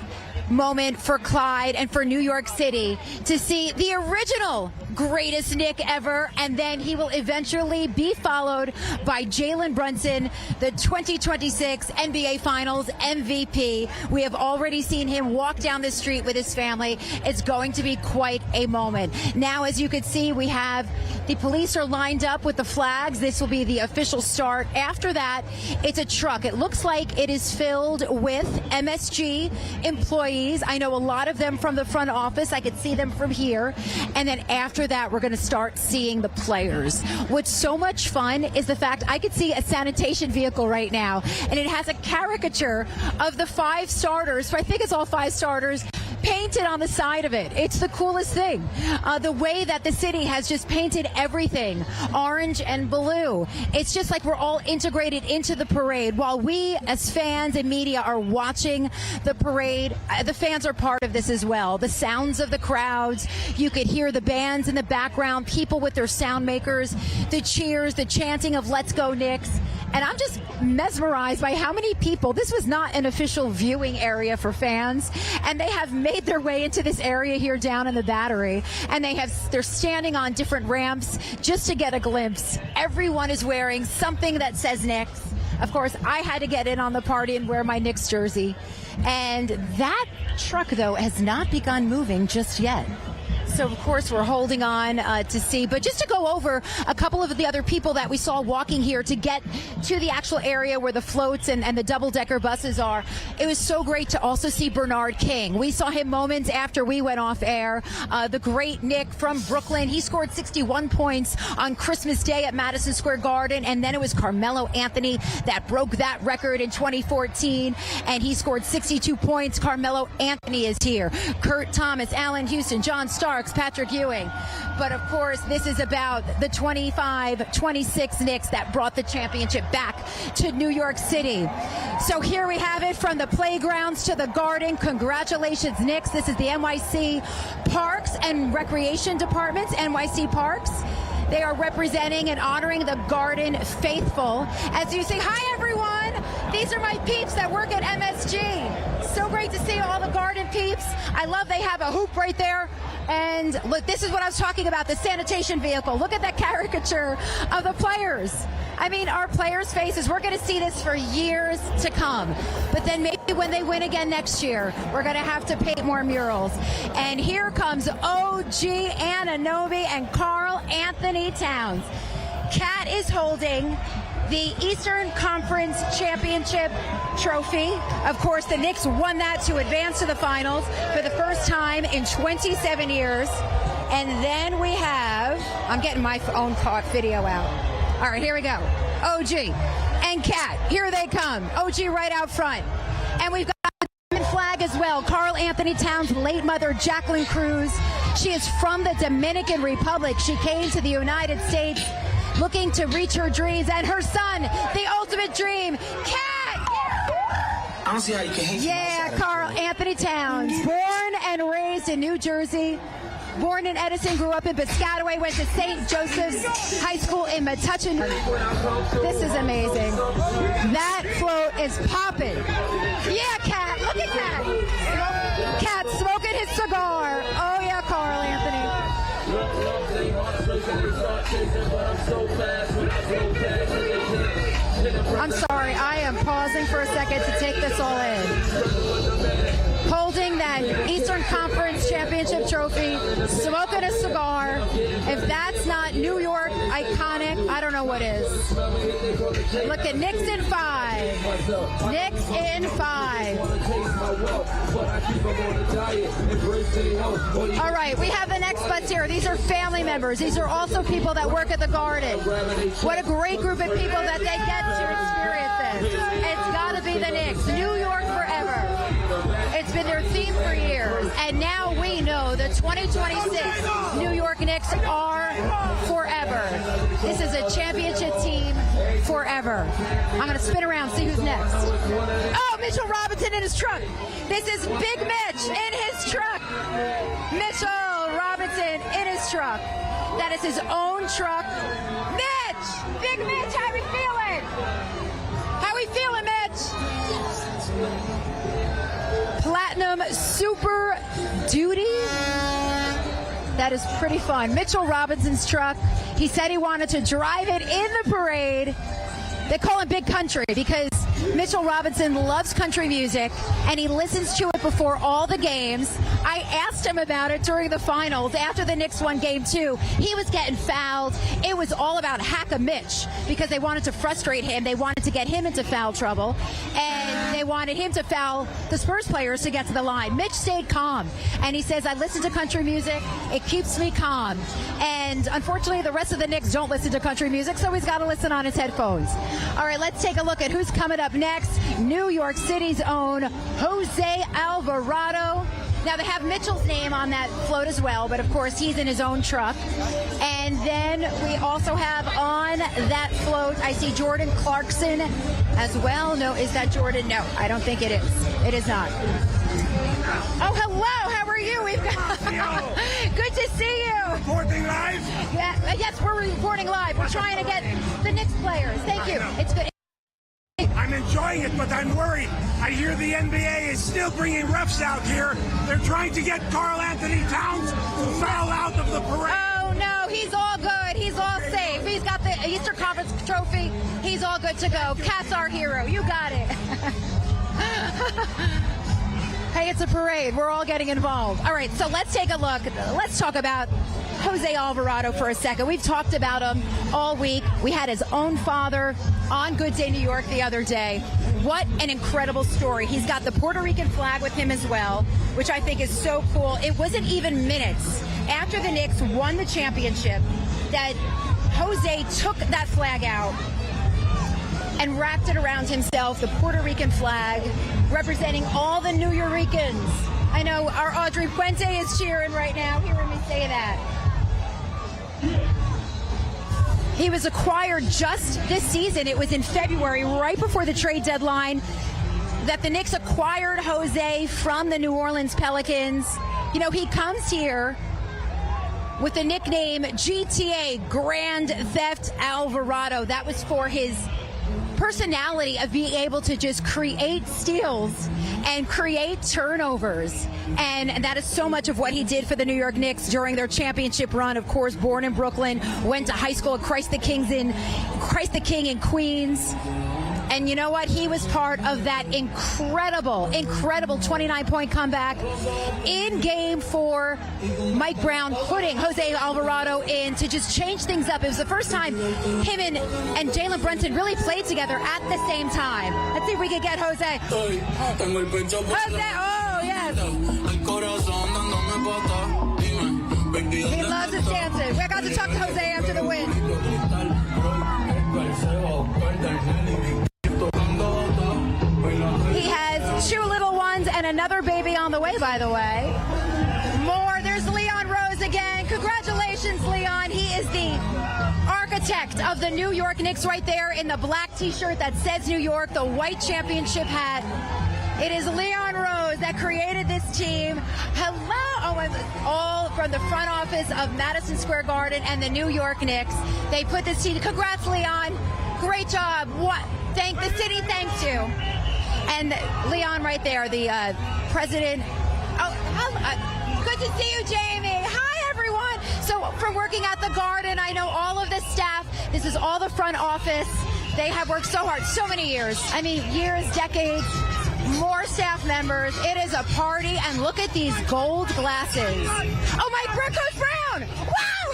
moment for Clyde and for New York City to see the original greatest Knick ever, and then he will eventually be followed by Jalen Brunson, the 2026 NBA Finals MVP. We have already seen him walk down the street with his family. It's going to be quite a moment. Now, as you can see, we have the police are lined up with the flags. This will be the official start. After that, it's a truck. It looks like it is filled with MSG employees. I know a lot of them from the front office. I could see them from here. And then after that, we're going to start seeing the players. What's so much fun is the fact I could see a sanitation vehicle right now, and it has a caricature of the 5 starters. I think it's all 5 starters painted on the side of it. It's the coolest thing. The way that the city has just painted everything orange and blue. It's just like we're all integrated into the parade. While we as fans and media are watching the parade, the fans are part of this as well. The sounds of the crowds, you could hear the bands in the background, people with their sound makers, the cheers, the chanting of "Let's Go Knicks." And I'm just mesmerized by how many people. This was not an official viewing area for fans, and they have made their way into this area here down in the Battery, and they're standing on different ramps just to get a glimpse. Everyone is wearing something that says Knicks. Of course, I had to get in on the party and wear my Knicks jersey. And that truck, though, has not begun moving just yet. So, of course, we're holding on to see. But just to go over a couple of the other people that we saw walking here to get to the actual area where the floats and the double-decker buses are, it was so great to also see Bernard King. We saw him moments after we went off air. The great Knick from Brooklyn. He scored 61 points on Christmas Day at Madison Square Garden. And then it was Carmelo Anthony that broke that record in 2014. And he scored 62 points. Carmelo Anthony is here. Kurt Thomas, Allen Houston, John Starks, Patrick Ewing. But of course, this is about the 25-26 Knicks that brought the championship back to New York City. So here we have it from the playgrounds to the Garden. Congratulations, Knicks. This is the NYC Parks and Recreation Department's NYC Parks. They are representing and honoring the Garden faithful. As you say, hi everyone. These are my peeps that work at MSG. So great to see all the Garden peeps. I love they have a hoop right there. And look, this is what I was talking about, the sanitation vehicle. Look at that caricature of the players. I mean, our players' faces, we're going to see this for years to come. But then maybe when they win again next year, we're going to have to paint more murals. And here comes OG Anunoby and Karl Anthony Towns. Cat is holding the Eastern Conference Championship trophy. Of course, the Knicks won that to advance to the finals for the first time in 27 years. And then we have, I'm getting my own video out. All right, here we go. OG and Kat, here they come. OG right out front. And we've got the diamond flag as well. Carl Anthony Towns' late mother, Jacqueline Cruz. She is from the Dominican Republic. She came to the United States looking to reach her dreams, and her son, the ultimate dream, Kat. I don't see how you can hate. Yeah, Carl Anthony Towns, born and raised in New Jersey. Born in Edison, grew up in Piscataway, went to St. Joseph's High School in Metuchen. This is amazing. That float is popping. Yeah, Kat, look at Kat. Kat smoking his cigar. Oh, yeah, Carl Anthony. I'm sorry, I am pausing for a second to take this all in. Holding that Eastern Conference Championship trophy, smoking a cigar. If that's not New York iconic, I don't know what is. Look at Knicks in 5. Knicks in 5. All right, we have the next butts here. These are family members. These are also people that work at the Garden. What a great group of people that they get to experience this. It's got to be the Knicks. New York forever. It's been their theme for years, and now we know the 2026 New York Knicks are forever. This is a championship team forever. I'm going to spin around, see who's next. Oh, Mitchell Robinson in his truck. This is Big Mitch in his truck. Mitchell Robinson in his truck. That is his own truck. Mitch! Big Mitch, how we feeling? How we feeling, Mitch? Platinum Super Duty. That is pretty fun. Mitchell Robinson's truck. He said he wanted to drive it in the parade. They call him Big Country because Mitchell Robinson loves country music and he listens to it before all the games. I asked him about it during the finals after the Knicks won Game 2. He was getting fouled. It was all about Hack-a-Mitch because they wanted to frustrate him. They wanted to get him into foul trouble, and they wanted him to foul the Spurs players to get to the line. Mitch stayed calm, and he says, I listen to country music. It keeps me calm. And unfortunately, the rest of the Knicks don't listen to country music, so he's got to listen on his headphones. All right, let's take a look at who's coming up next. New York City's own Jose Alvarado. Now, they have Mitchell's name on that float as well, but of course, he's in his own truck. And then we also have on that float, I see Jordan Clarkson as well. No, is that Jordan? No, I don't think it is. It is not. Oh, hello. How are you? We've got... Good to see you. Reporting live? Yeah, yes, we're reporting live. We're trying to get the Knicks players. Thank you. It's good. I'm enjoying it, but I'm worried. I hear the NBA is still bringing refs out here. They're trying to get Carl Anthony Towns to foul out of the parade. Oh, no, he's all good. He's all safe. He's got the Eastern Conference trophy. He's all good to go. Cat's our hero. You got it. Hey, it's a parade. We're all getting involved. All right, so let's take a look. Let's talk about Jose Alvarado for a second. We've talked about him all week. We had his own father on Good Day New York the other day. What an incredible story. He's got the Puerto Rican flag with him as well, which I think is so cool. It wasn't even minutes after the Knicks won the championship that Jose took that flag out and wrapped it around himself, the Puerto Rican flag, representing all the New Yorkers. I know our Audrey Puente is cheering right now, hearing me say that. He was acquired just this season. It was in February, right before the trade deadline, that the Knicks acquired Jose from the New Orleans Pelicans. You know, he comes here with the nickname GTA, Grand Theft Alvarado. That was for his personality of being able to just create steals and create turnovers. And that is so much of what he did for the New York Knicks during their championship run. Of course, born in Brooklyn, went to high school at Christ the King in Queens. And you know what? He was part of that incredible 29-point comeback in Game 4. Mike Brown putting Jose Alvarado in to just change things up. It was the first time him and Jalen Brunson really played together at the same time. Let's see if we can get Jose. Jose, oh yes. He loves his dances. We got to talk to Jose after the win. He has 2 little ones and another baby on the way, by the way. More. There's Leon Rose again. Congratulations, Leon. He is the architect of the New York Knicks right there in the black T-shirt that says New York, the white championship hat. It is Leon Rose that created this team. Hello, and all from the front office of Madison Square Garden and the New York Knicks. They put this team. Congrats, Leon. Great job. What? Thank the city. Thanks you. And Leon right there, the president. Oh, good to see you, Jamie. Hi, everyone. So from working at the Garden, I know all of the staff. This is all the front office. They have worked so hard, so many years. I mean, years, decades. More staff members. It is a party, and look at these gold glasses. Oh, my Coach Brown! Wow!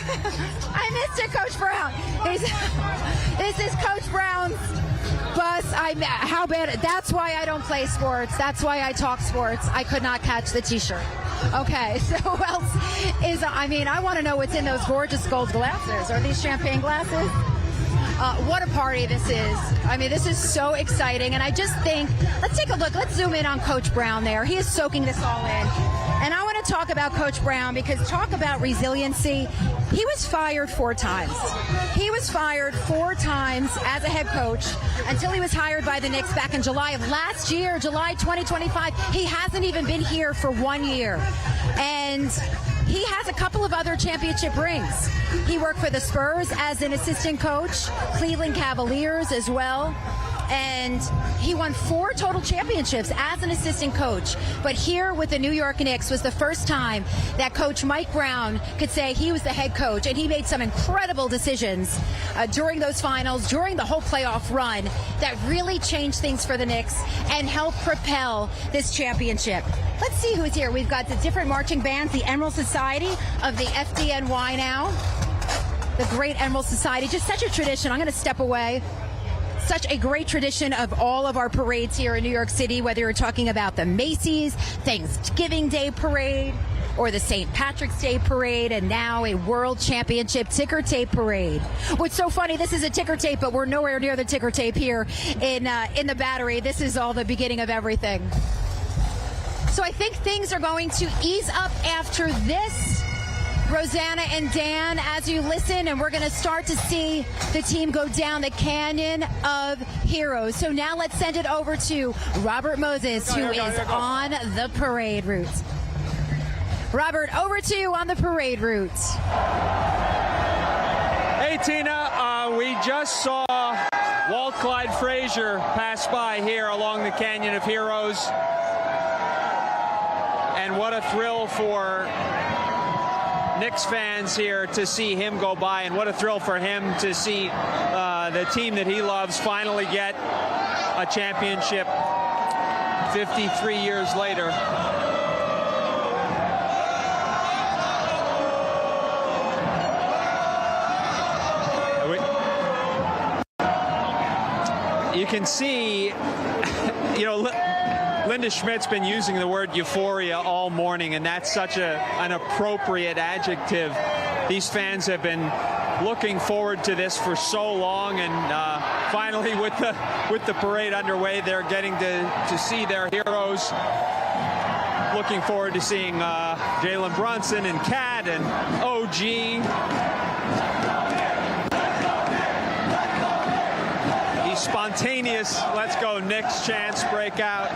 I missed it, Coach Brown. This is Coach Brown's bus. How bad? That's why I don't play sports. That's why I talk sports. I could not catch the T-shirt. Okay, so who else is? I mean, I want to know what's in those gorgeous gold glasses. Are these champagne glasses? What a party this is. I mean, this is so exciting. And I just think, let's take a look. Let's zoom in on Coach Brown there. He is soaking this all in. And I want to talk about Coach Brown because talk about resiliency. He was fired 4 times. He was fired 4 times as a head coach until he was hired by the Knicks back in July of last year, July 2025. He hasn't even been here for 1 year. And he has a couple of other championship rings. He worked for the Spurs as an assistant coach, Cleveland Cavaliers as well. And he won 4 total championships as an assistant coach. But here with the New York Knicks was the first time that Coach Mike Brown could say he was the head coach. And he made some incredible decisions during those finals, during the whole playoff run that really changed things for the Knicks and helped propel this championship. Let's see who's here. We've got the different marching bands, the Emerald Society of the FDNY now. The Great Emerald Society, just such a tradition. I'm going to step away. Such a great tradition of all of our parades here in New York City, whether you're talking about the Macy's Thanksgiving Day Parade or the St. Patrick's Day Parade, and now a World Championship ticker tape parade. What's so funny, this is a ticker tape, but we're nowhere near the ticker tape here in the Battery. This is all the beginning of everything. So I think things are going to ease up after this, Rosanna and Dan, as you listen, and we're going to start to see the team go down the Canyon of Heroes. So now let's send it over to Robert Moses, who is on the parade route. Robert, over to you on the parade route. Hey, Tina, we just saw Walt Clyde Frazier pass by here along the Canyon of Heroes. And what a thrill for Knicks fans here to see him go by, and what a thrill for him to see the team that he loves finally get a championship 53 years later. You can see, you know, Linda Schmidt's been using the word euphoria all morning, and that's such an appropriate adjective. These fans have been looking forward to this for so long, and finally with the parade underway, they're getting to see their heroes. Looking forward to seeing Jalen Brunson and Cat and OG. Spontaneous "Let's Go Knicks" chants break out.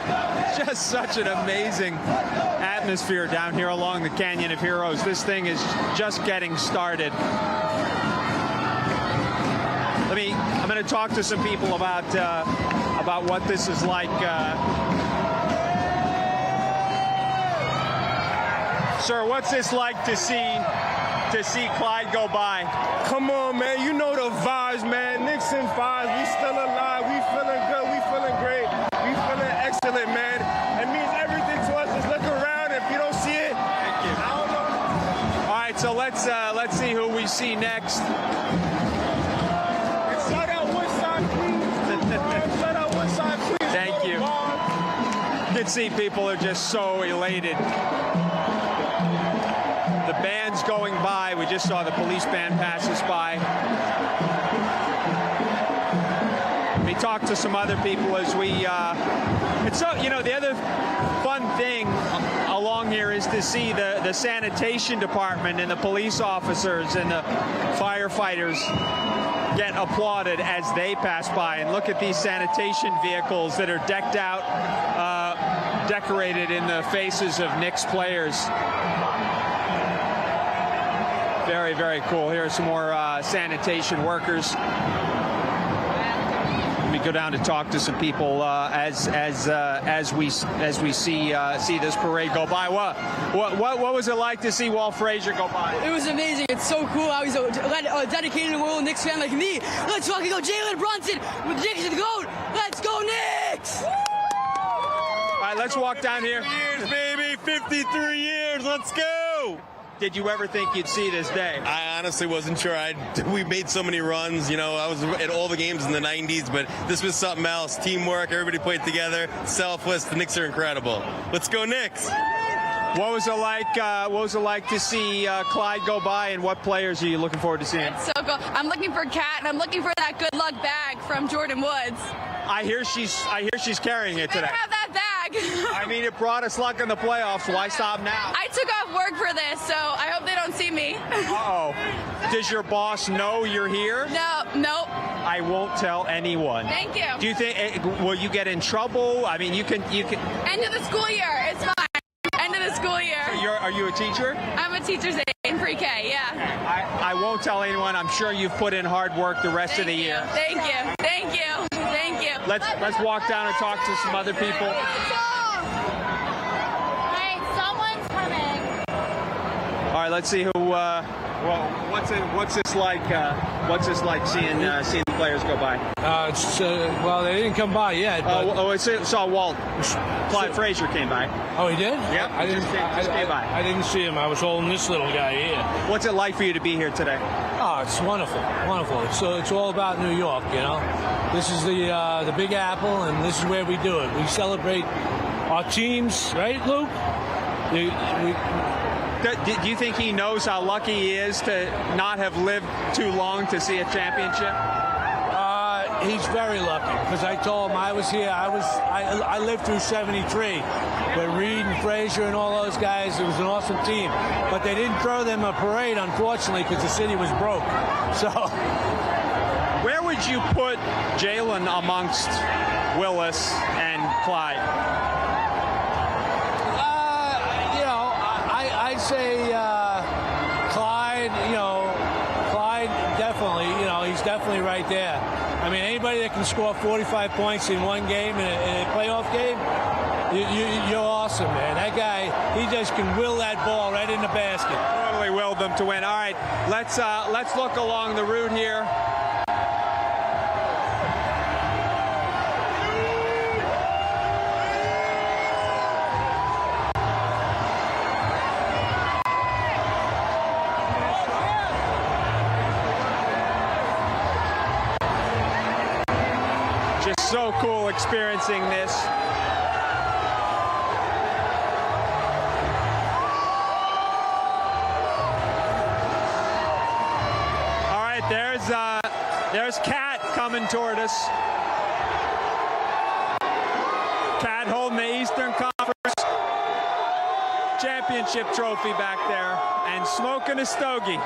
Just such an amazing atmosphere down here along the Canyon of Heroes. This thing is just getting started. I'm going to talk to some people about what this is like. Sir, what's this like to see Clyde go by? Come on, man. You know the vibes, man. Knicks and vibes. We still alive. We feeling good. We let's see who we see next. Shout out Woodside, please. Shout out Woodside, please. Thank you. You can see people are just so elated. The band's going by. We just saw the police band pass us by. We talked to some other people as we. It's so, you know, the other fun thing along here is to see the sanitation department and the police officers and the firefighters get applauded as they pass by. And look at these sanitation vehicles that are decked out, decorated in the faces of Knicks players. Very, very cool. Here are some more sanitation workers. Let me go down to talk to some people as we see this parade go by. What was it like to see Walt Frazier go by? It was amazing. It's so cool how he's a dedicated and loyal Knicks fan like me. Let's fucking go, Jalen Brunson with Knicks to the GOAT. Let's go, Knicks! All right, let's walk down here. years, baby, 53 years. Let's go. Did you ever think you'd see this day? I honestly wasn't sure. We made so many runs. You know, I was at all the games in the 90s, but this was something else. Teamwork, everybody played together, selfless. The Knicks are incredible. Let's go, Knicks. What was it like? What was it like to see Clyde go by, and what players are you looking forward to seeing? It's so cool. I'm looking for Kat, and I'm looking for that good luck bag from Jordan Woods. I hear she's carrying it today. I have that bag. I mean, it brought us luck in the playoffs. Why stop now? I took off work for this, so I hope they don't see me. Uh-oh. Does your boss know you're here? Nope. I won't tell anyone. Thank you. Do you think will you get in trouble? I mean, you can. End of the school year. It's fine. End of the school year. Are you a teacher? I'm a teacher's aide in pre-K. Yeah. I won't tell anyone. I'm sure you've put in hard work the rest of the year. Thank you. Thank you. Thank you. Let's walk down and talk to some other people. Alright, someone's coming. All right, let's see who. Well, what's this like? What's this like seeing the players go by? Well, they didn't come by yet. I saw Walt. Clyde Frazier came by. Oh, he did? Yep. I didn't came by. I didn't see him. I was holding this little guy here. What's it like for you to be here today? Oh, it's wonderful, wonderful. It's all about New York, you know. This is the Big Apple, and this is where we do it. We celebrate our teams, right, Luke? Do you think he knows how lucky he is to not have lived too long to see a championship? He's very lucky because I told him I was here. I lived through '73, with Reed and Frazier and all those guys. It was an awesome team, but they didn't throw them a parade, unfortunately, because the city was broke. So, where would you put Jalen amongst Willis and Clyde? I'd say Clyde. Clyde definitely. He's definitely right there. I mean, anybody that can score 45 points in one game, in a playoff game, you're awesome, man. That guy, he just can will that ball right in the basket. Totally willed them to win. All right, let's look along the route here. So cool experiencing this. All right, there's Kat coming toward us. Kat holding the Eastern Conference Championship trophy back there and smoking a stogie.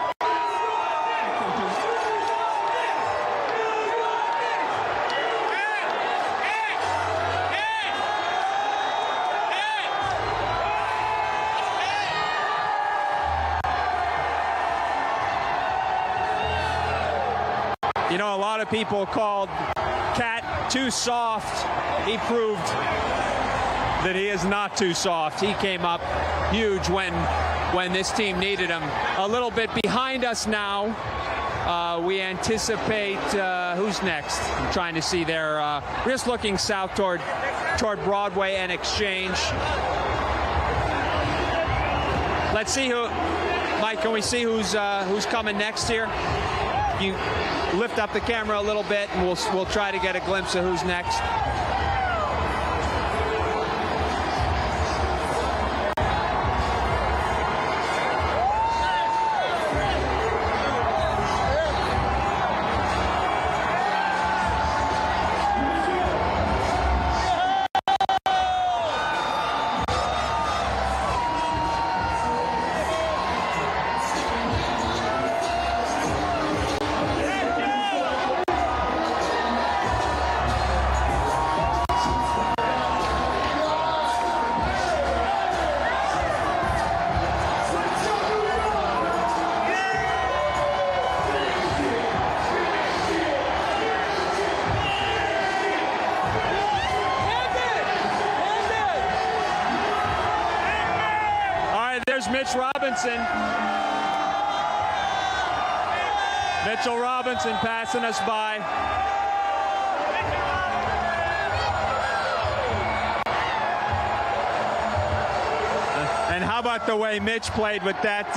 You know, a lot of people called Kat too soft. He proved that he is not too soft. He came up huge when this team needed him. A little bit behind us now. We anticipate who's next. I'm trying to see there. We're just looking south toward Broadway and Exchange. Let's see who Mike, can we see who's coming next here? You lift up the camera a little bit, and we'll try to get a glimpse of who's next. Mitch Robinson. Mitchell Robinson passing us by. And how about the way Mitch played with that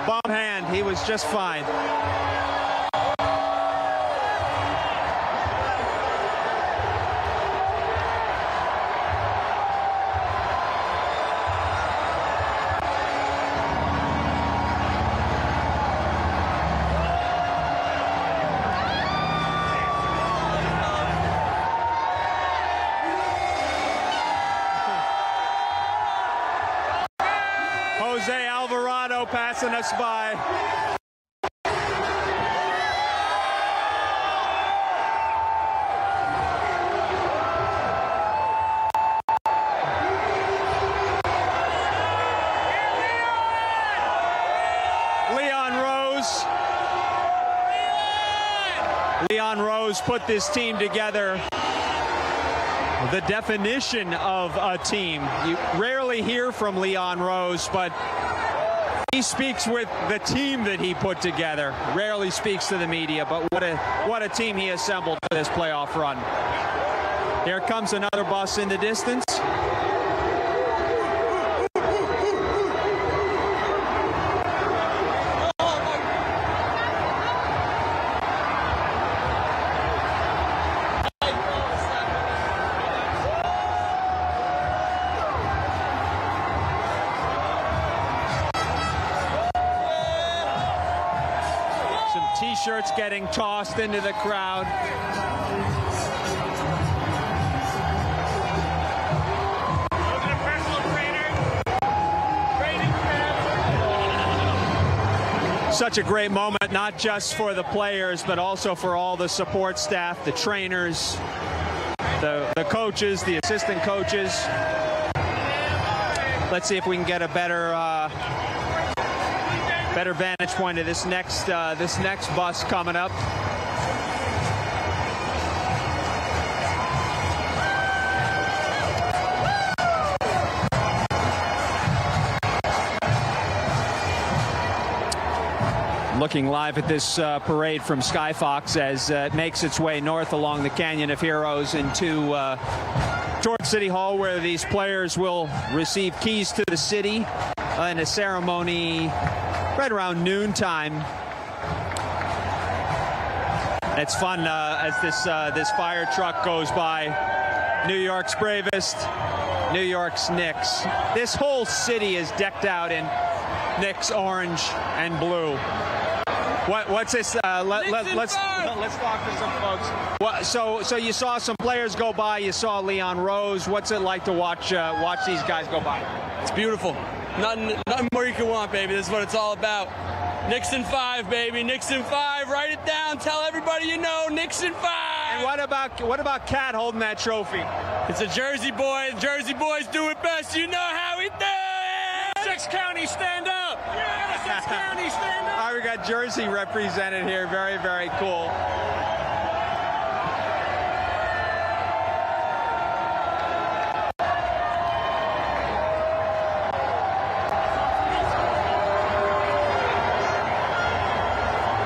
bum hand? He was just fine. Jose Alvarado passing us by. Leon Rose put this team together. The definition of a team. You rarely hear from Leon Rose, but he speaks with the team that he put together. Rarely speaks to the media, but what a team he assembled for this playoff run. Here comes another bus in the distance. T-shirts getting tossed into the crowd. Such a great moment, not just for the players, but also for all the support staff, the trainers, the coaches, the assistant coaches. Let's see if we can get a better vantage point of this next bus coming up. Looking live at this parade from Skyfox as it makes its way north along the Canyon of Heroes into towards City Hall, where these players will receive keys to the city in a ceremony right around noontime. It's fun as this fire truck goes by. New York's bravest, New York's Knicks. This whole city is decked out in Knicks orange and blue. What's this? Let's talk to some folks. So you saw some players go by. You saw Leon Rose. What's it like to watch these guys go by? It's beautiful. Nothing more you can want, baby. This is what it's all about. Knicks in 5, baby. Knicks in 5. Write it down. Tell everybody you know. Knicks in 5. And what about Cat holding that trophy? It's a Jersey boy. The Jersey boys do it best. You know how we do it. Middlesex County, stand up. Middlesex County, stand up. All right, we got Jersey represented here. Very, very cool.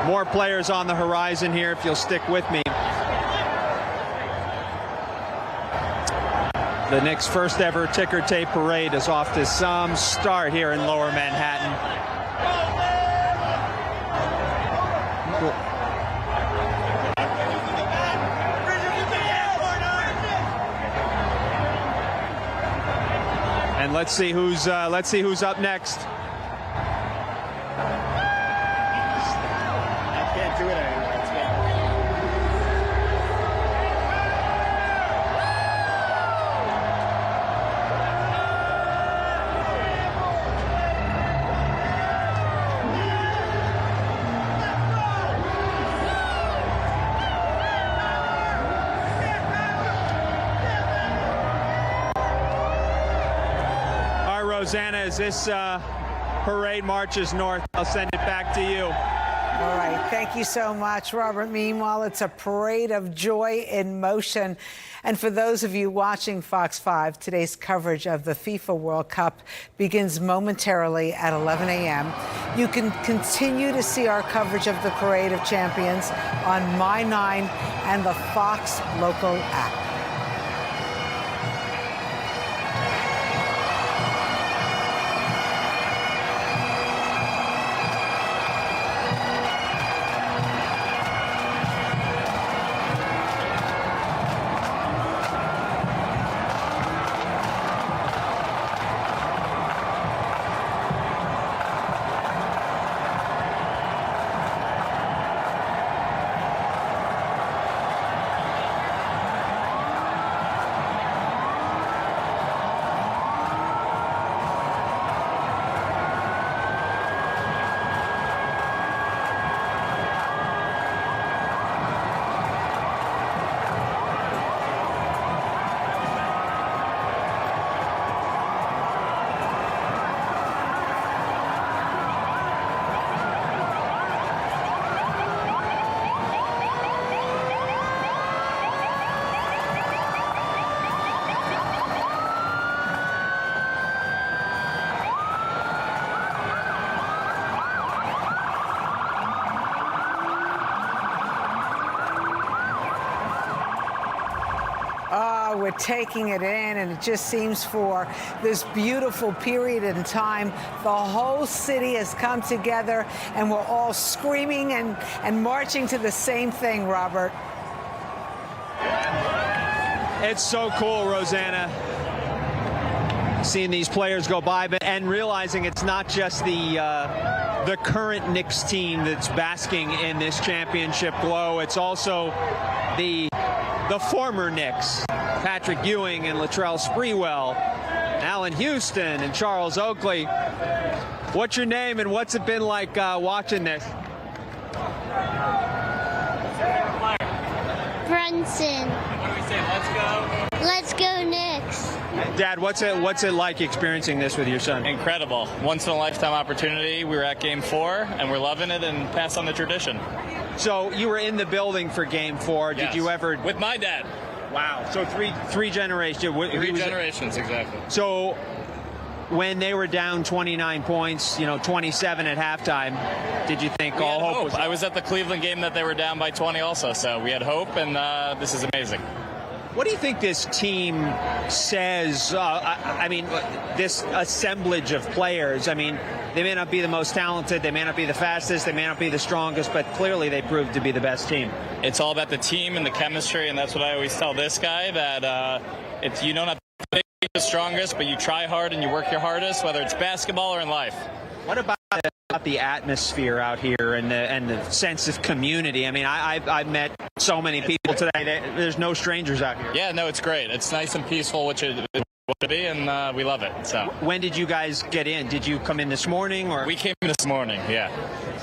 More players on the horizon here, if you'll stick with me. The Knicks' first ever ticker tape parade is off to some start here in Lower Manhattan. And let's see who's up next. I can't do it anymore. Rosanna, as this parade marches north, I'll send it back to you. All right. Thank you so much, Robert. Meanwhile, it's a parade of joy in motion. And for those of you watching Fox 5, today's coverage of the FIFA World Cup begins momentarily at 11 a.m. You can continue to see our coverage of the Parade of Champions on My 9 and the Fox local app. We're taking it in, and it just seems for this beautiful period in time, the whole city has come together, and we're all screaming and marching to the same thing, Robert. It's so cool, Rosanna, seeing these players go by, and realizing it's not just the current Knicks team that's basking in this championship glow. It's also the former Knicks, Patrick Ewing and Latrell Sprewell, Allen Houston and Charles Oakley. What's your name and what's it been like watching this? Brunson. What do we say? Let's go. Let's go Knicks. Dad, what's it like experiencing this with your son? Incredible. Once in a lifetime opportunity. We were at Game 4 and we're loving it and pass on the tradition. So you were in the building for Game 4. Yes. Did you ever? With my dad. Wow. So three generations. Three generations, exactly. So when they were down 29 points, 27 at halftime, did you think all hope was? I was at the Cleveland game that they were down by 20 also, so we had hope, and this is amazing. What do you think this team says? This assemblage of players, they may not be the most talented, they may not be the fastest, they may not be the strongest, but clearly they proved to be the best team. It's all about the team and the chemistry, and that's what I always tell this guy, that you don't have to be the strongest, but you try hard and you work your hardest, whether it's basketball or in life. What about the atmosphere out here and the sense of community? I've met so many people today. There's no strangers out here. Yeah, no, it's great. It's nice and peaceful, which it would be, and we love it. So, when did you guys get in? Did you come in this morning, or? We came in this morning. Yeah.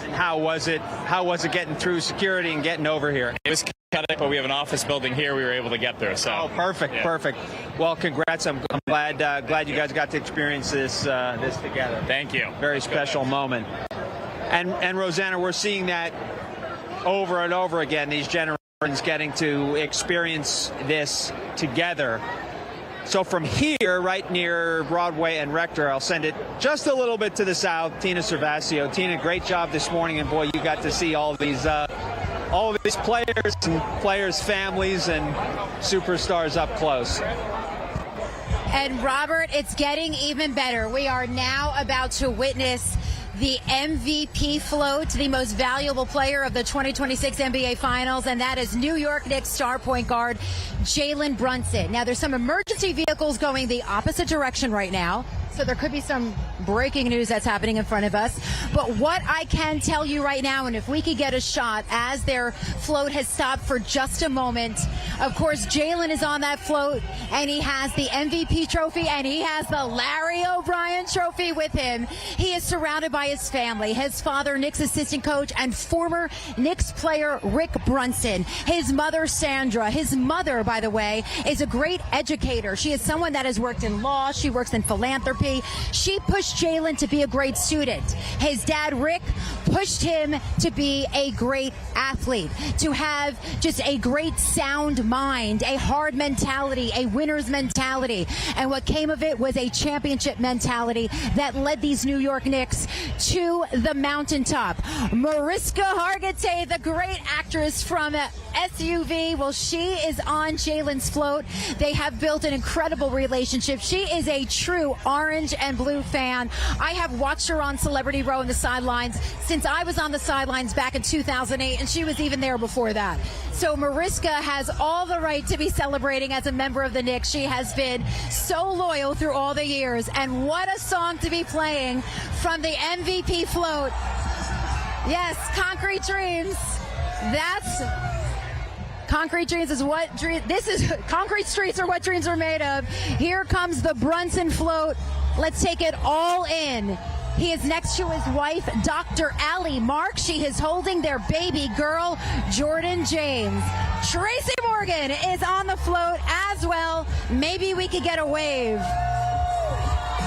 And how was it? How was it getting through security and getting over here? It was chaotic, but we have an office building here. We were able to get there. So. Oh, perfect, perfect. Well, congrats. I'm glad you guys got to experience this together. Thank you. Very special moment. And Rosanna, we're seeing that over and over again. These generations getting to experience this together. So from here, right near Broadway and Rector, I'll send it just a little bit to the south. Tina Servasio. Tina, great job this morning, and boy, you got to see all of these players and players' families and superstars up close. And Robert, it's getting even better. We are now about to witness the MVP float, the most valuable player of the 2026 NBA Finals, and that is New York Knicks star point guard Jalen Brunson. Now, there's some emergency vehicles going the opposite direction right now, so there could be some breaking news that's happening in front of us. But what I can tell you right now, and if we could get a shot as their float has stopped for just a moment, of course, Jalen is on that float, and he has the MVP trophy, and he has the Larry O'Brien trophy with him. He is surrounded by his family, his father, Knicks assistant coach, and former Knicks player Rick Brunson, his mother, Sandra. His mother, by the way, is a great educator. She is someone that has worked in law. She works in philanthropy. She pushed Jalen to be a great student. His dad, Rick, pushed him to be a great athlete, to have just a great sound mind, a hard mentality, a winner's mentality. And what came of it was a championship mentality that led these New York Knicks to the mountaintop. Mariska Hargitay, the great actress from SUV, well, she is on Jalen's float. They have built an incredible relationship. She is a true orange and blue fan. I have watched her on Celebrity Row in the sidelines since I was on the sidelines back in 2008, and she was even there before that. So Mariska has all the right to be celebrating as a member of the Knicks. She has been so loyal through all the years. And what a song to be playing from the MVP float. Yes, Concrete Dreams. That's Concrete Dreams is what concrete streets are what dreams are made of. Here comes the Brunson float. Let's take it all in. He is next to his wife, Dr. Allie Mark. She is holding their baby girl, Jordan James. Tracy Morgan is on the float as well. Maybe we could get a wave.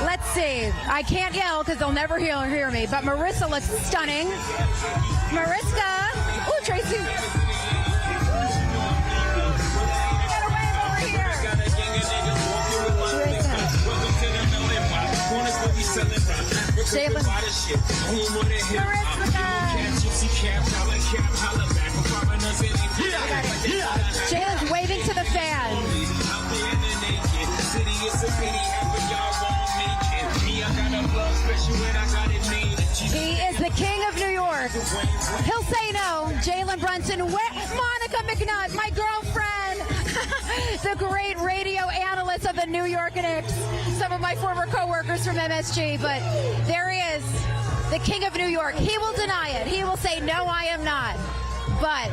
Let's see. I can't yell because they'll never hear me, but Marissa looks stunning. Mariska. Oh, Tracy. Get a wave over here. Jalen. Jalen's waving to the fans. He is the king of New York. He'll say no. Jalen Brunson, Monica McNutt, my girlfriend, the great radio analyst of the New York Knicks, some of my former co-workers from MSG, but there he is, the king of New York. He will deny it. He will say, no, I am not. But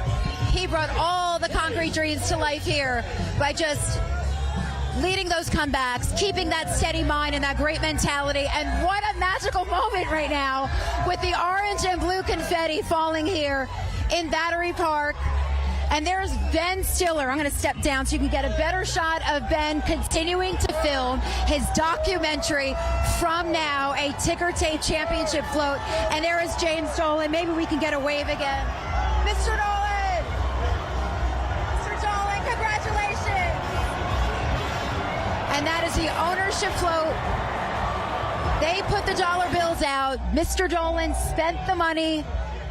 he brought all the concrete dreams to life here by just leading those comebacks, keeping that steady mind and that great mentality. And what a magical moment right now with the orange and blue confetti falling here in Battery Park. And there's Ben Stiller. I'm going to step down so you can get a better shot of Ben continuing to film his documentary From Now, a ticker tape championship float. And there is James Dolan. Maybe we can get a wave again. Mr. Dolan! Mr. Dolan, congratulations! And that is the ownership float. They put the dollar bills out. Mr. Dolan spent the money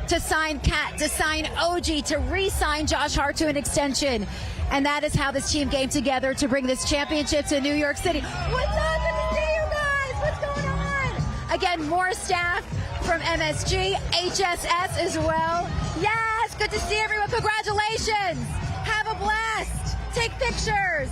to sign Kat, to sign OG, to re-sign Josh Hart to an extension. And that is how this team came together to bring this championship to New York City. What's up? Good to see you guys. What's going on? Again, more staff from MSG, HSS as well. Yes, good to see everyone. Congratulations. Have a blast. Take pictures.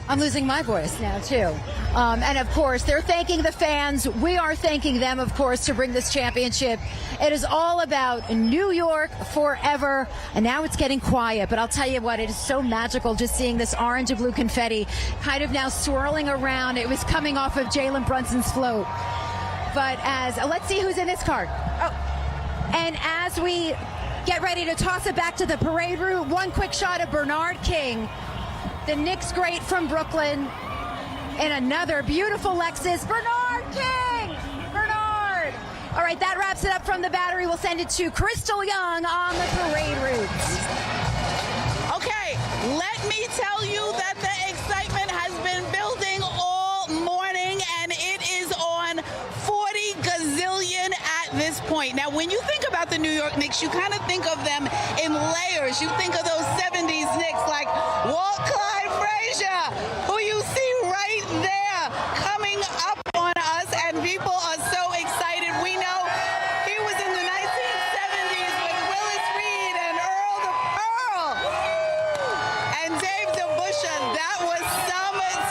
I'm losing my voice now, too. And, of course, they're thanking the fans. We are thanking them, of course, to bring this championship. It is all about New York forever. And now it's getting quiet. But I'll tell you what, it is so magical just seeing this orange and blue confetti kind of now swirling around. It was coming off of Jalen Brunson's float. But let's see who's in this card. Oh, and as we get ready to toss it back to the parade route, one quick shot of Bernard King, the Knicks great from Brooklyn, in another beautiful Lexus. Bernard King! Bernard! All right, that wraps it up from the Battery. We'll send it to Crystal Young on the parade route. Okay, let me tell you that the excitement has been building all morning, and it is on 40 gazillion at this point. Now, when you think about the New York Knicks, you kind of think of them in layers. You think of those 70s Knicks like Walt Clyde Frazier, who you see right there coming up on us, and people are so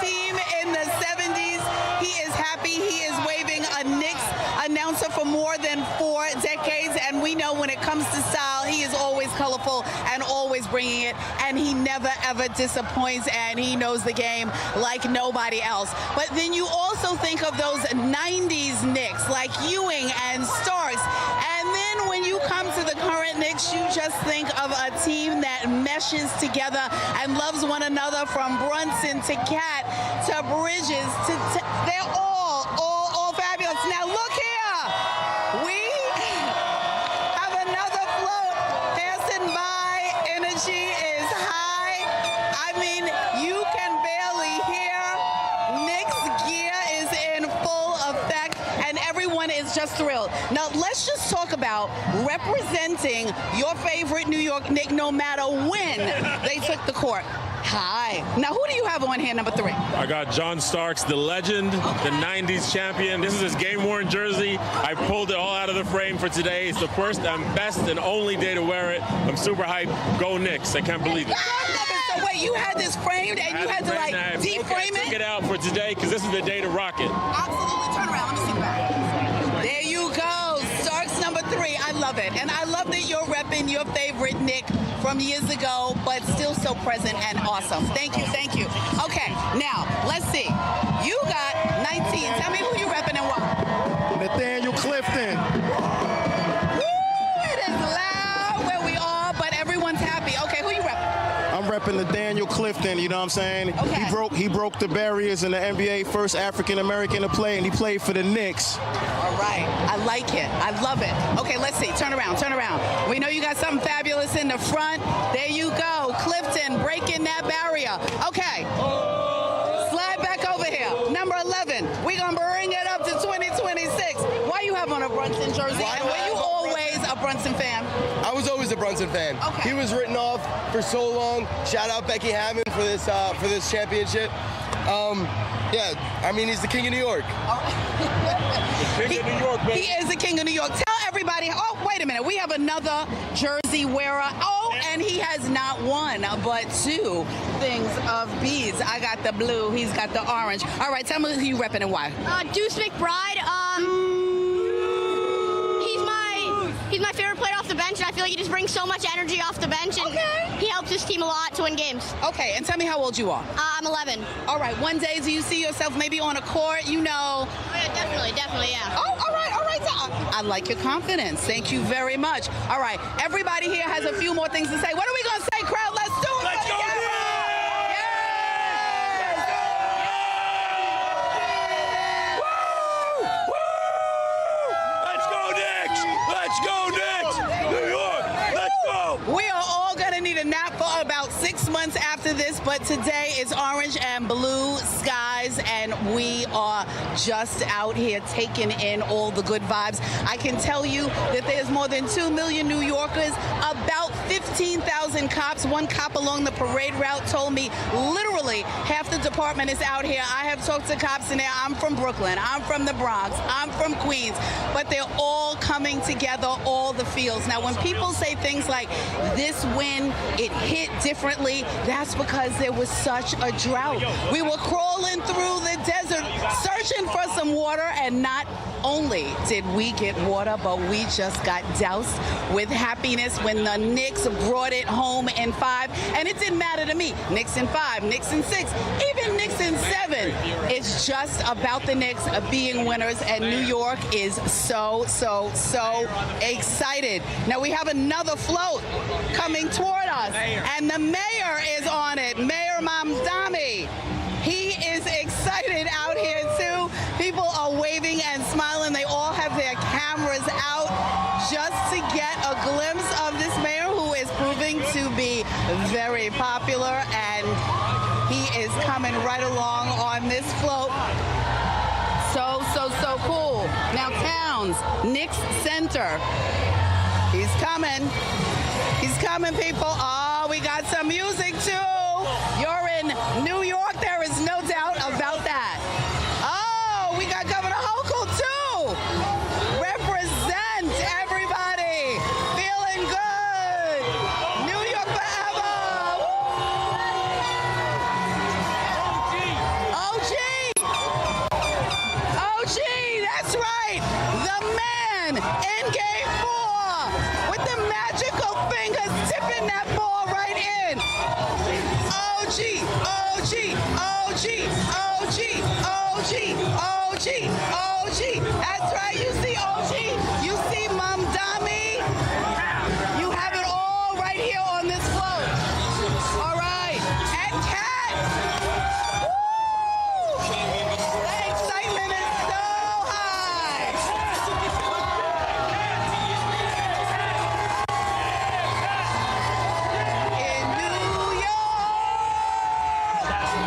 team in the 70s. He is happy. He is waving a Knicks announcer for more than 4 decades. And we know when it comes to style, he is always colorful and always bringing it. And he never, ever disappoints. And he knows the game like nobody else. But then you also think of those 90s Knicks like Ewing and Starks. And then when you come to the current Knicks, you just think of a team that meshes together and loves one another, from Brunson to Cat to Bridges to they're all fabulous. Now look here, we have another float passing by. Energy is high. I mean, you can barely hear. Knicks gear is in full effect, and everyone is just thrilled. Now let's just talk about representing your favorite New York Knicks, no matter when they took the court. Hi. Now, who do you have on here, number 3? I got John Starks, the legend, the 90s champion. This is his game-worn jersey. I pulled it all out of the frame for today. It's the first and best and only day to wear it. I'm super hyped. Go Knicks. I can't believe it. So wait, you had this framed and you had to, like, deframe it? Take it out for today because this is the day to rock it. Absolutely. Turn around. Let me see that. There you go. Starks number 3. I love it. And I love that you're repping your favorite Knick from years ago, but still so present and awesome. Thank you, thank you. Okay, now, let's see. You got 19. Tell me who you repping and what. Nathaniel Clifton. Woo, it is loud where we are, but everyone's happy. Okay, who you repping? I'm repping Nathaniel Clifton, you know what I'm saying? Okay. He broke the barriers in the NBA, first African-American to play, and he played for the Knicks. All right. I like it. I love it. Okay, let's see. Turn around. Turn around. We know you got something fabulous in the front. There you go. Clifton breaking that barrier. Okay. Slide back over here. Number 11. We're going to bring it up to 2026. Why you have on a Brunson jersey? And were you always a Brunson fan? I was always a Brunson fan. Okay. He was written off for so long. Shout out Becky Hammond for this championship. Yeah, I mean, he's the king of New York. The king of New York, baby. He is the king of New York. Tell everybody. Oh, wait a minute. We have another jersey wearer. Oh, and he has not one, but 2 things of beads. I got the blue. He's got the orange. All right, tell me who you repping and why. Deuce McBride. He's my favorite player off the bench, and I feel like he just brings so much energy off the bench, and he helps his team a lot to win games. Okay, and tell me how old you are. I'm 11. All right, one day do you see yourself maybe on a court, you know? Oh, yeah, definitely, yeah. Oh, all right. I like your confidence. Thank you very much. All right, everybody here has a few more things to say. What are we going to say, crowd? Let's do it. Let's go, Yes! Let's go, Knicks! Let's go, Knicks! New York, let's go! We are all going to need a nap for about 6 months after this, but today is orange and blue skies, and we are just out here taking in all the good vibes. I can tell you that there's more than 2 million New Yorkers, about 15,000 cops. One cop along the parade route told me literally half the department is out here. I have talked to cops in there. I'm from Brooklyn. I'm from the Bronx. I'm from Queens. But they're all coming together, all the fields. Now, when people say things like, this win, it hit differently, that's because there was such a drought. We were crawling through the desert, searching for some water, and not only did we get water, but we just got doused with happiness when the Knicks brought it home in 5. And it didn't matter to me. Knicks in 5, Knicks in 6, even Knicks in 7. It's just about the Knicks being winners, and New York is so excited. Now we have another float coming toward us, and the mayor is on it, Mayor Mamdani. He is excited out here too. People are waving and smiling. They all have their cameras out just to get a glimpse of this mayor, who is proving to be very popular, and he is coming right along on this float. So cool. Now Towns, Knicks Center. He's coming. He's coming, people. Oh, we got some music too. You're in New York. There is no doubt about that. Oh, we got Governor Hochul too. Represent, everybody. Feeling good. New York forever. OG. That's right. You see OG. You see Mom Dami. You have it all right here on this float. All right. And Kat. Woo! The excitement is so high. In New York,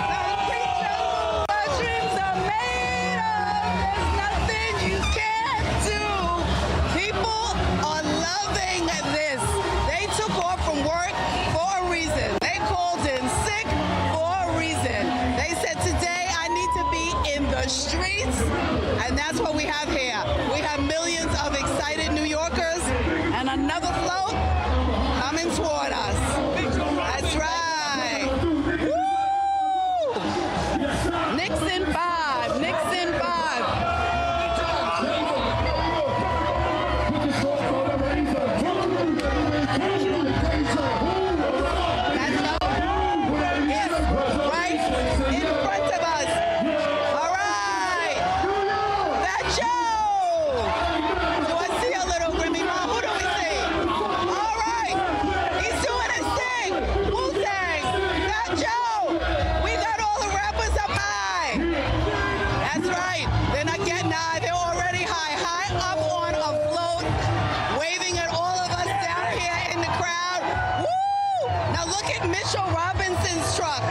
the creature our dreams are made of. There's nothing you can't do. People are loving this. They took off from work for a reason. They called in sick for a reason. They said, today I need to be in the streets. And that's what we have here. We have millions of excited New Yorkers and another float coming toward us. That's right. Woo! Knicks in 5. Knicks in 5. Right in front of us. All right. That Joe. Do I see a little Grimmy Mom? Who do we see? All right. He's doing his thing. Wu-Tang. That Joe. We got all the rappers up high. That's right. They're not getting high. They're already high. High up on a float, waving at all of us down here in the crowd. Woo! Now look at Mitchell Robinson's truck.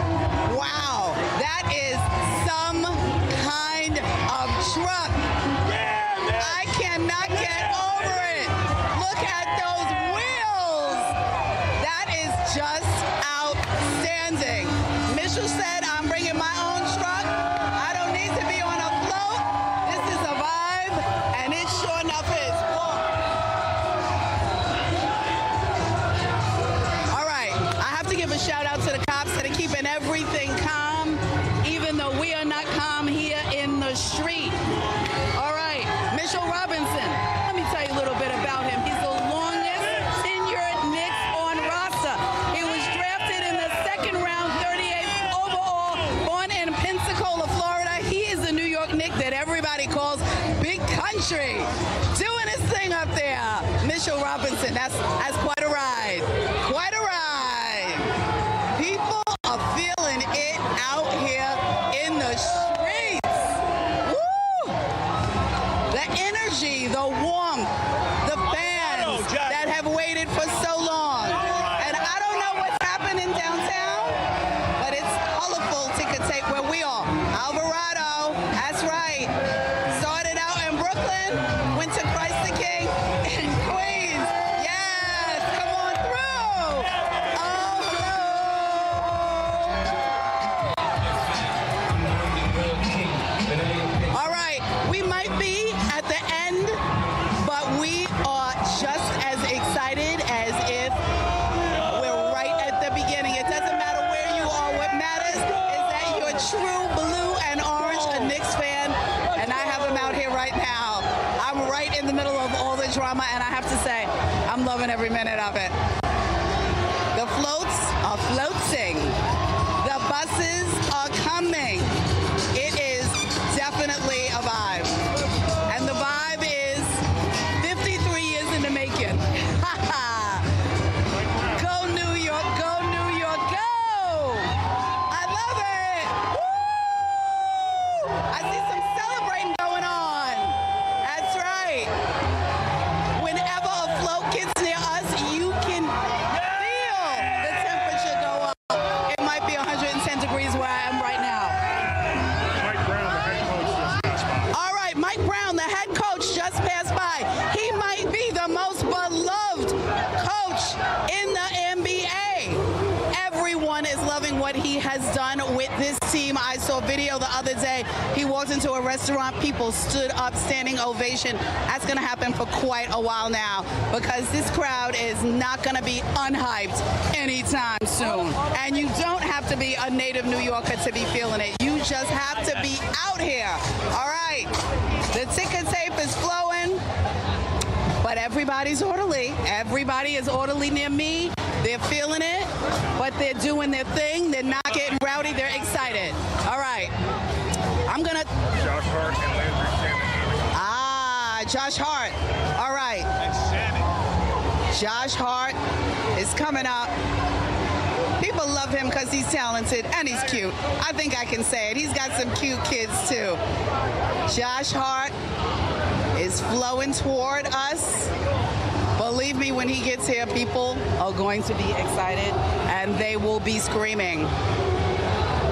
Wow, that is some kind of truck. I cannot get over it. Look at those wheels. That is just outstanding. Mitchell said, I'm bringing my own truck. I don't need to be on a float. This is a vibe, and it sure enough is. All right, I have to give a shout out to the cops that are keeping everything calm, even though we are not calm here in the street. All right, Mitchell Robinson. Let me tell you a little bit about him. He's the longest tenured Knicks on roster. He was drafted in the second round, 38th overall, born in Pensacola, Florida. He is a New York Knick that everybody calls Big Country. Doing his thing up there. Mitchell Robinson, that's quite a ride. Quite a ride. People are feeling it out here in the streets. Woo! The energy, the warmth, the fans that have waited for so long. And I don't know what's happening downtown, but it's colorful ticker tape where we are. Alvarado, that's right. Started out in Brooklyn, went to Christ the King in Queens. Yes, come on through. All right, we might be at the end, but we are just as excited as if we're right at the beginning. It doesn't matter where you are. What matters is that you're true blue and orange, a Knicks fan, and I have them out here right now. I'm right in the middle of all the drama, and I have to say, I'm loving every minute of it. The floats are floating. The buses are coming. It is definitely a vibe. And the vibe is 53 years in the making. Go New York, go New York, go! I love it! Woo! I see some celebrating going on. That's right. Whenever a float gets near us, you can feel the temperature go up. It might be 110 degrees where I am right now. All right, Mike Brown, the head coach, just passed by. He might be the most beloved coach in the NBA. Everyone is loving what he has done with this team. I saw a video the other day. He walked into a restaurant. People stood up, standing ovation. That's going to happen for quite a while now because this crowd is not going to be unhyped anytime soon. And you don't have to be a native New Yorker to be feeling it. You just have to be out here. All right. The ticker tape is flowing, but everybody's orderly. Everybody is orderly near me. They're feeling it, but they're doing their thing. They're not getting rowdy. They're excited. All right. I'm going to... Josh Hart and Landry Shaman. Josh Hart. All right. And Shannon. Josh Hart is coming up. People love him because he's talented and he's cute. I think I can say it. He's got some cute kids, too. Josh Hart is flowing toward us. Believe me, when he gets here, people are going to be excited and they will be screaming.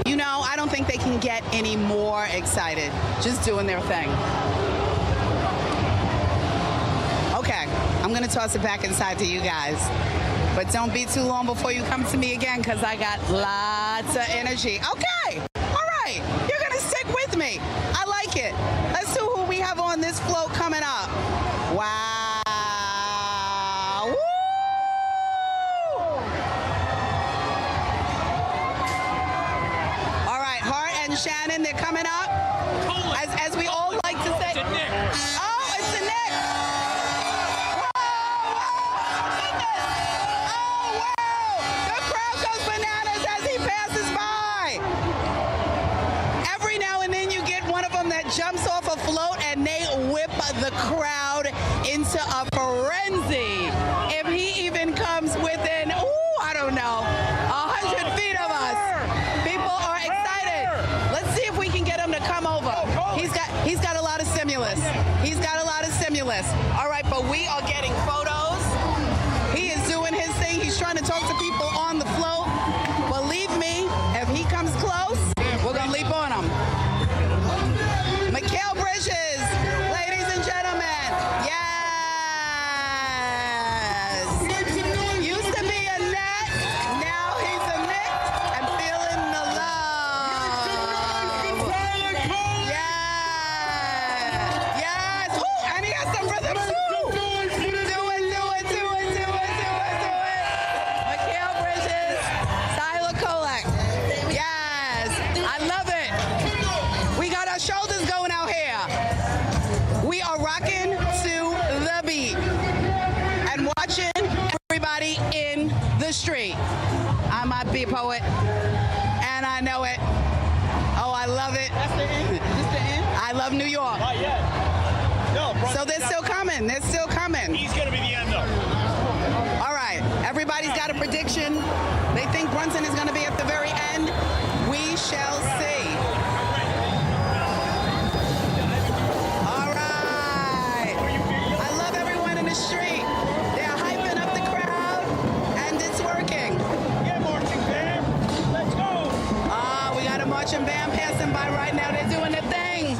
You know, I don't think they can get any more excited. Just doing their thing. Okay, I'm going to toss it back inside to you guys. But don't be too long before you come to me again because I got lots of energy. Okay, all right, you're going to stick with me. I like it. Let's see who we have on this float coming up. Wow. Woo! All right, Hart and Shannon, they're coming up. As we all like to say. Oh, it's the Knicks. Jumps off a float and they whip the crowd into a frenzy. If he even comes within, I don't know, 100 feet of us. People are excited. Let's see if we can get him to come over. He's got a lot of stimulus. He's got a lot of stimulus. All right, but we are getting photos. He is doing his thing. He's trying to talk to people on the float. Believe me, if he comes close, we're going to leap on him. Mikal Bridges, ladies and gentlemen, yes! Used to be a Net, now he's a Knick, and feeling the love. Yes! Yes! Ooh, and he has some rhythm too! Do it! Mikal Bridges, Tyler Kolek. Yes! I love it! We got our shoulders going out here. We are rocking to the beat and watching everybody in the street. I might be a poet, and I know it. Oh, I love it. That's the end? Is this the end? I love New York. Not yet. No, so they're still coming. They're still coming. He's going to be the end, though. All right. Everybody's got a prediction. They think Brunson is going to be at the very end. We shall see. Street. They're hyping up the crowd, and it's working. Yeah, marching band. Let's go. We got a marching band passing by right now. They're doing their thing.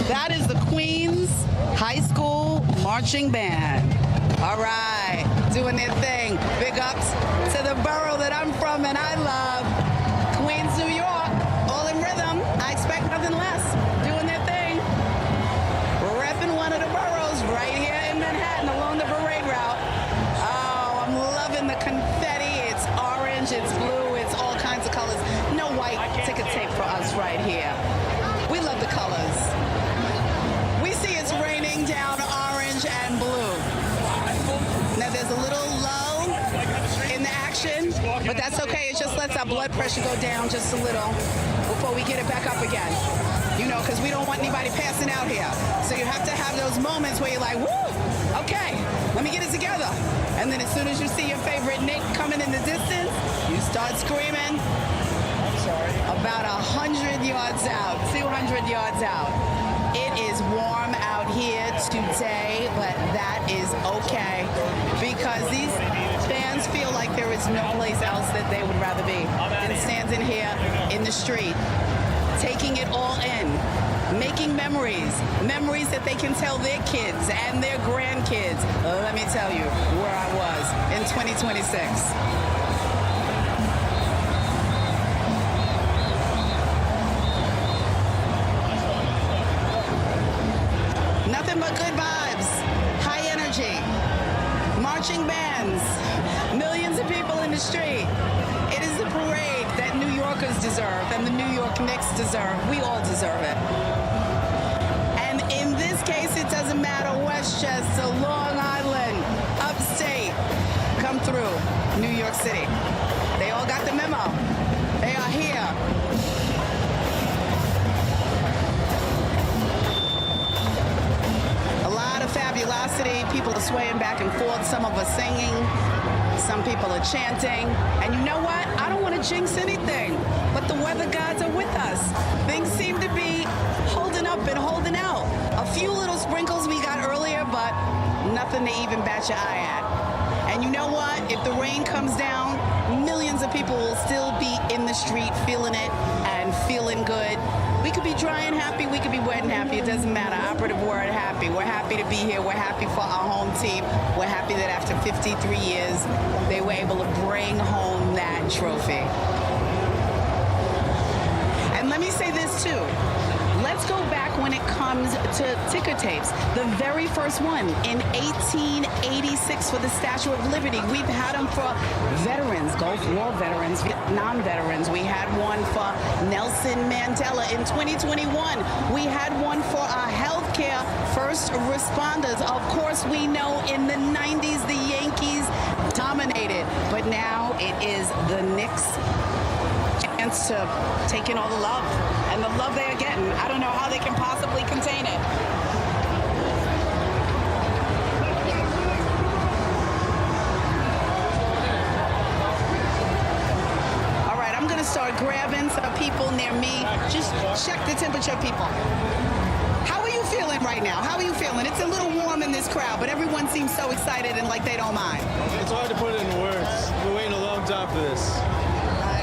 That is the Queens High School Marching Band. All right, doing their thing. Big ups to the borough that I'm from and I love, Queens, New York. All in rhythm. I expect nothing less. Doing their thing. One of the boroughs right here in Manhattan along the parade route. Oh, I'm loving the confetti. It's orange, it's blue, it's all kinds of colors. No white ticket tape for us right here. We love the colors. We see it's raining down orange and blue. Now there's a little lull in the action, but that's okay. It just lets our blood pressure go down just a little before we get it back up again. You know, because we don't want anybody passing out here. So you have to have those moments where you're like, woo, okay, let me get it together. And then as soon as you see your favorite Knick coming in the distance, you start screaming. I'm sorry. About 100 yards out, 200 yards out. It is warm out here today, but that is okay. Because these fans feel like there is no place else that they would rather be than standing here in the street. Taking it all in, making memories that they can tell their kids and their grandkids. Let me tell you where I was in 2026. Nothing but good vibes, high energy, marching bands, millions of people in the street. It is a parade that New Yorkers deserve and the New York Knicks deserve. We all deserve it. And in this case, it doesn't matter Westchester, Long Island, are swaying back and forth. Some of us singing. Some people are chanting. And you know what? I don't want to jinx anything, but the weather gods are with us. Things seem to be holding up and holding out. A few little sprinkles we got earlier, but nothing to even bat your eye at. And you know what? If the rain comes down, millions of people will still be in the street feeling it and feeling good. We could be dry and happy, we could be wet and happy, it doesn't matter. Operative word, happy. We're happy to be here, we're happy for our home team. We're happy that after 53 years, they were able to bring home that trophy. And let me say this too. Let's go back when it comes to ticker tapes. The very first one in 1886 for the Statue of Liberty. We've had them for veterans, Gulf War veterans, Vietnam veterans. We had one for Nelson Mandela in 2021. We had one for our healthcare first responders. Of course, we know in the 90s the Yankees dominated, but now it is the Knicks chance to take in all the love, and the love they are getting. I don't know how they can possibly contain it. All right, I'm going to start grabbing some people near me. Just check the temperature, people. How are you feeling right now? How are you feeling? It's a little warm in this crowd, but everyone seems so excited and like they don't mind. It's hard to put it into words. We're waiting a long time for this.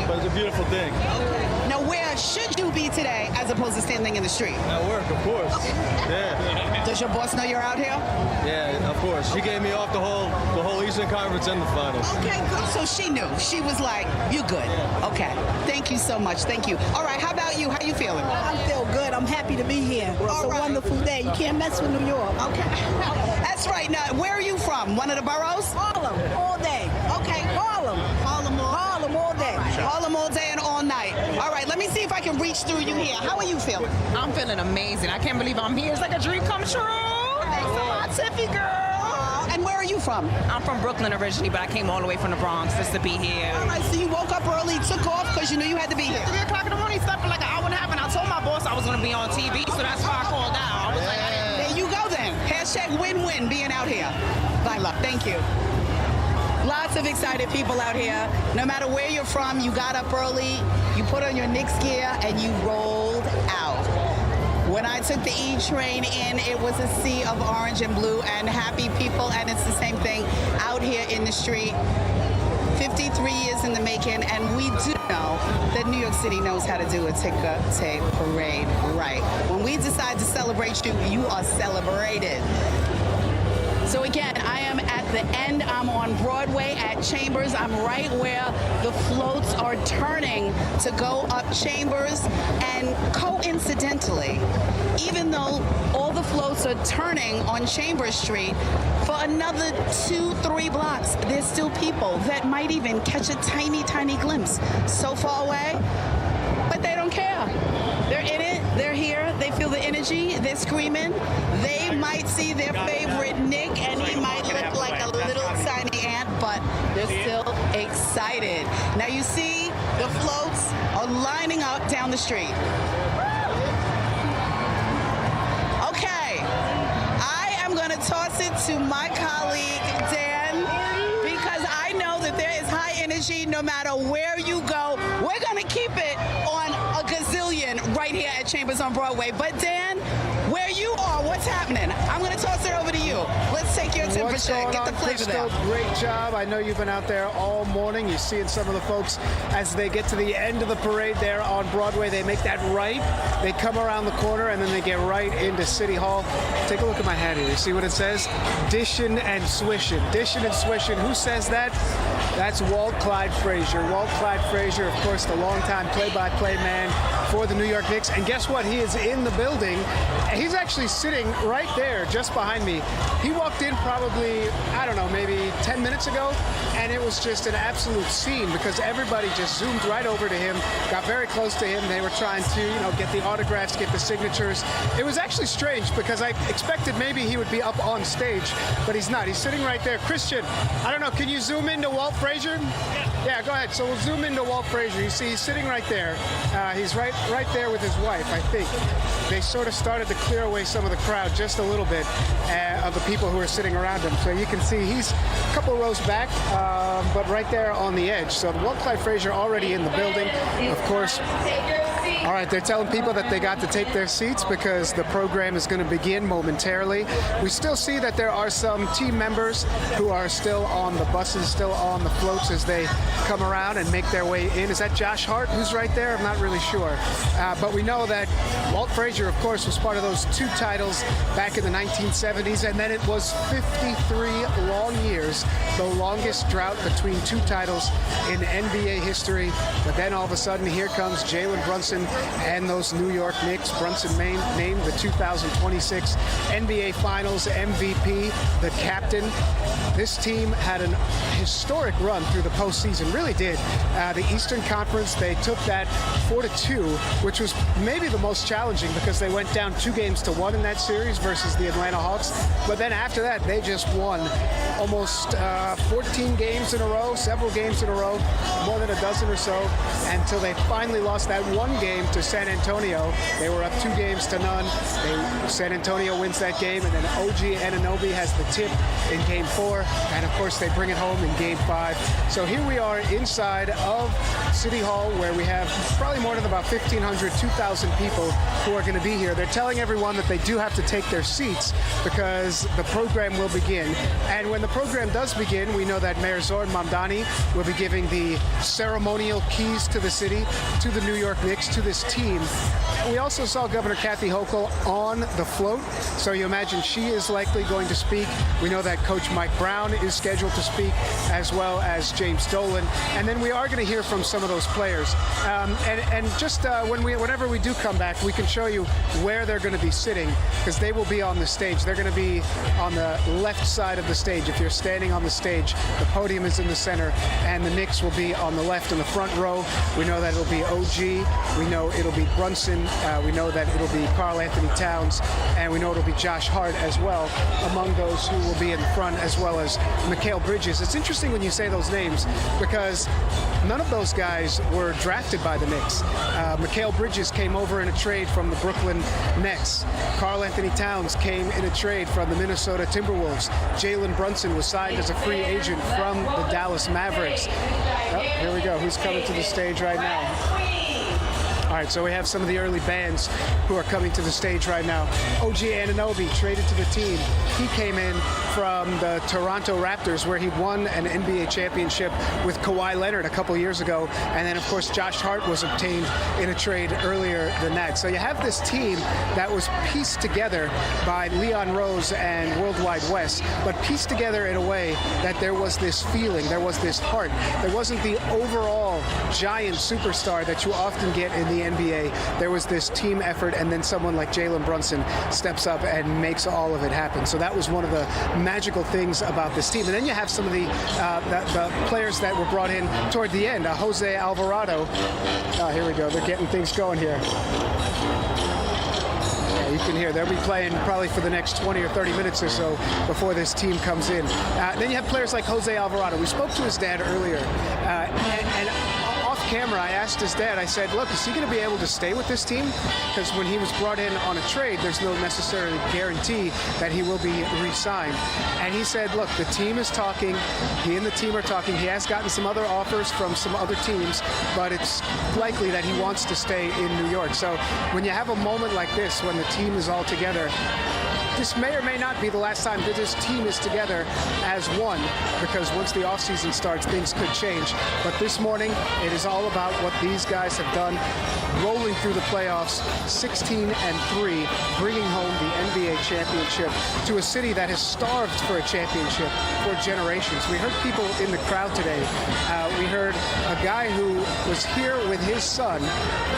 But it's a beautiful thing. Now, where should you be today as opposed to standing in the street? At work, of course. Yeah. Does your boss know you're out here? Yeah, of course. She gave me off the whole Eastern Conference and the finals. Okay, good. So she knew. She was like, "You're good." Yeah. Okay. Thank you so much. Thank you. All right. How about you? How you feeling? I feel good. I'm happy to be here. It's a wonderful day. You can't mess with New York. Okay. That's right. Now, where are you from? One of the boroughs? Harlem, all day. Okay. Harlem all day. Harlem all day and all night. All right. Let me see if I can reach through you here. How are you feeling? I'm feeling amazing. I can't believe I'm here. It's like a dream come true. Thanks a lot, Tiffy girl. And where are you from? I'm from Brooklyn originally, but I came all the way from the Bronx just to be here. All right. So you woke up early, took off because you knew you had to be here. 3 o'clock in the morning, slept for like an hour and a half, and I told my boss I was going to be on TV, so that's why I called out. I was like, there you go then. Hashtag win-win being out here. Bye, love. Thank you. Lots of excited people out here. No matter where you're from, you got up early, you put on your Knicks gear, and you rolled out. When I took the E train in, it was a sea of orange and blue and happy people, and it's the same thing out here in the street. 53 years in the making, and we do know that New York City knows how to do a ticker tape parade right. When we decide to celebrate you, you are celebrated. So again, I am at the end. I'm on Broadway at Chambers. I'm right where the floats are turning to go up Chambers. And coincidentally, even though all the floats are turning on Chambers Street, for another 2-3 blocks, there's still people that might even catch a tiny, tiny glimpse so far away, but they don't care. They're in it. They're here. They feel the energy. They're screaming. They might see their favorite Nick, and he might look like a little tiny ant, but they're still excited. Now you see the floats are lining up down the street. Okay. I am going to toss it to my colleague, Dan, because I know that there is high energy no matter where you go. We're going to keep it on a gazillion right here at Chambers on Broadway. But Dan, where you are, what's happening? I'm going to toss it over to you. Let's take your temperature and get the flavor there. Great job. I know you've been out there all morning. You're seeing some of the folks as they get to the end of the parade there on Broadway. They make that right. They come around the corner, and then they get right into City Hall. Take a look at my hat here. You see what it says? Dishin' and swishin'. Dishin' and swishin'. Who says that? That's Walt Clyde Frazier. Walt Clyde Frazier, of course, the longtime play-by-play man for the New York Knicks. And guess what? He is in the building. He's actually sitting right there just behind me. He walked in probably, I don't know, maybe 10 minutes ago, and it was just an absolute scene because everybody just zoomed right over to him, got very close to him. They were trying to, get the autographs, get the signatures. It was actually strange because I expected maybe he would be up on stage, but he's not. He's sitting right there. Christian, I don't know, can you zoom into Walt Frazier? Yeah, go ahead. So we'll zoom into Walt Frazier. You see, he's sitting right there. He's right there with his wife, I think. They sort of started to clear clear away some of the crowd just a little bit of the people who are sitting around him. So you can see he's a couple rows back, but right there on the edge. So Walt Clyde Frazier already in the building, of course. All right, they're telling people that they got to take their seats because the program is going to begin momentarily. We still see that there are some team members who are still on the buses, still on the floats as they come around and make their way in. Is that Josh Hart who's right there? I'm not really sure. But we know that Walt Frazier, of course, was part of those 2 titles back in the 1970s, and then it was 53 long years, the longest drought between 2 titles in NBA history. But then all of a sudden, here comes Jalen Brunson and those New York Knicks. Brunson named the 2026 NBA Finals MVP, the captain. This team had an historic run through the postseason, really did. The Eastern Conference, they took that 4-2, which was maybe the most challenging because they went down 2-1 in that series versus the Atlanta Hawks. But then after that, they just won almost 14 games in a row, several games in a row, more than a dozen or so, until they finally lost that one game to San Antonio. They were up 2-0. San Antonio wins that game, and then OG Anunoby has the tip in Game 4, and of course they bring it home in Game 5. So here we are inside of City Hall, where we have probably more than about 1,500, 2,000 people who are going to be here. They're telling everyone that they do have to take their seats because the program will begin. And when the program does begin, we know that Mayor Zohran Mamdani will be giving the ceremonial keys to the city, to the New York Knicks, to this team. We also saw Governor Kathy Hochul on the float, so you imagine she is likely going to speak. We know that Coach Mike Brown is scheduled to speak, as well as James Dolan. And then we are going to hear from some of those players. Whenever we do come back, we can show you where they're going to be sitting, because they will be on the stage. They're going to be on the left side of the stage. If you're standing on the stage, the podium is in the center, and the Knicks will be on the left in the front row. We know that it'll be OG. We know it'll be Brunson. We know that it'll be Karl Anthony Towns, and we know it'll be Josh Hart as well, among those who will be in the front, as well as Mikal Bridges. It's interesting when you say those names because none of those guys were drafted by the Knicks. Mikal Bridges came over in a trade from the Brooklyn Nets. Karl Anthony Towns came in a trade from the Minnesota Timberwolves. Jalen Brunson was signed as a free agent from the Dallas Mavericks. Oh, here we go. Who's coming to the stage right now? All right, so we have some of the early bands who are coming to the stage right now. OG Anunoby traded to the team. He came in from the Toronto Raptors, where he won an NBA championship with Kawhi Leonard a couple years ago. And then, of course, Josh Hart was obtained in a trade earlier than that. So you have this team that was pieced together by Leon Rose and Worldwide West, but pieced together in a way that there was this feeling, there was this heart. There wasn't the overall giant superstar that you often get in the NBA. There was this team effort, and then someone like Jalen Brunson steps up and makes all of it happen. So that was one of the magical things about this team. And then you have some of the players that were brought in toward the end. Jose Alvarado. Here we go. They're getting things going here. You can hear they'll be playing probably for the next 20 or 30 minutes or so before this team comes in. Then you have players like Jose Alvarado. We spoke to his dad earlier, and off camera, I asked his dad, I said, look, is he going to be able to stay with this team? Because when he was brought in on a trade, there's no necessarily guarantee that he will be re-signed. And he said, look, the team is talking. He and the team are talking. He has gotten some other offers from some other teams, but it's likely that he wants to stay in New York. So when you have a moment like this, when the team is all together, this may or may not be the last time that this team is together as one, because once the offseason starts, things could change. But this morning, it is all about what these guys have done, rolling through the playoffs, 16-3, bringing home the NBA championship to a city that has starved for a championship for generations. We heard people in the crowd today. We heard a guy who was here with his son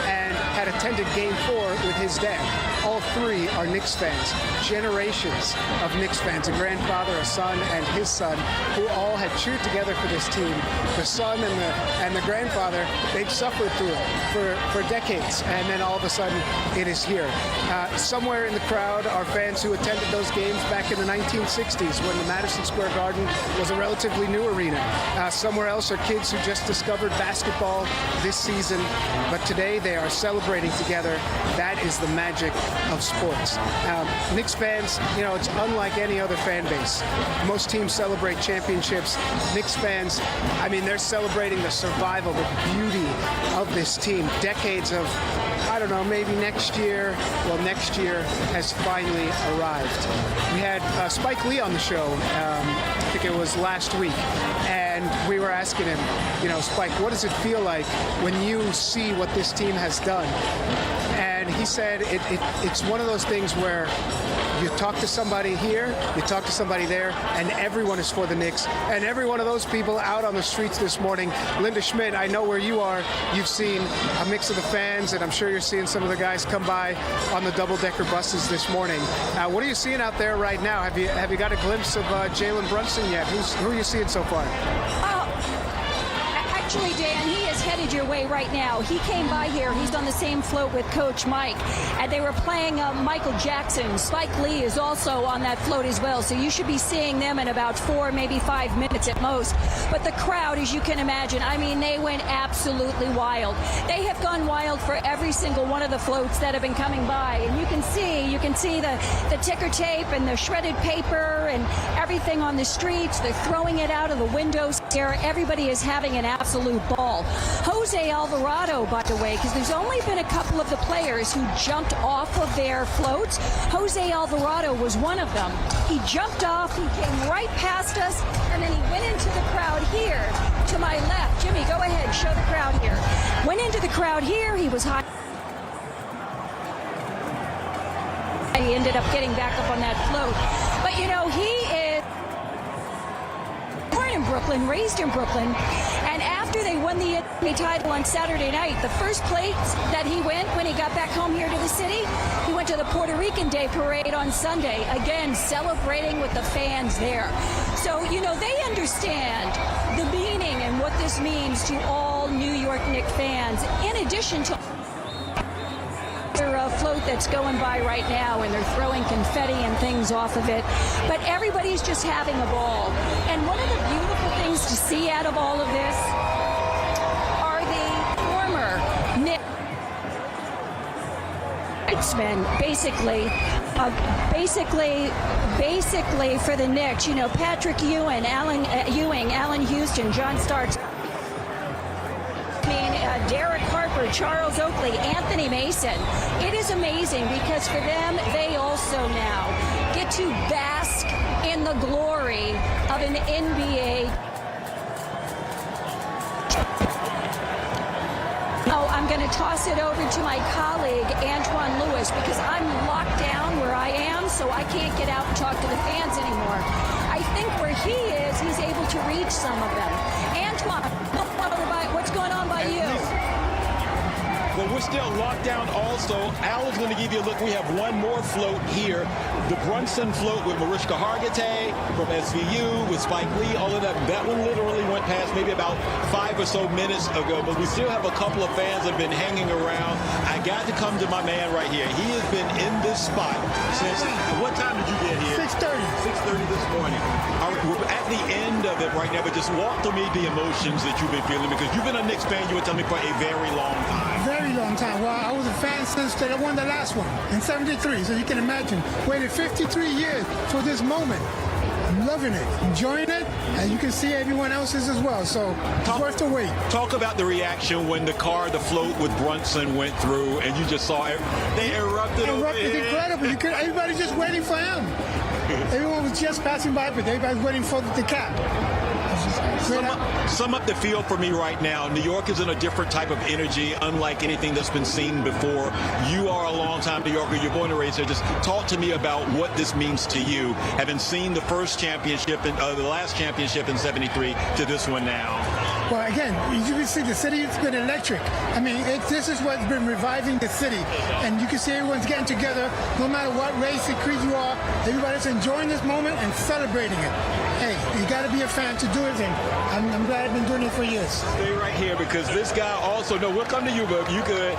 and had attended Game 4 with his dad. All three are Knicks fans. Generations of Knicks fans, a grandfather, a son, and his son, who all had cheered together for this team. The son and the grandfather, they'd suffered through it for decades, and then all of a sudden, it is here. Somewhere in the crowd are fans who attended those games back in the 1960s when the Madison Square Garden was a relatively new arena. Somewhere else are kids who just discovered basketball this season, but today they are celebrating celebrating together. That is the magic of sports. Knicks fans, it's unlike any other fan base. Most teams celebrate championships. Knicks fans, they're celebrating the survival, the beauty of this team. Decades of, I don't know, maybe next year. Well, next year has finally arrived. We had Spike Lee on the show, I think it was last week, and we were asking him, Spike, what does it feel like when you see what this team has done? And he said it's one of those things where you talk to somebody here, you talk to somebody there, and everyone is for the Knicks. And every one of those people out on the streets this morning. Linda Schmidt, I know where you are. You've seen a mix of the fans, and I'm sure you're seeing some of the guys come by on the double-decker buses this morning. What are you seeing out there right now? Have you got a glimpse of Jalen Brunson yet? Who are you seeing so far? Actually, Dan, he is headed your way right now. He came by here. He's on the same float with Coach Mike, and they were playing Michael Jackson. Spike Lee is also on that float as well, so you should be seeing them in about 4, maybe 5 minutes at most. But the crowd, as you can imagine, they went absolutely wild. They have gone wild for every single one of the floats that have been coming by, and you can see the ticker tape and the shredded paper and everything on the streets. They're throwing it out of the windows here. Everybody is having an absolute ball. Jose Alvarado, by the way, because there's only been a couple of the players who jumped off of their floats. Jose Alvarado was one of them. He jumped off, he came right past us, and then he went into the crowd here to my left. Jimmy, go ahead, show the crowd here. Went into the crowd here, he was high. He ended up getting back up on that float. But he is born in Brooklyn, raised in Brooklyn, and after they won the NBA title on Saturday night, the first place that he went when he got back home here to the city, he went to the Puerto Rican Day Parade on Sunday, again celebrating with the fans there. So, they understand the meaning and what this means to all New York Knicks fans, in addition to their float that's going by right now, and they're throwing confetti and things off of it. But everybody's just having a ball. And one of the beautiful things to see out of all of this are the former Knicksmen, basically for the Knicks. Patrick Ewing, Allen Houston, John Starks, Derek Harper, Charles Oakley, Anthony Mason. It is amazing because for them, they also now get to bask in the glory of an NBA. I'm going to toss it over to my colleague, Antoine Lewis, because I'm locked down where I am, so I can't get out and talk to the fans anymore. I think where he is, he's able to reach some of them. Antoine, what's going on by you? Well, we're still locked down also. Alan's going to give you a look. We have one more float here. The Brunson float with Mariska Hargitay from SVU, with Spike Lee, all of that. That one literally went past maybe about 5 or so minutes ago, but we still have a couple of fans that have been hanging around. I got to come to my man right here. He has been in this spot since, what time did you get here? 6:30. 6:30 this morning. All right, we're at the end of it right now, but just walk through me the emotions that you've been feeling, because you've been a Knicks fan, you were telling me, for a very long time. Very long time. Well, I was a fan since they won the last one in '73, so you can imagine. Waited 53 years for this moment. I'm loving it, enjoying it, and you can see everyone else's as well, so it's worth the wait. Talk about the reaction when the float with Brunson went through, and you just saw it. They erupted. Incredible. Everybody just waiting for him. Everyone was just passing by, but everybody's waiting for the cap. Sum up the field for me right now. New York is in a different type of energy, unlike anything that's been seen before. You are a long-time New Yorker. You're born and raised here. Just talk to me about what this means to you, having seen the first championship, the last championship in '73 to this one now. Well, again, you can see the city's been electric. This is what's been reviving the city. And you can see everyone's getting together, no matter what race or creed you are. Everybody's enjoying this moment and celebrating it. Hey, you got to be a fan to do it, and I'm glad I've been doing it for years. Stay right here, because this guy also, we'll come to you, but you good.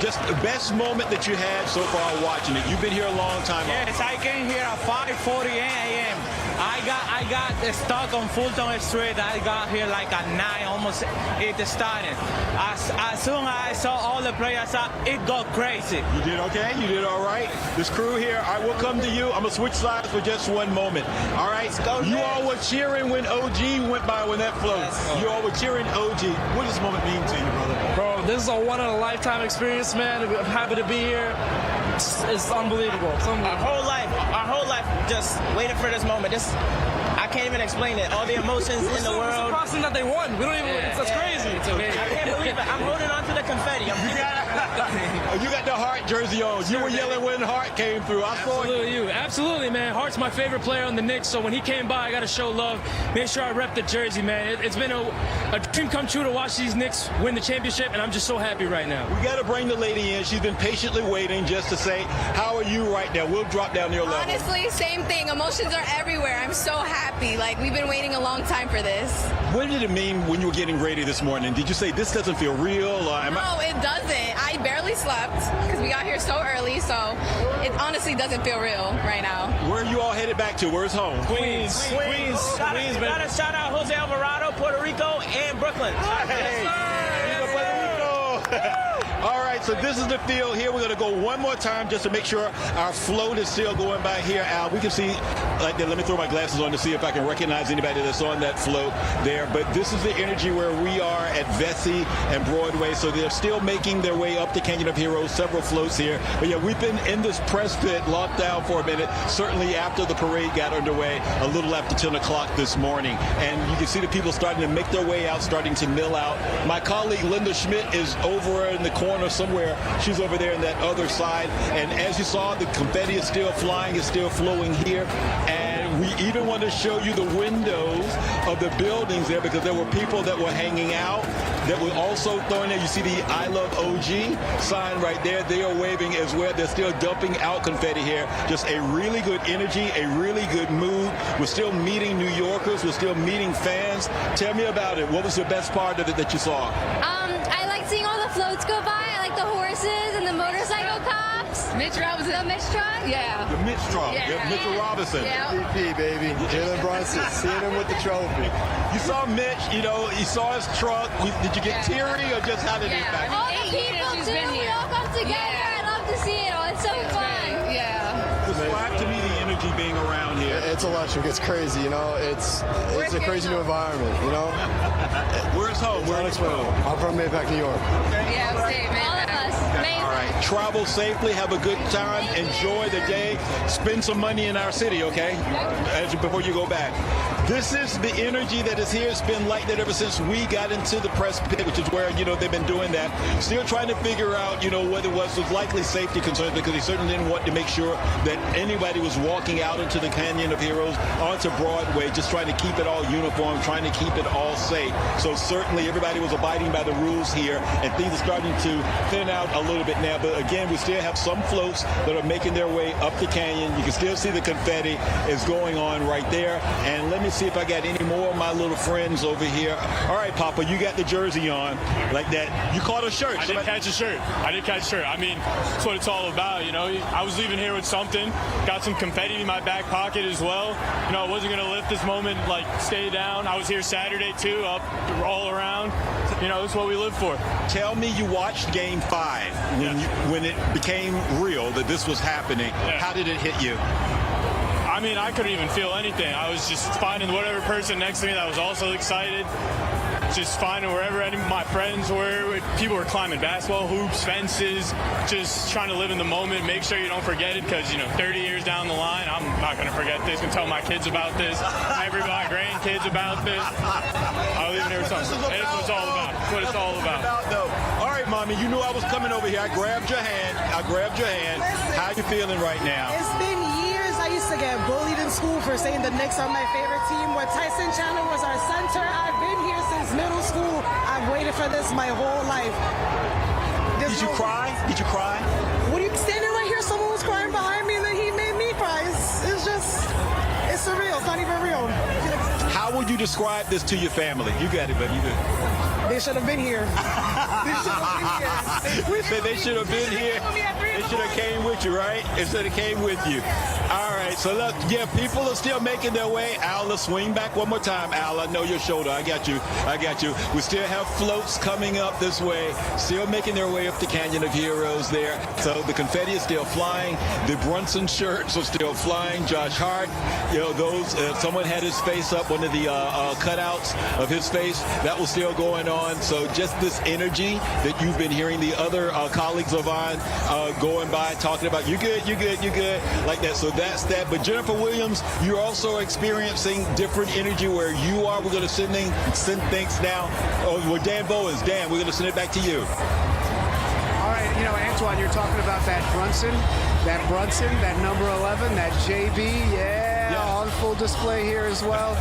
Just the best moment that you had so far watching it. You've been here a long time. Yes, I came here at 5:40 a.m. I I got stuck on Fulton Street. I got here like at 9, almost 8 starting. As soon as I saw all the players up, it got crazy. You did okay? You did all right? This crew here, I will come to you. I'm going to switch sides for just one moment. All right? You all were cheering when OG went by when that float. You all were cheering OG. What does this moment mean to you, brother? Bro, this is a one-in-a-lifetime experience, man. I'm happy to be here. It's unbelievable. Our whole life just waiting for this moment. I can't even explain it. All the emotions in the world. It's surprising that they won. We don't even. That's crazy. It's amazing. I can't believe it. I'm holding on to the confetti. You got the Hart jersey on. You were yelling when Hart came through. I saw you. Absolutely, man. Hart's my favorite player on the Knicks, so when he came by, I got to show love. Make sure I rep the jersey, man. It's been a dream come true to watch these Knicks win the championship, and I'm just so happy right now. We got to bring the lady in. She's been patiently waiting just to say, how are you right now? We'll drop down your level. Honestly, same thing. Emotions are everywhere. I'm so happy. Like, we've been waiting a long time for this. What did it mean when you were getting ready this morning? Did you say this doesn't feel real? No, it doesn't. I barely slept because we got here so early, so it honestly doesn't feel real right now. Where are you all headed back to? Where's home? Queens. Gotta shout out Jose Alvarado, Puerto Rico, and Brooklyn. Hey, all right, so this is the field here. We're going to go one more time just to make sure our float is still going by here, Al. We can see, like that. Let me throw my glasses on to see if I can recognize anybody that's on that float there. But this is the energy where we are at Vesey and Broadway. So they're still making their way up the Canyon of Heroes, several floats here. But yeah, we've been in this press pit locked down for a minute, certainly after the parade got underway a little after 10 o'clock this morning. And you can see the people starting to make their way out, starting to mill out. My colleague Linda Schmidt is over in the corner somewhere. She's over there on that other side. And as you saw, the confetti is still flying, it's still flowing here. And we even want to show you the windows of the buildings there because there were people that were hanging out that were also throwing there. You see the I Love OG sign right there. They are waving as well. They're still dumping out confetti here. Just a really good energy, a really good mood. We're still meeting New Yorkers. We're still meeting fans. Tell me about it. What was the best part of it that you saw? I like seeing all the floats go by. I like the horses and the motorcycle cops. Mitch Robinson. The Mitch truck? Yeah. The Mitch truck. Yeah. Mitchell Robinson. Yeah. MVP, baby. Jalen Brunson. Seeing him with the trophy. You saw Mitch, you saw his truck. Did you get teary or just how did it impact? All the people too. We all come together. I love to see it all. It's so fun. Yeah. Describe to me the energy being around here. It's electric. It's crazy, It's a crazy new environment, Where's home? It's unexplainable. I'm from Maypac, New York. Yeah, same, man. All of us. Amazing. All right. Travel safely. Have a good time. Enjoy the day. Spend some money in our city, okay? Before you go back. This is the energy that is here. It's been like that ever since we got into the press pit, which is where, they've been doing that. Still trying to figure out, what it was. It was likely safety concerns because they certainly didn't want to make sure that anybody was walking out into the Canyon of Heroes onto Broadway, just trying to keep it all uniform, trying to keep it all safe. So certainly everybody was abiding by the rules here, and things are starting to thin out a little bit now. But again, we still have some floats that are making their way up the canyon. You can still see the confetti is going on right there. And let me see if I got any more of my little friends over here. All right, Papa, you got the jersey on like that. You caught a shirt. I didn't catch a shirt. I mean, that's what it's all about, I was leaving here with something. Got some confetti in my back pocket as well. I wasn't going to let this moment, stay down. I was here Saturday, too, up all around. It's what we live for. Tell me you watched Game 5 when it became real that this was happening. Yeah. How did it hit you? I mean, I couldn't even feel anything. I was just finding whatever person next to me that was also excited. Just finding wherever any of my friends were. People were climbing basketball hoops, fences, just trying to live in the moment, make sure you don't forget it because, 30 years down the line, I'm not going to forget this. I'm going to tell my kids about this, everybody, grandkids about this. I'll leave it here with something. That's what it's all about. That's what it's all about. All right, Mommy, you knew I was coming over here. I grabbed your hand. How you feeling right now? It's been years. I used to get bullied in school for saying the Knicks are my favorite team. When Tyson Chandler was our center, I've been here since middle school. I've waited for this my whole life. Did you cry? What are you standing right here? Someone was crying behind me and then he made me cry. It's surreal. It's not even real. How would you describe this to your family? You got it, buddy. You They should have been here. They should have been here. They should have came with you, right? They should have came with you. All right. So look, yeah, people are still making their way. Al, let's swing back one more time. Al, I know your shoulder. I got you. We still have floats coming up this way, still making their way up the Canyon of Heroes there. So the confetti is still flying. The Brunson shirts are still flying. Josh Hart, someone had his face up, one of the cutouts of his face. That was still going on. So just this energy that you've been hearing the other colleagues of mine going by talking about, you good, like that. So that's that. But Jennifer Williams, you're also experiencing different energy where you are. We're going to send things now. Where Dan Bowens. Dan, we're going to send it back to you. All right, Antoine, you're talking about that Brunson, that number 11, that JB, on full display here as well.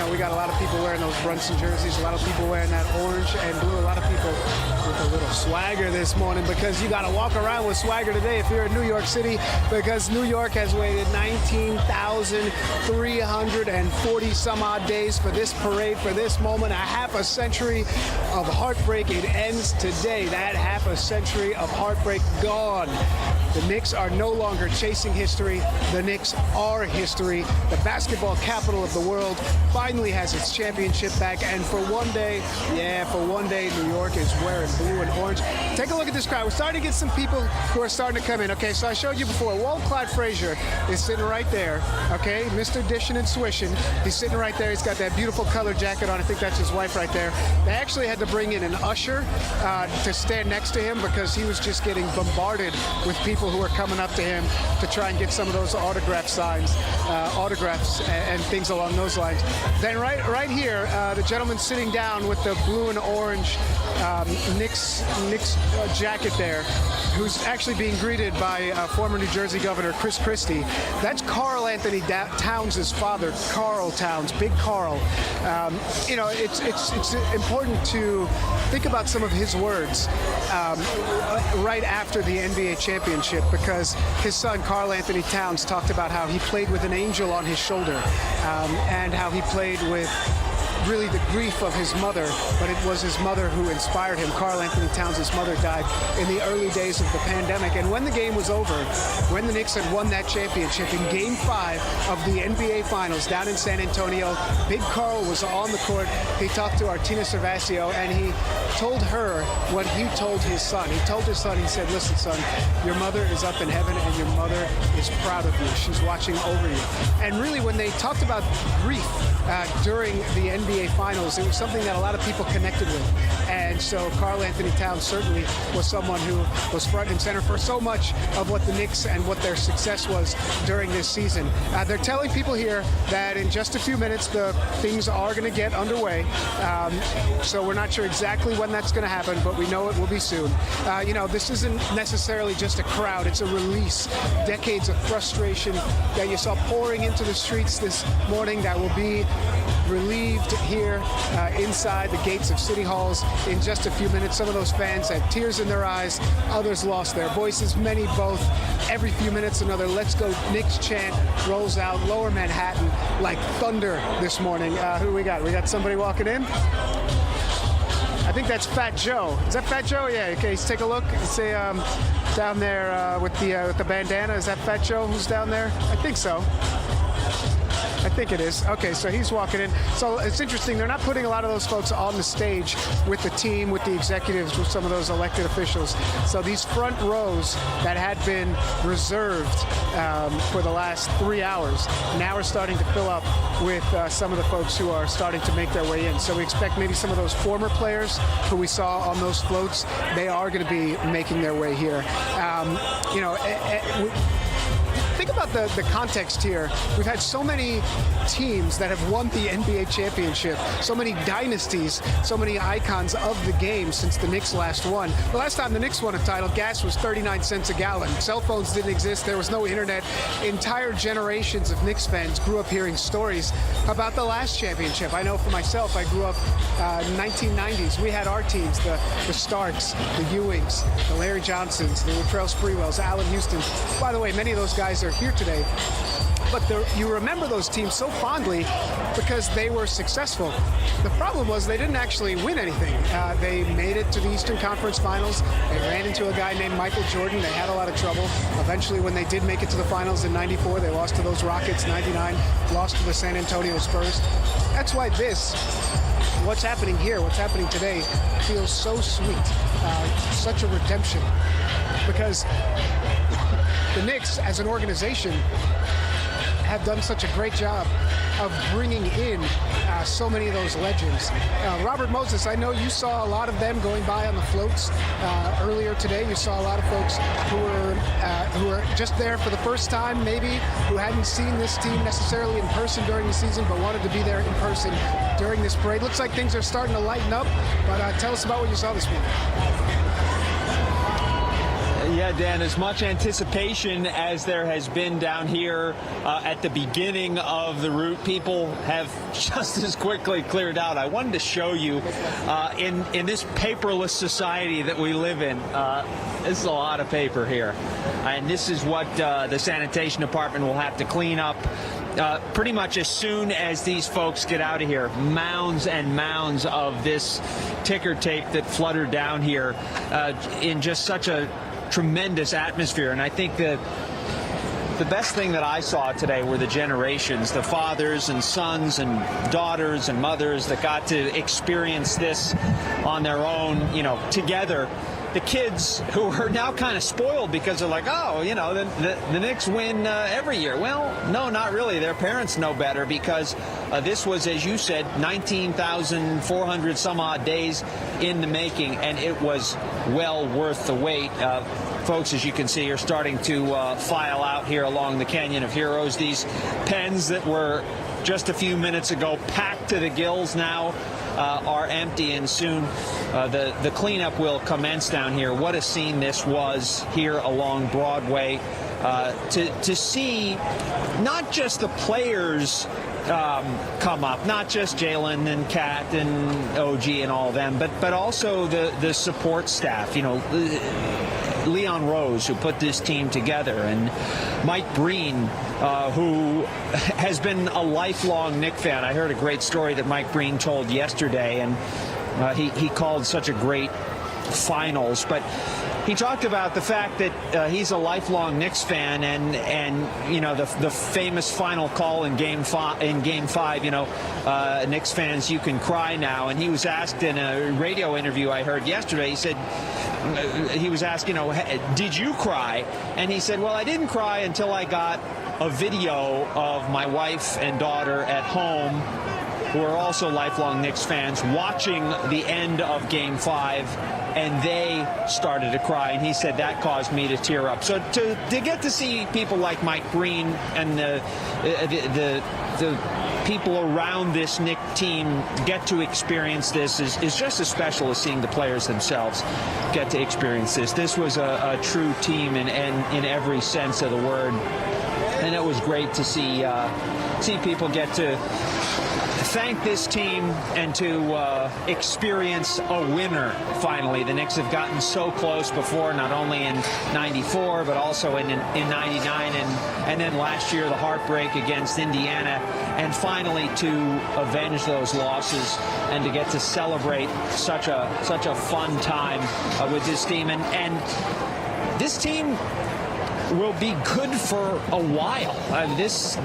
We got a lot of people wearing those Brunson jerseys, a lot of people wearing that orange and blue, a lot of people with a little swagger this morning, because you got to walk around with swagger today if you're in New York City, because New York has waited 19,340 some odd days for this parade, for this moment, a half a century of heartbreak. It ends today. That half a century of heartbreak gone. The Knicks are no longer chasing history. The Knicks are history. The basketball capital of the world finally has its championship back. And for one day, New York is wearing blue and orange. Take a look at this crowd. We're starting to get some people who are starting to come in. Okay, so I showed you before. Walt Clyde Frazier is sitting right there. Okay, Mr. Dishin' and Swishin'. He's sitting right there. He's got that beautiful color jacket on. I think that's his wife right there. They actually had to bring in an usher to stand next to him, because he was just getting bombarded with people who are coming up to him to try and get some of those autographs and things along those lines. Then right here, the gentleman sitting down with the blue and orange Knicks jacket there, who's actually being greeted by former New Jersey Governor Chris Christie. That's Karl Anthony Towns' father, Karl Towns, Big Karl. It's important to think about some of his words right after the NBA championship, because his son, Karl Anthony Towns, talked about how he played with an angel on his shoulder, and how he played with really the grief of his mother, but it was his mother who inspired him. Karl Anthony Towns' mother died in the early days of the pandemic. And when the game was over, when the Knicks had won that championship in Game 5 of the NBA Finals down in San Antonio, Big Karl was on the court. He talked to Artina Servasio, and he told her what he told his son. He told his son, he said, listen, son, your mother is up in heaven, and your mother is proud of you. She's watching over you. And really, when they talked about grief during the NBA Finals, it was something that a lot of people connected with. And so Karl Anthony Towns certainly was someone who was front and center for so much of what the Knicks and what their success was during this season. They're telling people here that in just a few minutes, the things are going to get underway. So we're not sure exactly when that's going to happen, but we know it will be soon. This isn't necessarily just a crowd. It's a release. Decades of frustration that you saw pouring into the streets this morning that will be relieved here inside the gates of City Halls in just a few minutes. Some of those fans had tears in their eyes. Others lost their voices, many both. Every few minutes, another Let's Go Knicks chant rolls out Lower Manhattan like thunder this morning. Who do we got? We got somebody walking in. I think that's Fat Joe. Is that Fat Joe? Yeah, okay, let's take a look. Say down there with the bandana. Is that Fat Joe who's down there? I think so. I think it is. Okay, so he's walking in. So it's interesting. They're not putting a lot of those folks on the stage with the team, with the executives, with some of those elected officials. So these front rows that had been reserved for the last 3 hours now are starting to fill up with some of the folks who are starting to make their way in. So we expect maybe some of those former players who we saw on those floats, they are going to be making their way here. Think about the context here. We've had so many teams that have won the NBA championship, so many dynasties, so many icons of the game since the Knicks last won. The last time the Knicks won a title, gas was 39 cents a gallon. Cell phones didn't exist. There was no internet. Entire generations of Knicks fans grew up hearing stories about the last championship. I know for myself, I grew up in the 1990s. We had our teams, the Starks, the Ewings, the Larry Johnsons, the Latrell Sprewells, Allen Houston. By the way, many of those guys are here today. but you remember those teams so fondly because they were successful. The problem was they didn't actually win anything. They made it to the Eastern Conference Finals. They ran into a guy named Michael Jordan. They had a lot of trouble. Eventually, when they did make it to the finals in 94, they lost to those Rockets. 99, lost to the San Antonio Spurs. That's why what's happening here, what's happening today, feels so sweet. Such a redemption. Because the Knicks, as an organization, have done such a great job of bringing in so many of those legends. Robert Moses, I know you saw a lot of them going by on the floats earlier today. You saw a lot of folks who were just there for the first time, maybe, who hadn't seen this team necessarily in person during the season, but wanted to be there in person during this parade. Looks like things are starting to lighten up, but tell us about what you saw this morning. Yeah, Dan, as much anticipation as there has been down here at the beginning of the route, people have just as quickly cleared out. I wanted to show you in this paperless society that we live in, this is a lot of paper here. And this is what the sanitation department will have to clean up pretty much as soon as these folks get out of here. Mounds and mounds of this ticker tape that fluttered down here in just such a tremendous atmosphere. And I think the best thing that I saw today were the generations, the fathers and sons and daughters and mothers that got to experience this on their own, together. The kids who are now kind of spoiled because they're like, the Knicks win every year. Well, no, not really. Their parents know better because this was, as you said, 19,400 some odd days in the making, and it was well worth the wait. Folks, as you can see, are starting to file out here along the Canyon of Heroes. These pens that were just a few minutes ago packed to the gills now are empty, and soon the cleanup will commence down here. What a scene this was here along Broadway to see not just the players come up, not just Jalen and Kat and OG and all of them, but also the support staff. Leon Rose, who put this team together, and Mike Breen, who has been a lifelong Knick fan. I heard a great story that Mike Breen told yesterday, and he called such a great finals. But he talked about the fact that he's a lifelong Knicks fan, and the famous final call in Game 5. Knicks fans, you can cry now. And he was asked in a radio interview I heard yesterday. He said he was asked, did you cry? And he said, well, I didn't cry until I got a video of my wife and daughter at home, who are also lifelong Knicks fans, watching the end of Game 5, and they started to cry. And he said that caused me to tear up. So to get to see people like Mike Breen and the people around this Knick team get to experience this is just as special as seeing the players themselves get to experience this. This was a true team in every sense of the word, and it was great to see people get to thank this team and to experience a winner finally. The Knicks have gotten so close before, not only in 94, but also in 99, and then last year the heartbreak against Indiana, and finally to avenge those losses and to get to celebrate such a fun time with this team. And this team will be good for a while. This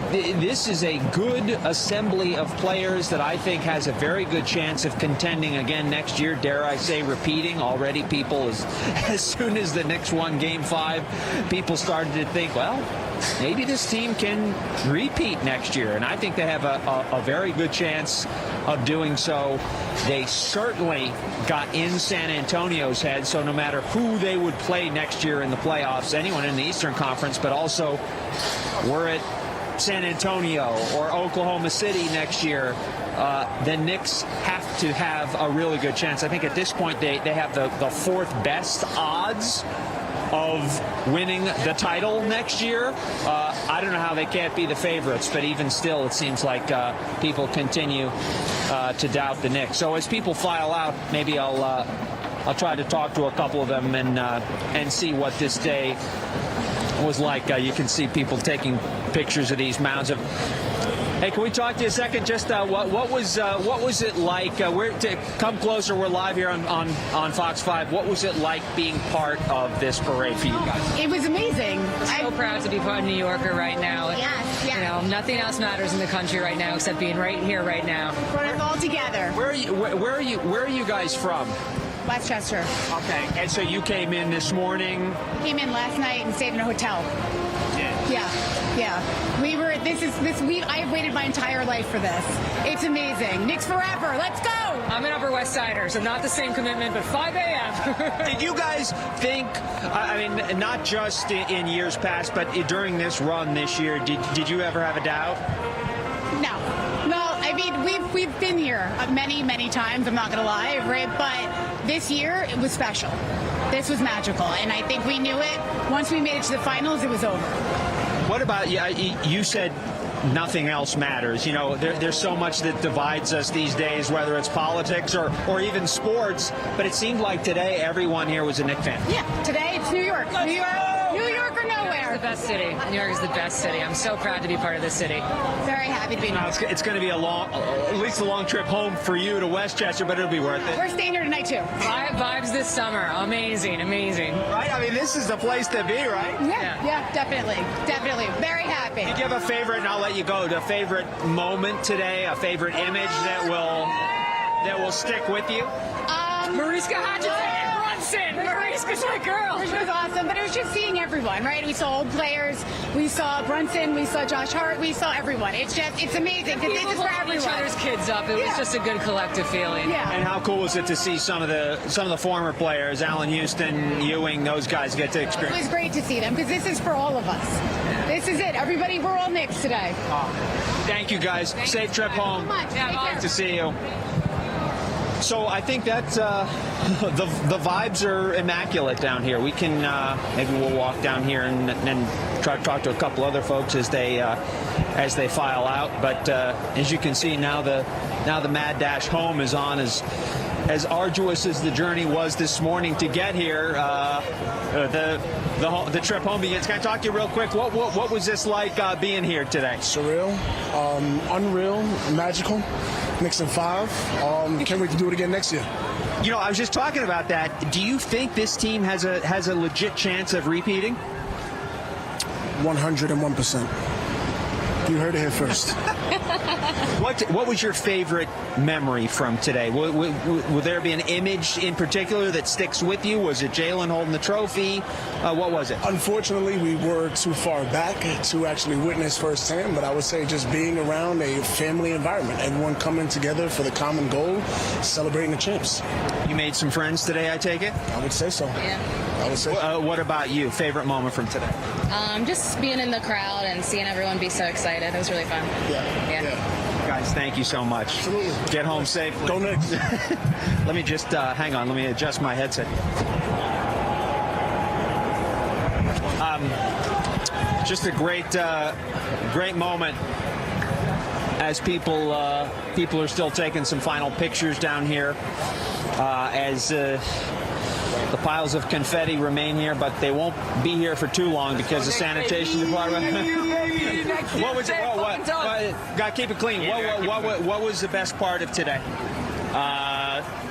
is a good assembly of players that I think has a very good chance of contending again next year. Dare I say, repeating. Already people, as soon as the Knicks won Game 5, people started to think, well, maybe this team can repeat next year. And I think they have a very good chance of doing so. They certainly got in San Antonio's head, so no matter who they would play next year in the playoffs, anyone in the Eastern Conference, but also we're at San Antonio or Oklahoma City next year, the Knicks have to have a really good chance. I think at this point they have the fourth best odds of winning the title next year. I don't know how they can't be the favorites, but even still, it seems like people continue to doubt the Knicks. So as people file out, maybe I'll try to talk to a couple of them and see what this day was like. You can see people taking pictures of these mounds. Hey, can we talk to you a second? Just what was it like? Come closer. We're live here on Fox 5. What was it like being part of this parade for you guys? It was amazing. So proud to be part of New Yorker right now. Yes, yes. You know, nothing else matters in the country right now except being right here, right now. Brought us all together. Where are you guys from? Westchester. Okay, and so you came in this morning. Came in last night and stayed in a hotel. Yeah. I have waited my entire life for this. It's amazing. Knicks forever. Let's go. I'm an Upper West Sider, so not the same commitment, but 5 a.m. Did you guys think, I mean, not just in years past, but during this run this year, did you ever have a doubt? No. Well, I mean, we've been here many times, I'm not going to lie, right? But this year, it was special. This was magical, and I think we knew it. Once we made it to the finals, it was over. What about you? You said nothing else matters. You know, there's so much that divides us these days, whether it's politics or even sports. But it seemed like today everyone here was a Knicks fan. Yeah, today it's New York. New York or nowhere. New York is the best city. New York is the best city. I'm so proud to be part of this city. Very happy to be here. It's going to be at least a long trip home for you to Westchester, but it'll be worth it. We're staying here tonight too. Vibes this summer. Amazing. Right? I mean, this is the place to be, right? Yeah, definitely. Very happy. Did you have a favorite, and I'll let you go, a favorite moment today, a favorite image that will stick with you? Mariska Brunson. Mariska's my girl. Which was awesome, but it was just seeing everyone, right? We saw old players, we saw Brunson, we saw Josh Hart, we saw everyone. It's amazing because this is for everyone. Each other's kids up. It was just a good collective feeling. Yeah. And how cool was it to see some of the former players, Allen Houston, Ewing, those guys get to experience? It was great to see them because this is for all of us. This is it. Everybody, we're all Knicks today. Thank you, guys. Safe trip home. Great to see you. So I think that the vibes are immaculate down here. We can maybe we'll walk down here and try to talk to a couple other folks as they file out. But as you can see now, the mad dash home is on. As arduous as the journey was this morning to get here, the trip home begins. Can I talk to you real quick? What was this like being here today? Surreal, unreal, magical. Knicks in 5. Can't wait to do it again next year. You know, I was just talking about that. Do you think this team has a legit chance of repeating? 101%. You heard it here first. What was your favorite memory from today? Will there be an image in particular that sticks with you? Was it Jalen holding the trophy? What was it? Unfortunately, we were too far back to actually witness firsthand, but I would say just being around a family environment, everyone coming together for the common goal, celebrating the champs. You made some friends today, I take it? I would say so. Yeah. I would say so. What about you? Favorite moment from today? Just being in the crowd and seeing everyone be so excited. It was really fun. Yeah. Guys, thank you so much. Absolutely. Get home safely. Go Knicks. Let me just hang on. Let me adjust my headset. Just a great moment as people are still taking some final pictures down here as the piles of confetti remain here, but they won't be here for too long because the sanitation department. What was it? What? Got to keep it clean. What was the best part of today?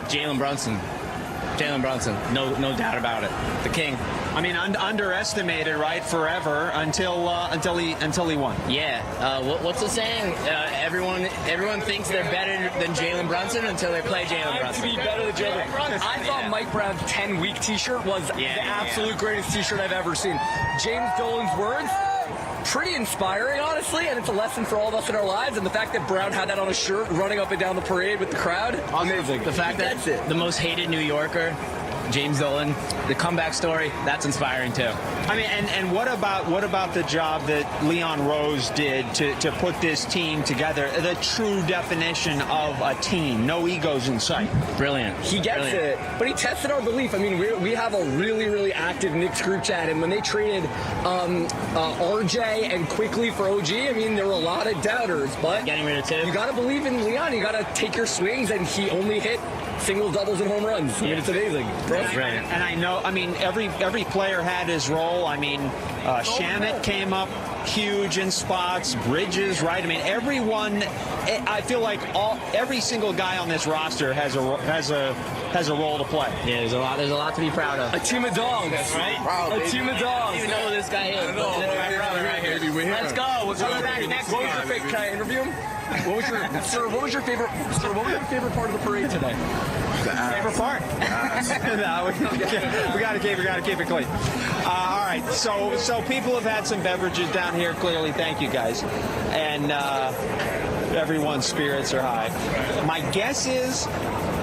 Jalen Brunson. No doubt about it. The king. I mean, underestimated, right? Forever until he won. Yeah. What's the saying? Everyone thinks they're better than Jalen Brunson until they play Jalen Brunson. To be better than Jalen Brunson. I thought Mike Brown's 10-week T-shirt was the absolute greatest T-shirt I've ever seen. James Dolan's words. Pretty inspiring, honestly, and it's a lesson for all of us in our lives. And the fact that Brown had that on his shirt, running up and down the parade with the crowd, amazing. The fact that the most hated New Yorker, James Dolan, the comeback story, that's inspiring too. I mean, and what about the job that Leon Rose did to put this team together? The true definition of a team, no egos in sight. Brilliant. He gets it, but he tested our belief. I mean, we have a really active Knicks group chat, and when they traded RJ and Quickly for OG, I mean, there were a lot of doubters, but getting rid of Tibbs. You got to believe in Leon. You got to take your swings, and he only hit single doubles and home runs. I mean, it's amazing. And I know, I mean, every player had his role. I mean, Shamit came up huge in spots, Bridges, right? I mean, everyone. I feel like every single guy on this roster has a role to play. Yeah, there's a lot to be proud of. A team of dogs. That's right. A team of dogs. I don't even know who this guy is. Let's go. We'll come back next What was your favorite? Can I interview him? What was your favorite part of the parade today? Favorite part? No, we got to keep it clean. All right, so people have had some beverages down here. Clearly, thank you guys, and everyone's spirits are high. My guess is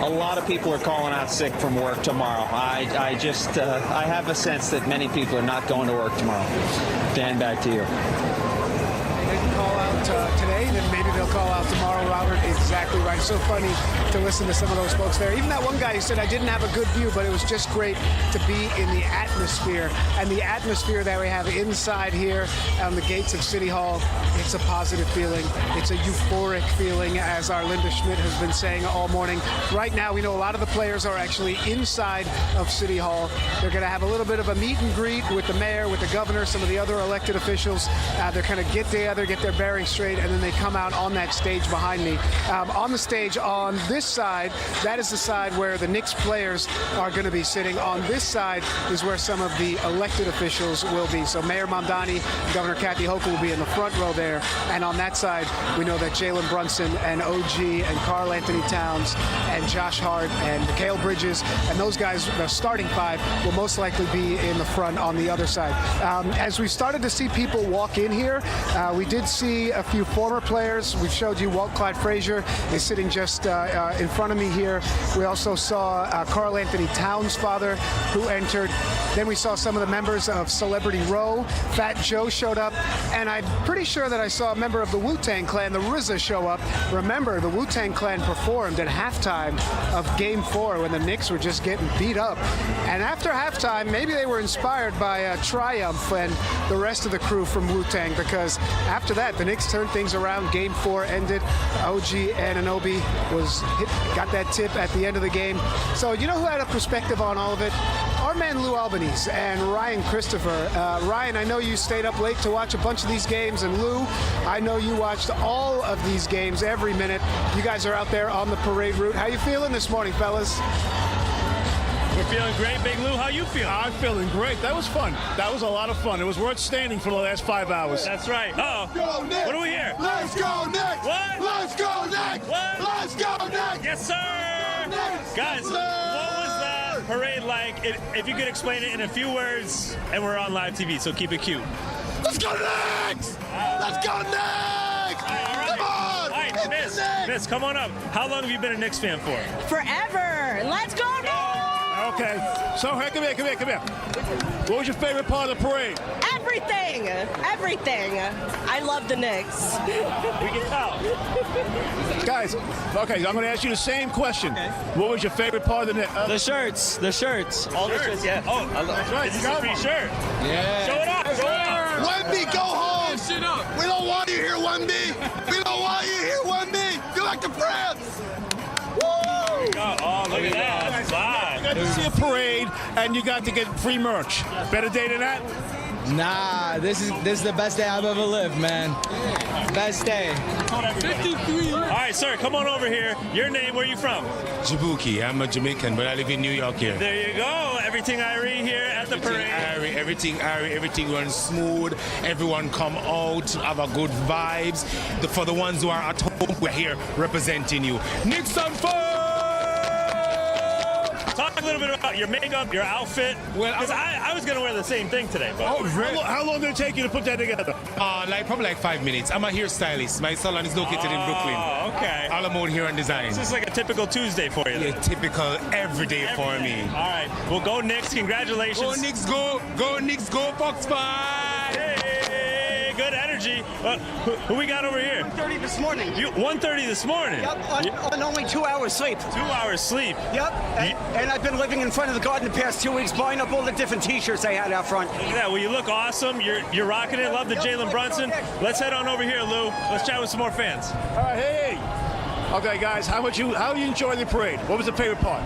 a lot of people are calling out sick from work tomorrow. I have a sense that many people are not going to work tomorrow. Dan, back to you. They didn't call out today, then maybe they'll call out tomorrow, Robert. Exactly right. It's so funny to listen to some of those folks there. Even that one guy who said, I didn't have a good view, but it was just great to be in the atmosphere. And the atmosphere that we have inside here on the gates of City Hall, it's a positive feeling. It's a euphoric feeling, as our Linda Schmidt has been saying all morning. Right now, we know a lot of the players are actually inside of City Hall. They're going to have a little bit of a meet and greet with the mayor, with the governor, some of the other elected officials. They're kind of get together, get their bearings straight, and then they come out on that stage behind me. On the stage on this side, that is the side where the Knicks players are going to be sitting. On this side is where some of the elected officials will be. So Mayor Mamdani, Governor Kathy Hochul will be in the front row there. And on that side, we know that Jalen Brunson and OG and Karl Anthony Towns and Josh Hart and Mikal Bridges and those guys, the starting five, will most likely be in the front on the other side. As we started to see people walk in here, we did see a few former players. We showed you Walt Clyde Frazier is sitting just in front of me here. We also saw Karl Anthony Towns' father who entered. Then we saw some of the members of Celebrity Row. Fat Joe showed up. And I'm pretty sure that I saw a member of the Wu-Tang Clan, the RZA, show up. Remember, the Wu-Tang Clan performed at halftime of Game 4 when the Knicks were just getting beat up. And after halftime, maybe they were inspired by Triumph and the rest of the crew from Wu-Tang, because after that, the Knicks turned things around. Game 4 ended. OG Anunoby got that tip at the end of the game. So you know who had a perspective on all of it? Our man Lou Albanese and Ryan Christopher. Ryan, I know you stayed up late to watch a bunch of these games, and Lou, I know you watched all of these games every minute. You guys are out there on the parade route. How you feeling this morning, fellas? We're feeling great. Big Lou, how you feeling? I'm feeling great. That was fun. That was a lot of fun. It was worth standing for the last 5 hours. That's right. Uh-oh. Let's go, Knicks. What do we hear? Let's go, Knicks. What? Let's go, Knicks. What? Let's go, Knicks. Yes, sir. Guys, what was that parade like? If you could explain it in a few words, and we're on live TV, so keep it cute. Let's go, Knicks. Let's go, Knicks. All right. Come on. All right, Miss, come on up. How long have you been a Knicks fan for? Forever. Let's go, Knicks. Okay. So, come here. What was your favorite part of the parade? Everything. I love the Knicks. We can tell. Guys, okay, I'm going to ask you the same question. Okay. What was your favorite part of the Knicks? The shirts. All the shirts, yeah. Oh, that's right. This is a free shirt. Yeah. Show it off. Wemby, go home. We don't want you here, Wemby. We don't want you here, Wemby. Go back to France. Oh, look at that. That's fine. You got to see a parade, and you got to get free merch. Better day than that? Nah, this is the best day I've ever lived, man. Best day. 53. All right, sir, come on over here. Your name, where are you from? Djibouti. I'm a Jamaican, but I live in New York here. There you go. Everything Irie here at the parade. Everything runs smooth. Everyone come out, have a good vibes. For the ones who are at home, we're here representing you. Knicks on fire! Talk a little bit about your makeup, your outfit. Well, because I was going to wear the same thing today. But oh, really? How long did it take you to put that together? Probably like 5 minutes. I'm a hairstylist. My salon is located in Brooklyn. Oh, okay. All about hair and design. This is like a typical Tuesday for you. Yeah, typical every for me. All right. Well, go Knicks. Congratulations. Go Knicks, go. Go Knicks, go Fox 5. Hey, good energy. Who we got over here? 1:30 this morning. 1:30 this morning? Yep, on only 2 hours sleep. 2 hours sleep? Yep, and I've been living in front of the garden the past 2 weeks, buying up all the different T-shirts they had out front. Look at that. Well, you look awesome. You're rocking it. Love the Jalen Brunson. Let's head on over here, Lou. Let's chat with some more fans. All right, hey. Okay, guys, how you enjoy the parade? What was the favorite part?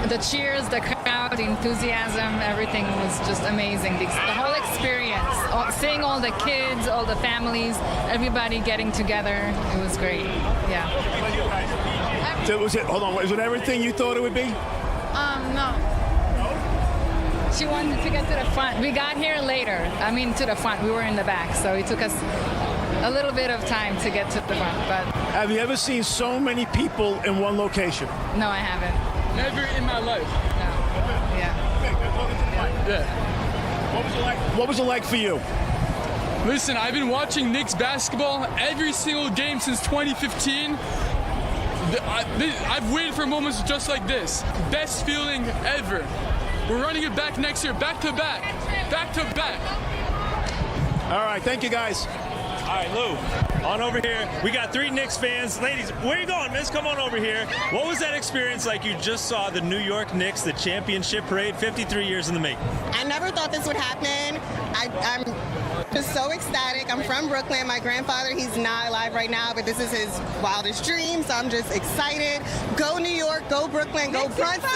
The cheers, the crowd, the enthusiasm, everything was just amazing. The whole experience, seeing all the kids, all the families, everybody getting together, it was great. Yeah. Was it everything you thought it would be? No. She wanted to get to the front. We got here later. I mean, to the front. We were in the back, so it took us a little bit of time to get to the front. But have you ever seen so many people in one location? No, I haven't. Never in my life. No. Yeah. What was it like for you? Listen, I've been watching Knicks basketball every single game since 2015. I've waited for moments just like this. Best feeling ever. We're running it back next year, back to back. Back to back. All right, thank you, guys. All right, Lou, on over here. We got 3 Knicks fans. Ladies, where you going, miss? Come on over here. What was that experience like? You just saw the New York Knicks, the championship parade, 53 years in the making. I never thought this would happen. I'm just so ecstatic. I'm from Brooklyn. My grandfather, he's not alive right now, but this is his wildest dream, so I'm just excited. Go New York, go Brooklyn, go Brunson.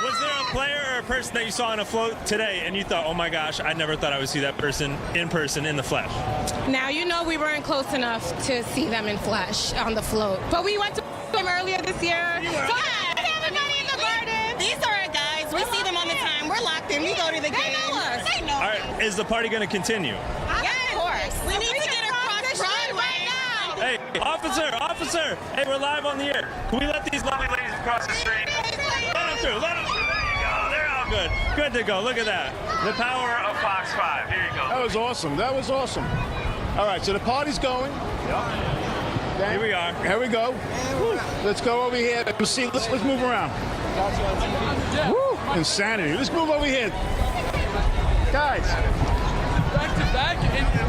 Was there a player or a person that you saw on a float today and you thought, oh my gosh, I never thought I would see that person in the flesh? Now, you know we weren't close enough to see them in flesh on the float. But we went to them earlier this year. Everybody in the garden. These are our guys. We see them all the time. We're locked in. We go to the game. They know us. They know All right, is the party going to continue? Yeah, of course. We need to get across Broadway now. Hey, officer. Hey, we're live on the air. Can we let these lovely ladies across the street? Let them through. There you go. They're all good. Good to go. Look at that. The power of Fox 5. Here you go. That was awesome. All right, so the party's going. Yep. Here we are. Here we go. Let's go over here. Let's move around. Woo! Insanity. Let's move over here. Guys. Back to back.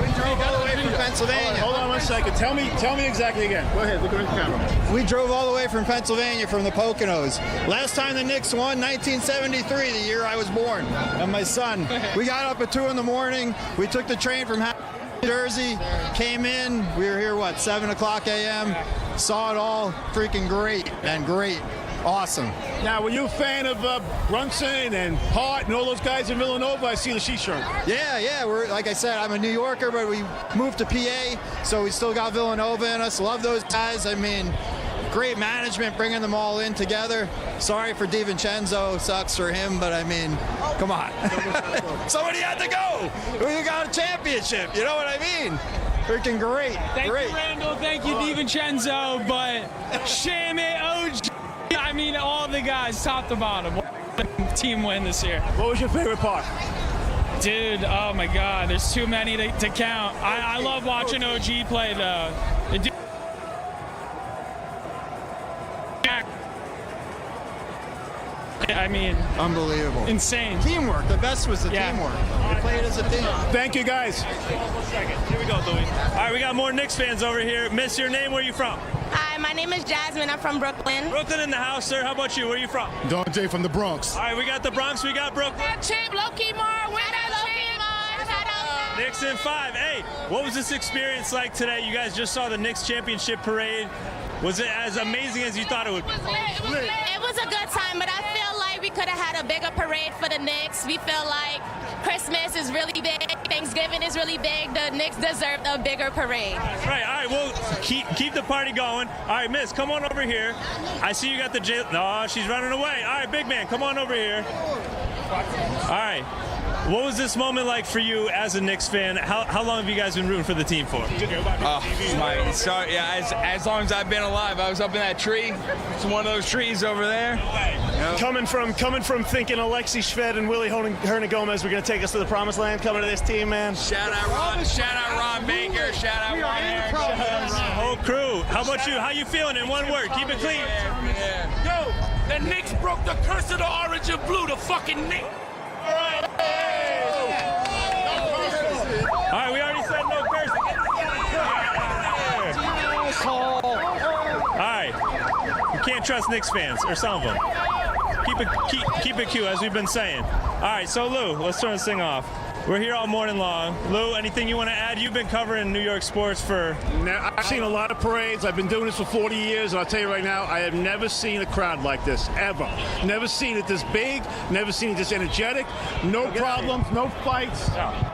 We drove all the way from Pennsylvania. Hold on one second. Tell me exactly again. Go ahead. Look at the camera. We drove all the way from Pennsylvania, from the Poconos. Last time the Knicks won, 1973, the year I was born, and my son. We got up at 2 in the morning. We took the train from New Jersey, came in. We were here, 7 o'clock a.m. Saw it all. Freaking great, man. Great. Awesome. Now, were you a fan of Brunson and Hart and all those guys in Villanova? I see the shirt. Yeah. We're, like I said, I'm a New Yorker, but we moved to PA, so we still got Villanova in us. Love those guys. I mean, great management bringing them all in together. Sorry for DiVincenzo. Sucks for him, but I mean, come on. Somebody had to go. We got a championship. You know what I mean? Freaking great. Thank you, Randall. Thank you, DiVincenzo. But Shamit, OG. I mean, all the guys, top to bottom. Team win this year. What was your favorite part? Dude, oh my God, there's too many to count. I love watching OG play, though. I mean, unbelievable. Insane. Teamwork. The best was the teamwork. We played as a team. Thank you, guys. 1 second. Here we go, Louis. All right, we got more Knicks fans over here. Miss, your name, where are you from? Hi, my name is Jasmine. I'm from Brooklyn. Brooklyn in the house, sir. How about you? Where are you from? Dante from the Bronx. All right, we got the Bronx. We got Brooklyn. Champ, low-key Mar, win that champ. Knicks in 5. Hey, what was this experience like today? You guys just saw the Knicks championship parade. Was it as amazing as you thought it would be? It was a good time, but I feel like we could have had a bigger parade for the Knicks. We feel like Christmas is really big. Thanksgiving is really big. The Knicks deserved a bigger parade. Right. All right. Well, keep the party going. All right, Miss, come on over here. I see you got the No, she's running away. All right, big man, come on over here. All right. What was this moment like for you as a Knicks fan? How long have you guys been rooting for the team for? As long as I've been alive. I was up in that tree. It's one of those trees over there. Yep. Coming from thinking Alexi Shved and Willie Hernangomez were going to take us to the promised land, coming to this team, man. Shout out Ron Baker. Shout out Ron Harris. Whole crew. How about you? How you feeling in one word? Keep it clean. Yo, the Knicks broke the curse of the orange and blue. The fucking Knicks. All right, we already said no cursing. All right, you can't trust Knicks fans, or some of them. Keep it cute, as we've been saying. All right, so Lou, let's turn this thing off. We're here all morning long. Lou, anything you want to add? You've been covering New York sports for... Now, I've seen a lot of parades. I've been doing this for 40 years, and I'll tell you right now, I have never seen a crowd like this, ever. Never seen it this big, never seen it this energetic, no problems, no fights,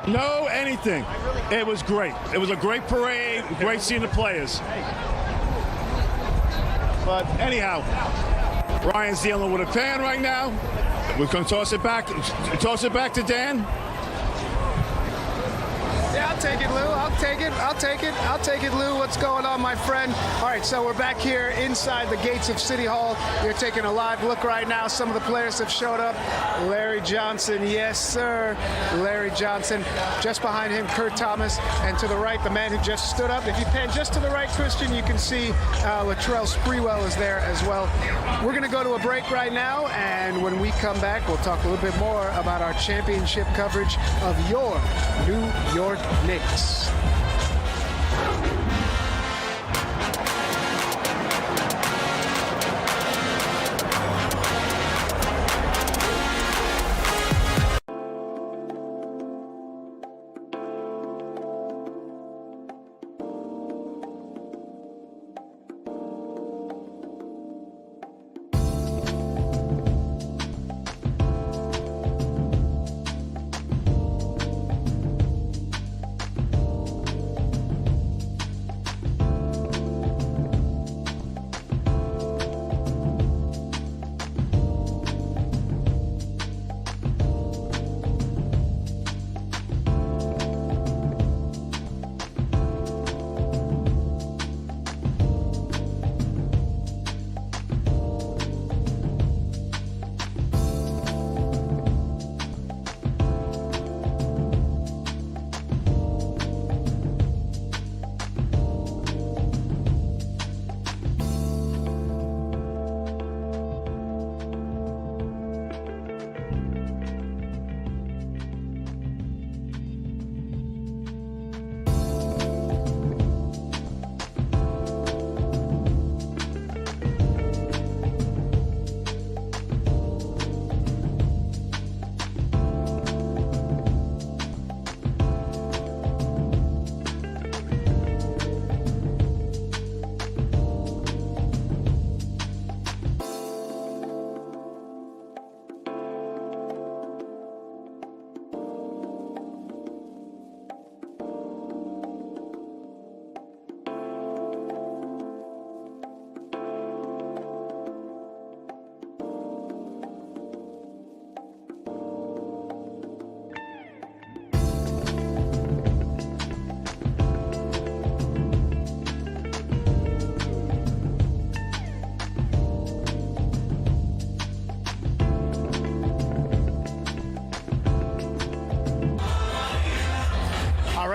no anything. It was great. It was a great parade, great seeing the players. But anyhow, Ryan's dealing with a fan right now. We're going to toss it back to Dan. Yeah, I'll take it, Lou. I'll take it, Lou. What's going on, my friend? All right, so we're back here inside the gates of City Hall. You're taking a live look right now. Some of the players have showed up. Larry Johnson, yes, sir. Larry Johnson. Just behind him, Kurt Thomas. And to the right, the man who just stood up. If you pan just to the right, Christian, you can see Latrell Sprewell is there as well. We're going to go to a break right now, and when we come back, we'll talk a little bit more about our championship coverage of your New York Knicks.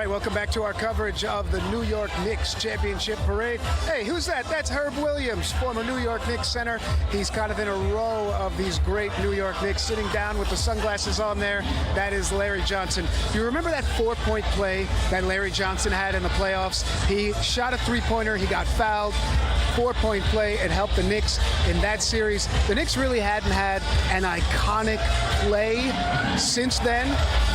Welcome back to our coverage of the New York Knicks Championship Parade. Hey, who's that? That's Herb Williams, former New York Knicks center. He's kind of in a row of these great New York Knicks, sitting down with the sunglasses on there. That is Larry Johnson. You remember that four-point play that Larry Johnson had in the playoffs? He shot a three-pointer. He got fouled. Four-point play. It helped the Knicks in that series. The Knicks really hadn't had an iconic play since then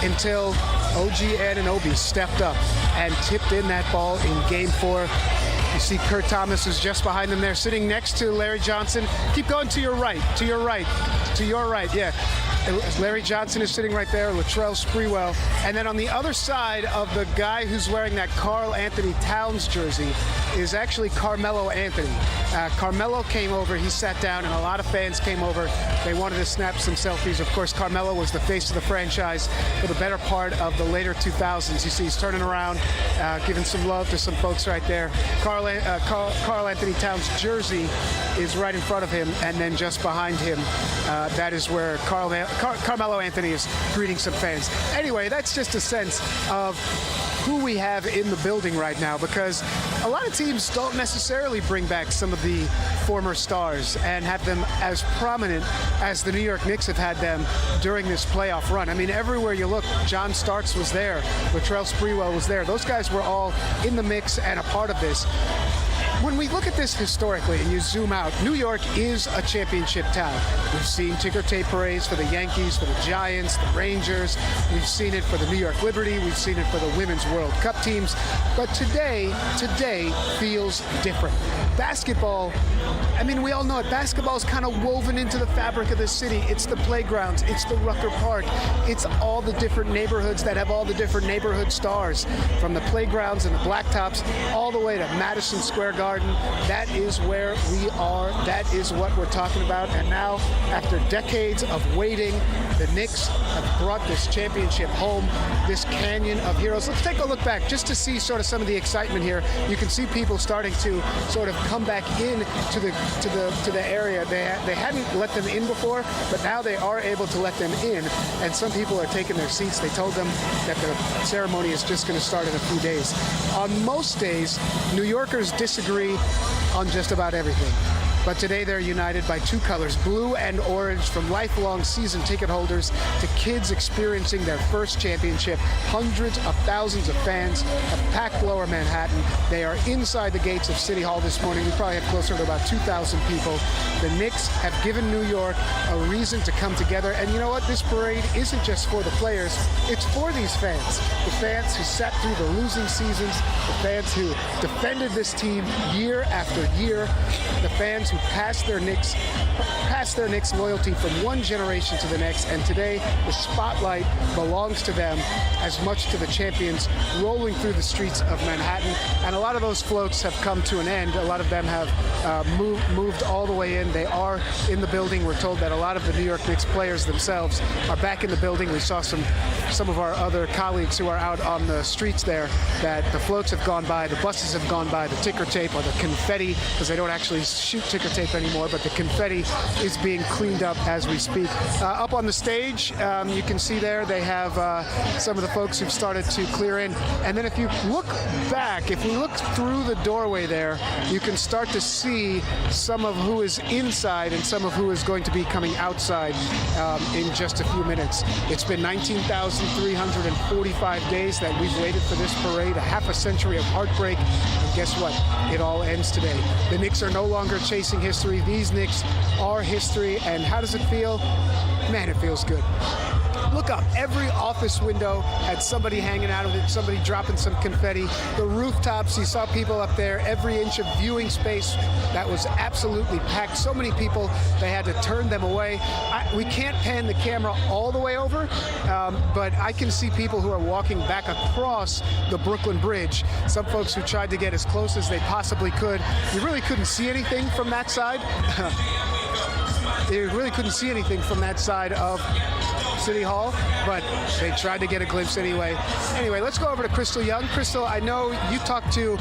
until OG Anunoby stepped up and tipped in that ball in Game 4. You see Kurt Thomas is just behind them there, sitting next to Larry Johnson. Keep going to your right, to your right, to your right, yeah. Larry Johnson is sitting right there, Latrell Sprewell. And then on the other side of the guy who's wearing that Karl Anthony Towns jersey is actually Carmelo Anthony. Carmelo came over, he sat down, and a lot of fans came over. They wanted to snap some selfies. Of course, Carmelo was the face of the franchise for the better part of the later 2000s. You see he's turning around, giving some love to some folks right there. Karl Anthony Towns' jersey is right in front of him, and then just behind him, that is where Carmelo Anthony is greeting some fans. Anyway, that's just a sense of who we have in the building right now, because a lot of teams don't necessarily bring back some of the former stars and have them as prominent as the New York Knicks have had them during this playoff run. I mean, everywhere you look, John Starks was there, Latrell Sprewell was there. Those guys were all in the mix and a part of this. when we look at this historically and you zoom out, New York is a championship town. We've seen ticker tape parades for the Yankees, for the Giants, the Rangers. We've seen it for the New York Liberty. We've seen it for the Women's World Cup teams. But today feels different. Basketball, I mean, we all know it. Basketball is kind of woven into the fabric of the city. It's the playgrounds. It's the Rucker Park. It's all the different neighborhoods that have all the different neighborhood stars, from the playgrounds and the blacktops all the way to Madison Square Garden. That is where we are. That is what we're talking about. And now, after decades of waiting, the Knicks have brought this championship home, this canyon of heroes. Let's take a look back just to see sort of some of the excitement here. You can see people starting to sort of come back in to the area. They hadn't let them in before, but now they are able to let them in, and some people are taking their seats. They told them that the ceremony is just going to start in a few days. On most days, New Yorkers disagree on just about everything. But today they're united by two colors, blue and orange, from lifelong season ticket holders to kids experiencing their first championship. Hundreds of thousands of fans have packed Lower Manhattan. They are inside the gates of City Hall this morning. We probably have closer to about 2,000 people. The Knicks have given New York a reason to come together. And you know what? This parade isn't just for the players. It's for these fans. The fans who sat through the losing seasons, the fans who defended this team year after year, the fans who passed their Knicks loyalty from one generation to the next, and today the spotlight belongs to them as much to the champions rolling through the streets of Manhattan. And a lot of those floats have come to an end. A lot of them have moved all the way in. They are in the building. We're told that a lot of the New York Knicks players themselves are back in the building. We saw some of our other colleagues who are out on the streets there, that the floats have gone by, the buses have gone by, the ticker tape or the confetti, because they don't actually shoot ticker tape anymore, but the confetti is being cleaned up as we speak. Up on the stage, you can see there they have some of the folks who've started to clear in. And then if you look back, if we look through the doorway there, you can start to see some of who is inside and some of who is going to be coming outside in just a few minutes. It's been 19,345 days that we've waited for this parade, a half a century of heartbreak, and guess what? It all ends today. The Knicks are no longer chasing history. These Knicks are history. And how does it feel? Man, it feels good. Look up. Every office window had somebody hanging out of it, somebody dropping some confetti. The rooftops, you saw people up there. Every inch of viewing space that was absolutely packed. So many people, they had to turn them away. We can't pan the camera all the way over, but I can see people who are walking back across the Brooklyn Bridge. Some folks who tried to get as close as they possibly could. You really couldn't see anything from that side. You really couldn't see anything from that side of City Hall, but they tried to get a glimpse anyway. Anyway, let's go over to Crystal Young. Crystal, I know you talked to,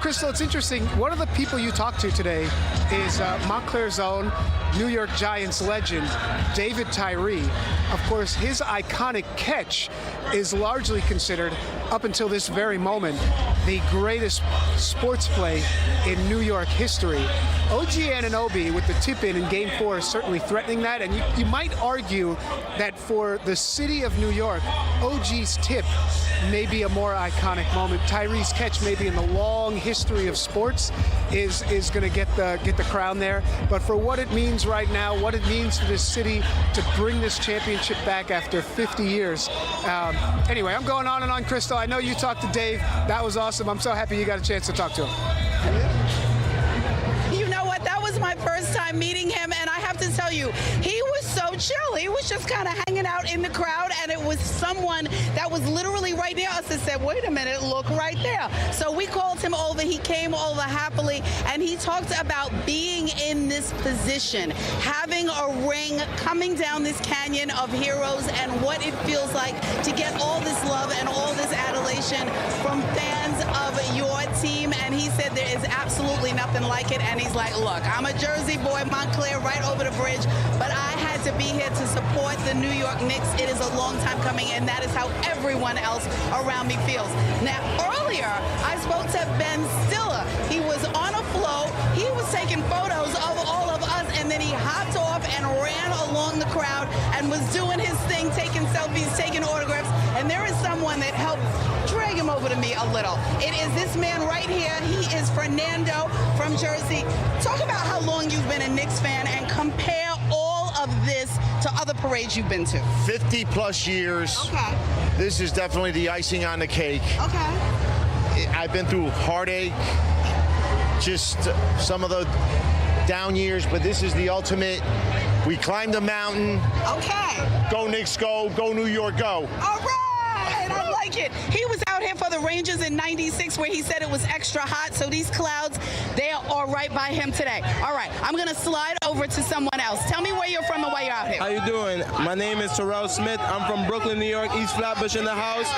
Crystal, it's interesting. One of the people you talked to today is Montclair's own New York Giants legend, David Tyree. Of course, his iconic catch is largely considered, up until this very moment, the greatest sports play in New York history. OG Anunoby with the tip-in Game 4 is certainly threatening that, and you might argue that for the city of New York, OG's tip may be a more iconic moment. Tyree's catch, maybe in the long history of sports, is going to get the crown there. But for what it means right now, what it means to this city to bring this championship back after 50 years. Anyway, I'm going on and on, Crystal. I know you talked to Dave. That was awesome. I'm so happy you got a chance to talk to him. You know what? That was my first time meeting him, and I have to tell you, he was so chill. He was just kind of hanging out in the crowd, and it was someone that was literally right near us that said, wait a minute, look right there. So we called him over. He came over happily, and he talked about being in this position, having a ring, coming down this canyon of heroes, and what it feels like to get all this love and all this adulation from fans of your team. And he said there is absolutely nothing like it. And he's like, look, I'm a Jersey boy, Montclair, right over the bridge, but I had to be here to support the New York Knicks. It is a long time coming, and that is how everyone else around me feels. Now, earlier, I spoke to Ben Stiller. He was on a float. He was taking photos of all of us, and then he hopped off and ran along the crowd and was doing his thing, taking selfies, taking autographs. And there is someone that helped drag him over to me a little. It is this man right here. He is Fernando from Jersey. Talk about how long you've been a Knicks fan and compare all of this to other parades you've been to. 50 plus years. Okay. This is definitely the icing on the cake. Okay. I've been through heartache, just some of the down years, but this is the ultimate. We climbed a mountain. Okay. Go Knicks, go. Go New York, go. All right. I like it. He was out here for the Rangers in '96 where he said it was extra hot. So these clouds, they are right by him today. All right. I'm going to slide over to someone else. Tell me where you're from and why you're out here. How you doing? My name is Terrell Smith. I'm from Brooklyn, New York, East Flatbush in the house.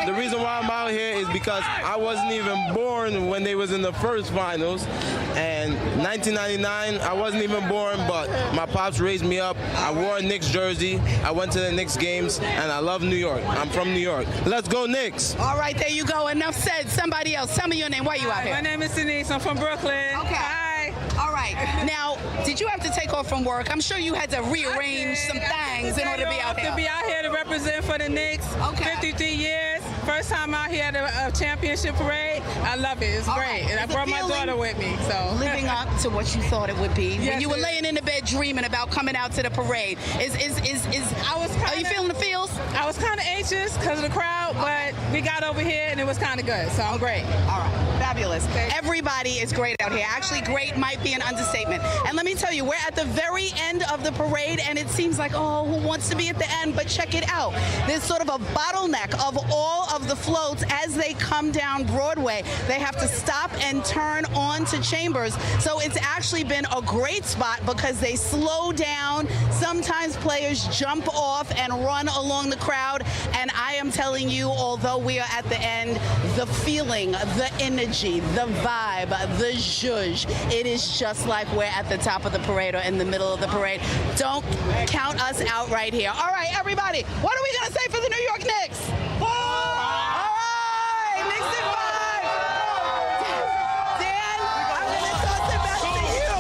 The reason why I'm out here is because I wasn't even born when they was in the first finals. And 1999, I wasn't even born, but my pops raised me up. I wore a Knicks jersey. I went to the Knicks games, and I love New York. I'm from New York. Let's go Knicks. All right, there you go. Enough said. Somebody else. Tell me your name. Why are you out here? My name is Denise. I'm from Brooklyn. Okay. Hi. All right. Now, did you have to take off from work? I'm sure you had to rearrange some things in order to be out here. To be out here to represent for the Knicks. Okay. 53 years. First time out here at a championship parade. I love it. It's All great. right. And I Is brought the my feeling daughter with me. So living up to what you thought it would be when Yes, you were it laying in the bed dreaming about coming out to the parade. Are you feeling the feels? I was kind of anxious because of the crowd, but we got over here and it was kind of good. So I'm great. All right. Fabulous. Everybody is great out here. Actually, great might be an understatement. And let me tell you, we're at the very end of the parade, and it seems like, oh, who wants to be at the end? But check it out. There's sort of a bottleneck of all of the floats as they come down Broadway. They have to stop and turn onto Chambers. So it's actually been a great spot because they slow down. Sometimes players jump off and run along the crowd. And I am telling you, although we are at the end, the feeling, the energy, the vibe, the zhuzh, it is just like we're at the top of the parade or in the middle of the parade. Don't count us out right here. All right, everybody, what are we going to say for the New York Knicks? All right, Knicks in 5. Dan, I'm going to toss it back to you.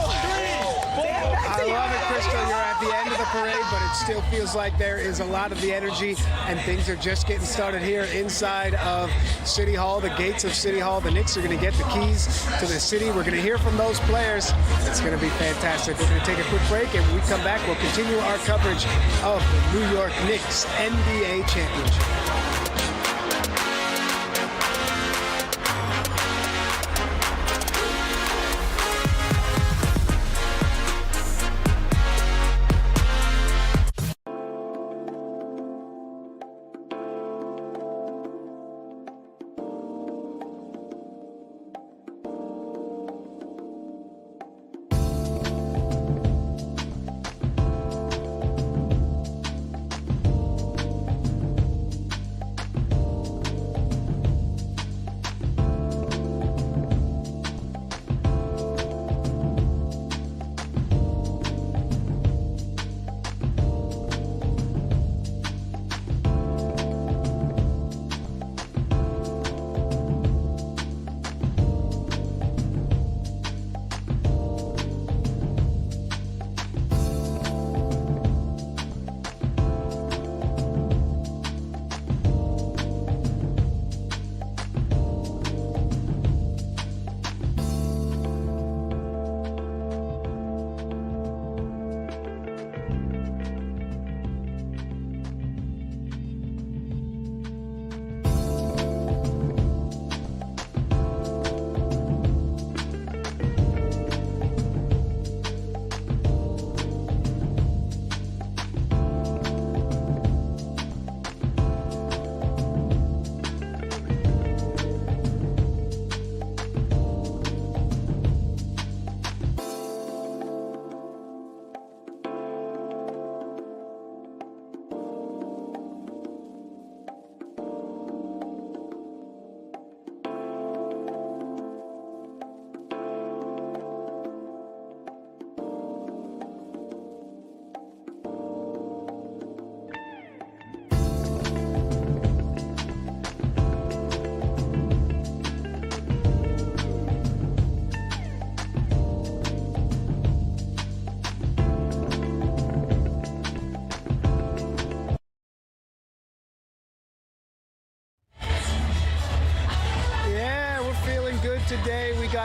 Dan, back to I you. love it, Crystal. You're at the end of the parade, but it still feels like there is a lot of the energy, and things are just getting started here inside of City Hall, the gates of City Hall. The Knicks are going to get the keys to the city. We're going to hear from those players. It's going to be fantastic. We're going to take a quick break, and when we come back, we'll continue our coverage of the New York Knicks NBA Championship.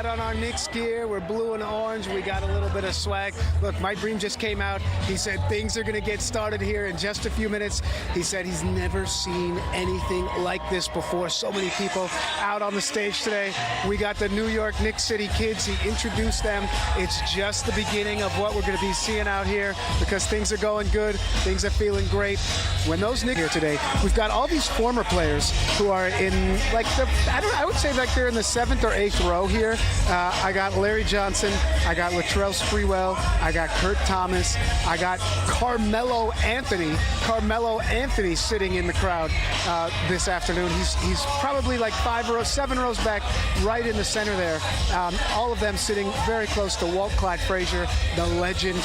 got on our Knicks gear. We're blue and orange. We got a little bit of swag. Look, Mike Bream just came out. He said things are going to get started here in just a few minutes. He said he's never seen anything like this before. So many people out on the stage today. We got the New York Knicks City kids. He introduced them. It's just the beginning of what we're going to be seeing out here because things are going good. Things are feeling great. When those Knicks here today, we've got all these former players who are in like I would say like they're in the 7th or 8th row here. I got Larry Johnson. I got Latrell Sprewell. I got Kurt Thomas. I got Carmelo Anthony. Carmelo Anthony sitting in the crowd this afternoon. He's probably like 7 rows back, right in the center there. All of them sitting very close to Walt Clyde Frazier, the legend.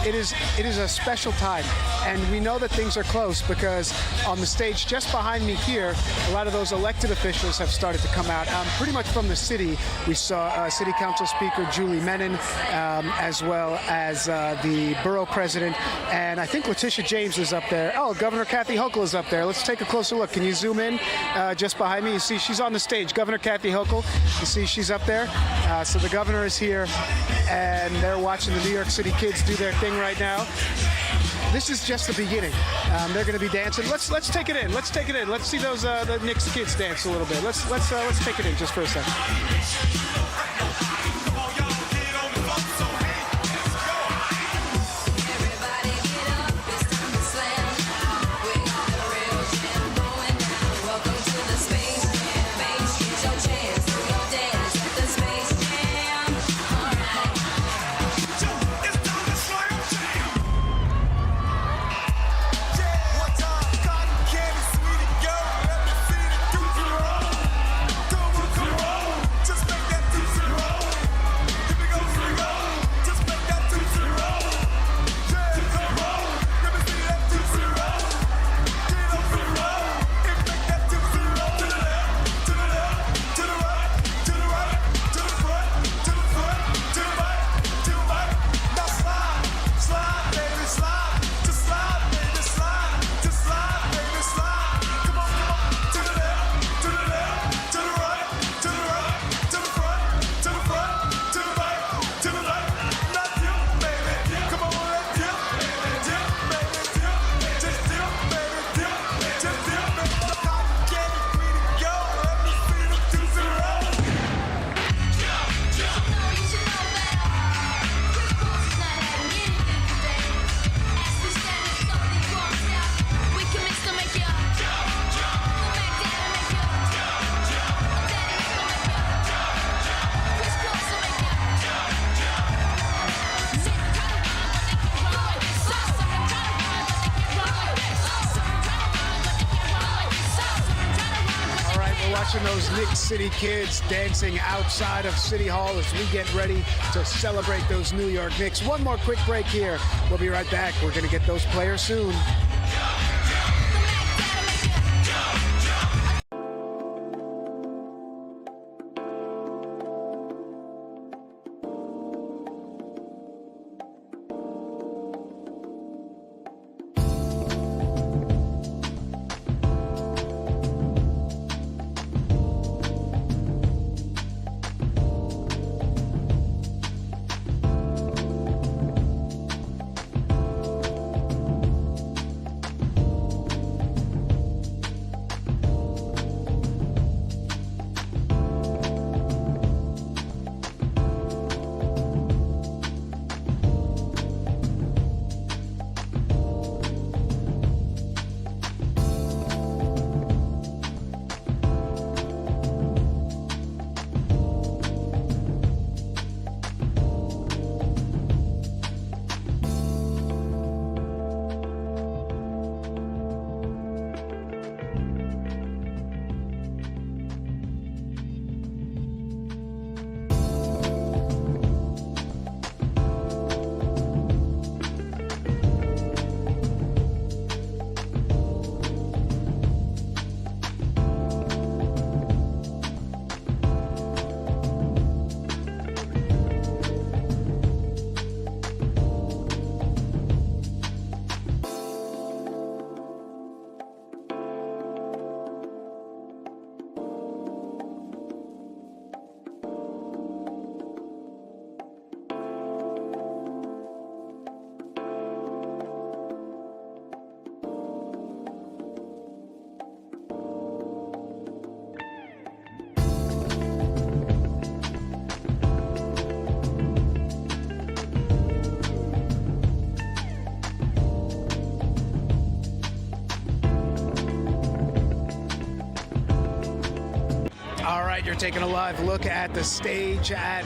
It is a special time, and we know that things are close because on the stage just behind me here, a lot of those elected officials have started to come out. Pretty much from the city, we saw City Council Speaker Julie Menon, as well as the borough president, and I think Letitia James is up there. Oh, Governor Kathy Hochul is up there. Let's take a closer look. Can you zoom in just behind me? You see she's on the stage. Governor Kathy Hochul. You see she's up there. So the governor is here, and they're watching the New York City kids do their thing right now. This is just the beginning. They're going to be dancing. Let's take it in. Let's take it in. Let's see those the Knicks kids dance a little bit. Let's take it in just for a second. Those Knicks City kids dancing outside of City Hall as we get ready to celebrate those New York Knicks. One more quick break here. We'll be right back. We're going to get those players soon. right, you're taking a live look at the stage at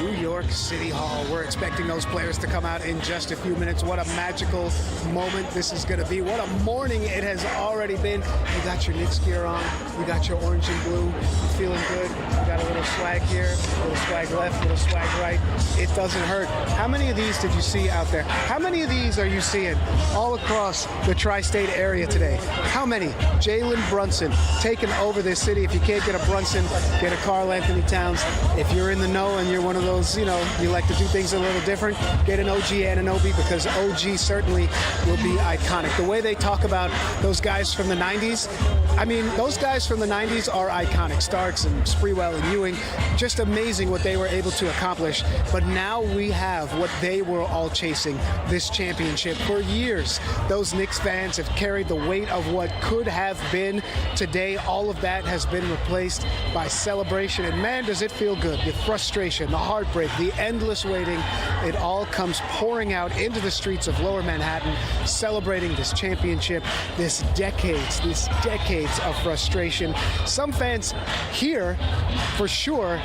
New York City Hall. We're expecting those players to come out in just a few minutes. What a magical moment this is going to be. What a morning it has already been. You got your Knicks gear on. You got your orange and blue. You're feeling good. You got a little swag here, a little swag left, a little swag right. It doesn't hurt. How many of these did you see out there? How many of these are you seeing all across the tri-state area today? How many? Jalen Brunson taking over this city. If you can't get a Brunson, get a Karl Anthony Towns. If you're in the know and you're one of those, you like to do things a little different, get an OG Anunoby, because OG certainly will be iconic. The way they talk about those guys from the 90s, I mean, those guys from the 90s are iconic. Starks and Sprewell and Ewing, just amazing what they were able to accomplish. But now we have what they were all chasing, this championship. For years, those Knicks fans have carried the weight of what could have been. Today, all of that has been replaced by celebration. And man, does it feel good. The frustration, the heartbreak, the endless waiting, it all comes pouring out into the streets of Lower Manhattan, celebrating this championship, this decades of frustration. Some fans here, for sure,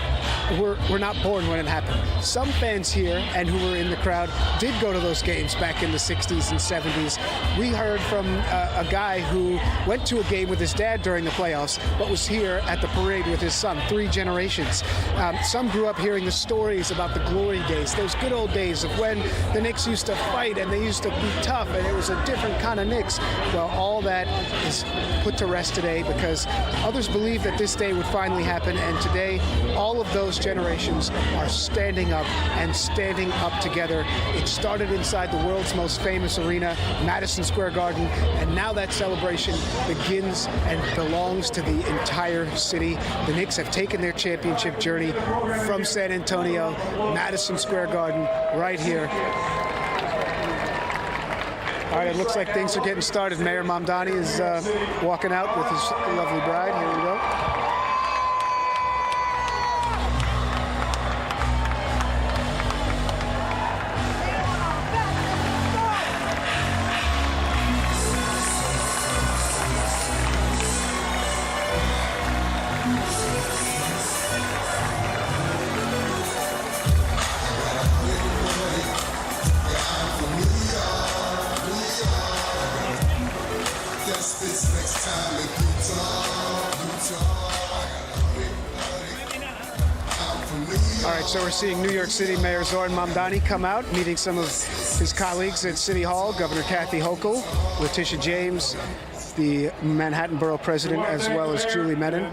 were not born when it happened. Some fans here and who were in the crowd did go to those games back in the 60s and 70s. We heard from a guy who went to a game with his dad during the playoffs, but was here at the parade with his son, 3 generations. Some grew up hearing the stories about the glory days, those good old days of when the Knicks used to fight and they used to be tough and it was a different kind of Knicks. Well, all that is put to rest today because others believe that this day would finally happen, and today all of those generations are standing up and standing up together. It started inside the world's most famous arena, Madison Square Garden, and now that celebration begins and belongs to the entire city. The Knicks have taken their championship journey from San Antonio, Madison Square Garden, right here. All right, it looks like things are getting started. Mayor Mamdani is walking out with his lovely bride. Here we go. All right, so we're seeing New York City Mayor Zoran Mamdani come out, meeting some of his colleagues at City Hall, Governor Kathy Hochul, Letitia James, the Manhattan Borough President, as well as Julie Menon.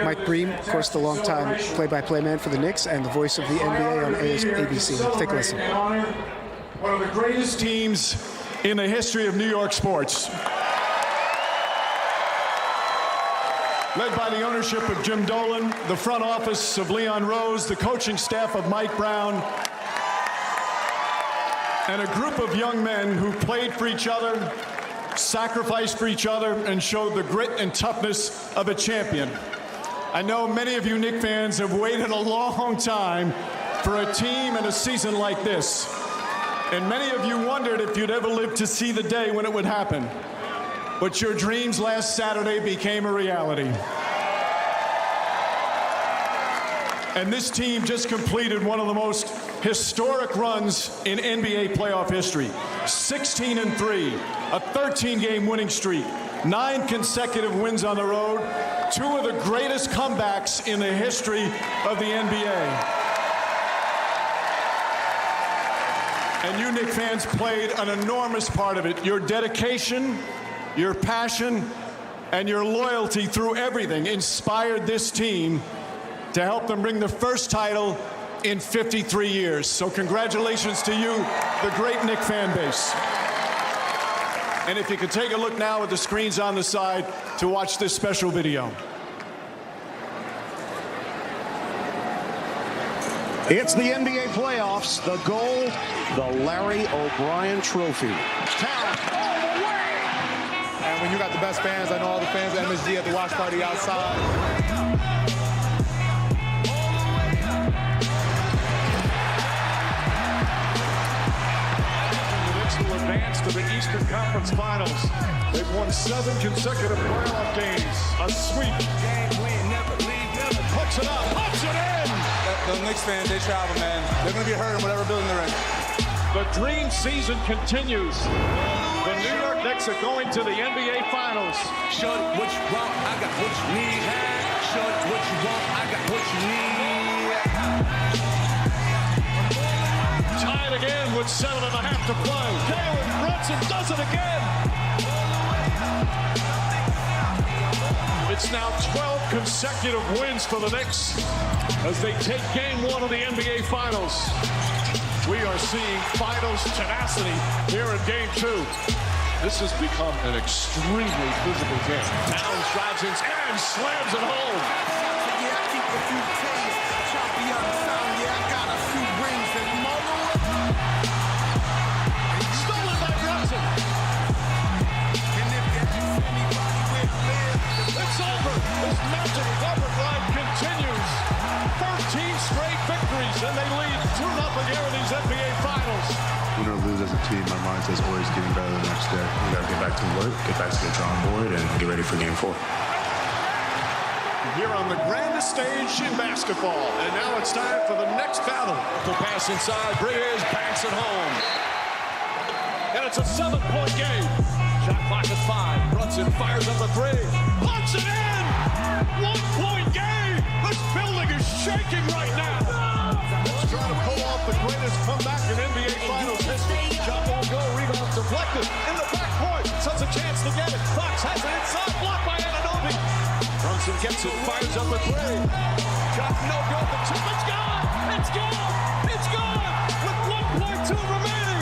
Mike Breen, of course, the longtime play-by-play man for the Knicks and the voice of the NBA on ABC. Let's take a listen. One of the greatest teams in the history of New York sports. Led by the ownership of Jim Dolan, the front office of Leon Rose, the coaching staff of Mike Brown, and a group of young men who played for each other, sacrificed for each other, and showed the grit and toughness of a champion. I know many of you Knicks fans have waited a long time for a team and a season like this. And many of you wondered if you'd ever live to see the day when it would happen. But your dreams last Saturday became a reality. And this team just completed one of the most historic runs in NBA playoff history. 16-3, a 13-game winning streak, 9 consecutive wins on the road, 2 of the greatest comebacks in the history of the NBA. And you Knicks fans played an enormous part of it. Your dedication, your passion, and your loyalty through everything inspired this team to help them bring the first title in 53 years. So congratulations to you, the great Knicks fan base. And if you could take a look now at the screens on the side to watch this special video. It's the NBA playoffs. The gold, the Larry O'Brien Trophy. And when you got the best fans, I know all the fans at MSG at the watch party outside. Advance to the Eastern Conference Finals. They've won 7 consecutive playoff games. A sweep. Puts it up, puts it in. The Knicks fans, they travel, man. They're going to be hurt in whatever building they're in. The dream season continues. The New York Knicks are going to the NBA Finals. Shorty, what you want? I got what you need. Shorty, what you want? I got what you need. Tied again with 7.5 to play. Jalen Brunson does it again. It's now 12 consecutive wins for the Knicks as they take game 1 of the NBA Finals. We are seeing finals tenacity here in game 2. This has become an extremely physical game. Towns drives in and slams it home. Yeah, I keep a few K's. Choppy on the sound. Yeah, I got a few rings and mother. Stolen by Brunson. And if you ask anybody where to live, It's over. This magic cover drive continues. 13 straight victories, and they lead 2-0 here in these NBA Finals. Win or lose as a team, my mindset's always getting better the next day. We got to get back to work, get back to the drawing board, and get ready for game 4. Here on the grandest stage in basketball, and now it's time for the next battle. To pass inside, Bridges banks it home. And it's a 7-point game. Shot clock is 5. Brunson fires up a 3. Puts it in! 1-point game! This building is shaking right now. Let's try to pull off the greatest comeback in NBA Finals history. Shot won't go, rebound deflected. In the backcourt, such a chance to get it. Fox has it inside, blocked by Anunoby. Brunson gets it, fires up a 3. Shot no good, the chip, it's gone! It's gone! It's gone! With 1.2 remaining.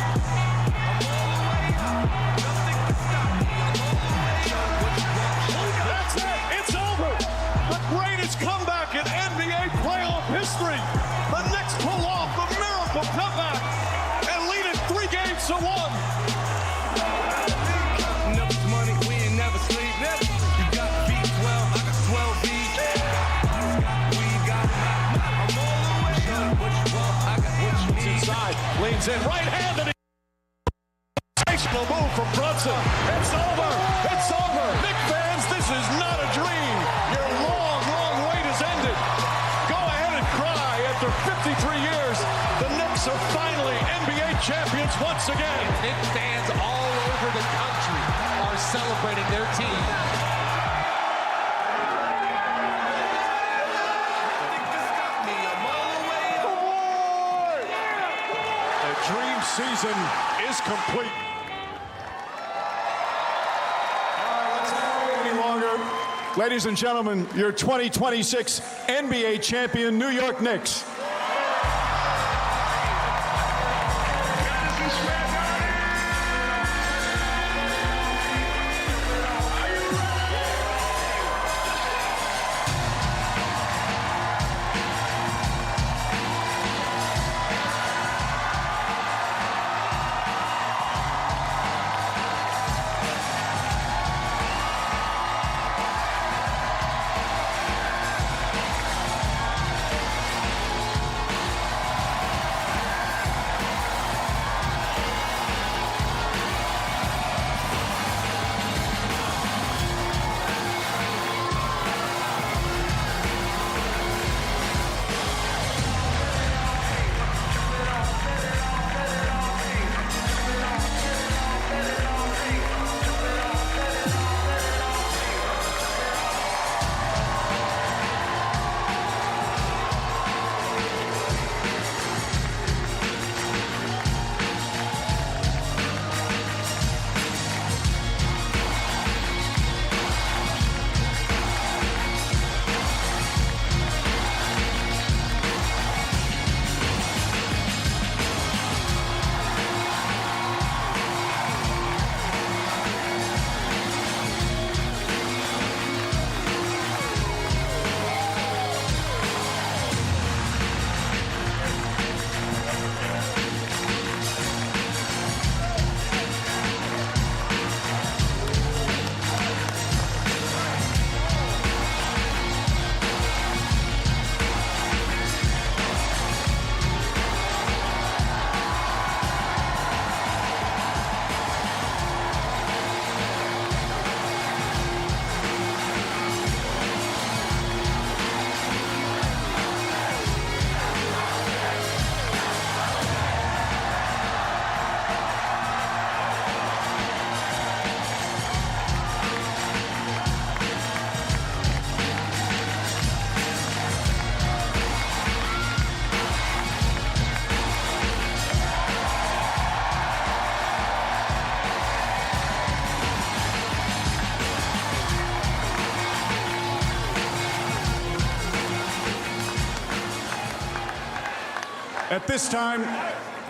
That's it! It's over! The greatest comeback in NBA playoff history! The Knicks pull off the miracle comeback and lead it 3 games to 1. Enough money, we ain't never sleep. You got B12, I got 12 B. We got I'm all the way up. What you want? I got what you need. Inside, leans in, right-handed. Sensational move from Brunson. It's over. It's over. Knicks fans, this is not a dream. Your long, long wait has ended. Go ahead and cry. After 53 years, the Knicks are finally NBA champions once again. Knicks fans all over the country are celebrating their team. The dream season is complete. Ladies and gentlemen, your 2026 NBA champion New York Knicks. At this time,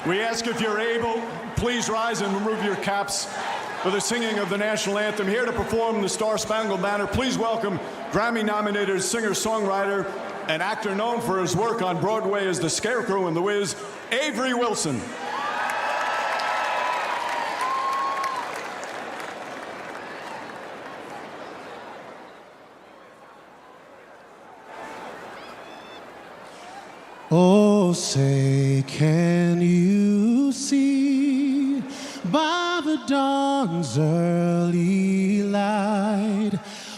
we ask if you're able, please rise and remove your caps for the singing of the national anthem. Here to perform the Star-Spangled Banner, please welcome Grammy-nominated singer-songwriter and actor known for his work on Broadway as the Scarecrow in The Wiz, Avery Wilson. Oh, say, can you see by the dawn's early light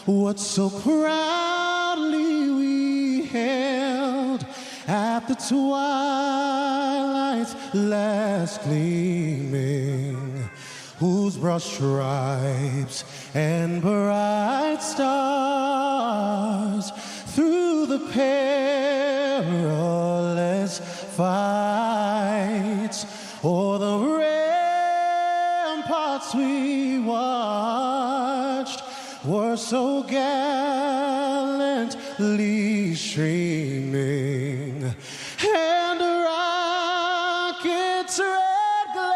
what so proudly we held at the twilight's last gleaming, whose broad stripes and bright stars through the perilous fights o'er the ramparts we watched were so gallantly streaming, and a rocket's red glare,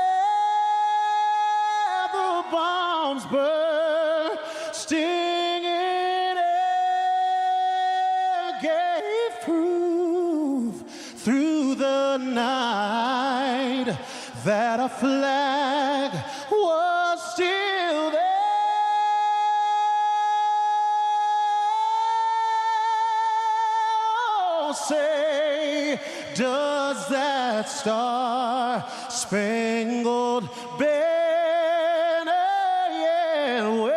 the bombs bursting in air gave proof through the night that a flag was still there. Say, does that star-spangled banner yet wave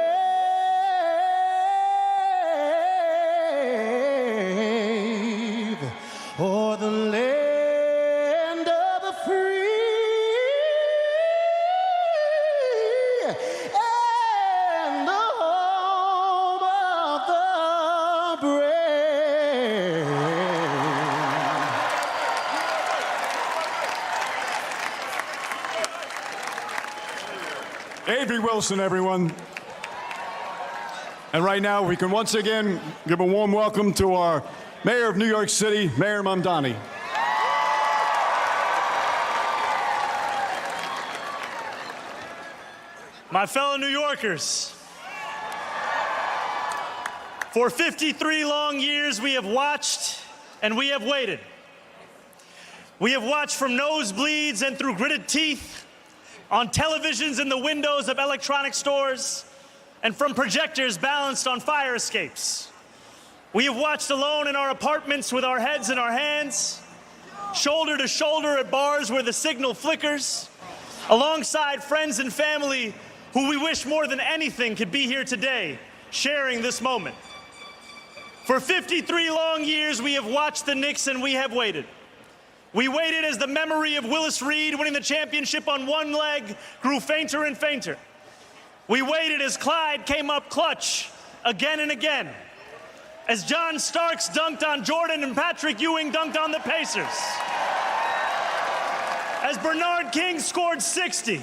o'er the land of the free and the home of the brave? Avery Wilson, everyone. And right now, we can once again give a warm welcome to our Mayor of New York City, Mayor Mamdani. My fellow New Yorkers, for 53 long years, we have watched and we have waited. We have watched from nosebleeds and through gritted teeth, on televisions in the windows of electronic stores, and from projectors balanced on fire escapes. We have watched alone in our apartments with our heads in our hands, shoulder to shoulder at bars where the signal flickers, alongside friends and family who we wish more than anything could be here today, sharing this moment. For 53 long years, we have watched the Knicks and we have waited. We waited as the memory of Willis Reed winning the championship on one leg grew fainter and fainter. We waited as Clyde came up clutch again and again. As John Starks dunked on Jordan and Patrick Ewing dunked on the Pacers. As Bernard King scored 60.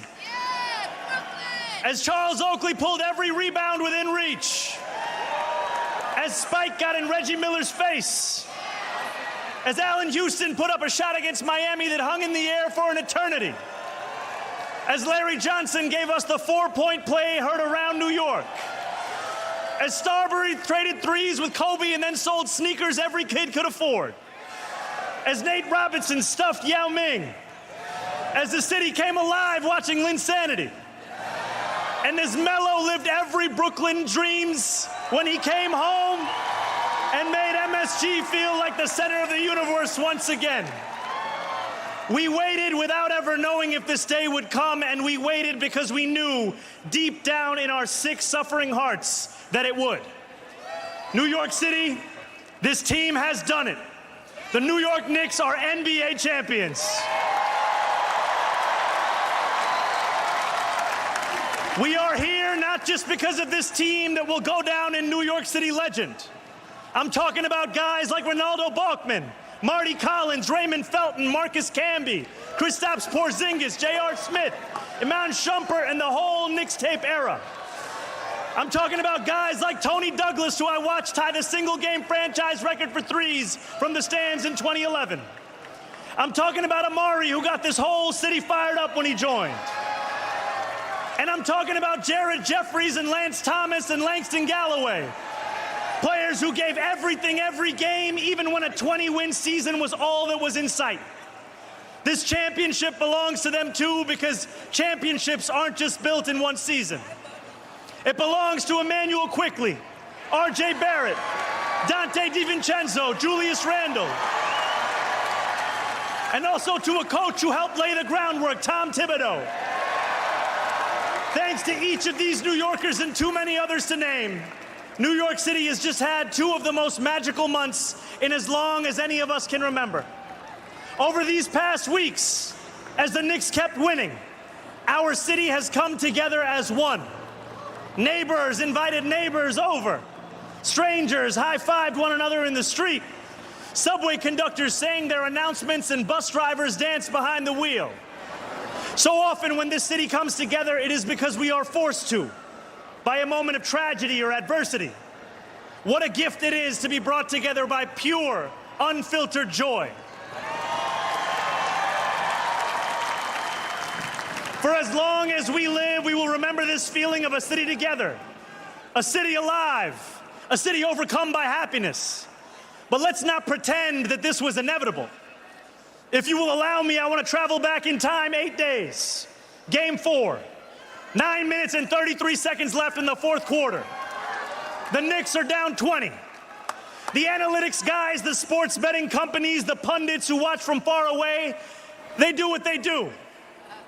As Charles Oakley pulled every rebound within reach. As Spike got in Reggie Miller's face. As Allen Houston put up a shot against Miami that hung in the air for an eternity. As Larry Johnson gave us the four-point play heard around New York. As Starbury traded threes with Kobe and then sold sneakers every kid could afford. As Nate Robinson stuffed Yao Ming. As the city came alive watching Linsanity. And as Melo lived every Brooklyn dreams when he came home and made MSG feel like the center of the universe once again. We waited without ever knowing if this day would come, and we waited because we knew deep down in our sick, suffering hearts that it would. New York City, this team has done it. The New York Knicks are NBA champions. We are here not just because of this team that will go down in New York City legend. I'm talking about guys like Ronaldo Balkman, Marty Collins, Raymond Felton, Marcus Camby, Kristaps Porzingis, J.R. Smith, Iman Shumpert, and the whole Knicks tape era. I'm talking about guys like Tony Douglas, who I watched tie the single-game franchise record for threes from the stands in 2011. I'm talking about Amari, who got this whole city fired up when he joined. And I'm talking about Jared Jeffries and Lance Thomas and Langston Galloway. Players who gave everything every game, even when a 20-win season was all that was in sight. This championship belongs to them too, because championships aren't just built in one season. It belongs to Emmanuel Quickley, R.J. Barrett, Dante DiVincenzo, Julius Randle. And also to a coach who helped lay the groundwork, Tom Thibodeau. Thanks to each of these New Yorkers and too many others to name, New York City has just had two of the most magical months in as long as any of us can remember. Over these past weeks, as the Knicks kept winning, our city has come together as one. Neighbors invited neighbors over. Strangers high-fived one another in the street. Subway conductors sang their announcements and bus drivers danced behind the wheel. So often when this city comes together, it is because we are forced to, by a moment of tragedy or adversity. What a gift it is to be brought together by pure, unfiltered joy. For as long as we live, we will remember this feeling of a city together, a city alive, a city overcome by happiness. But let's not pretend that this was inevitable. If you will allow me, I want to travel back in time 8 days. Game 4. 9 minutes and 33 seconds left in the fourth quarter. The Knicks are down 20. The analytics guys, the sports betting companies, the pundits who watch from far away, they do what they do.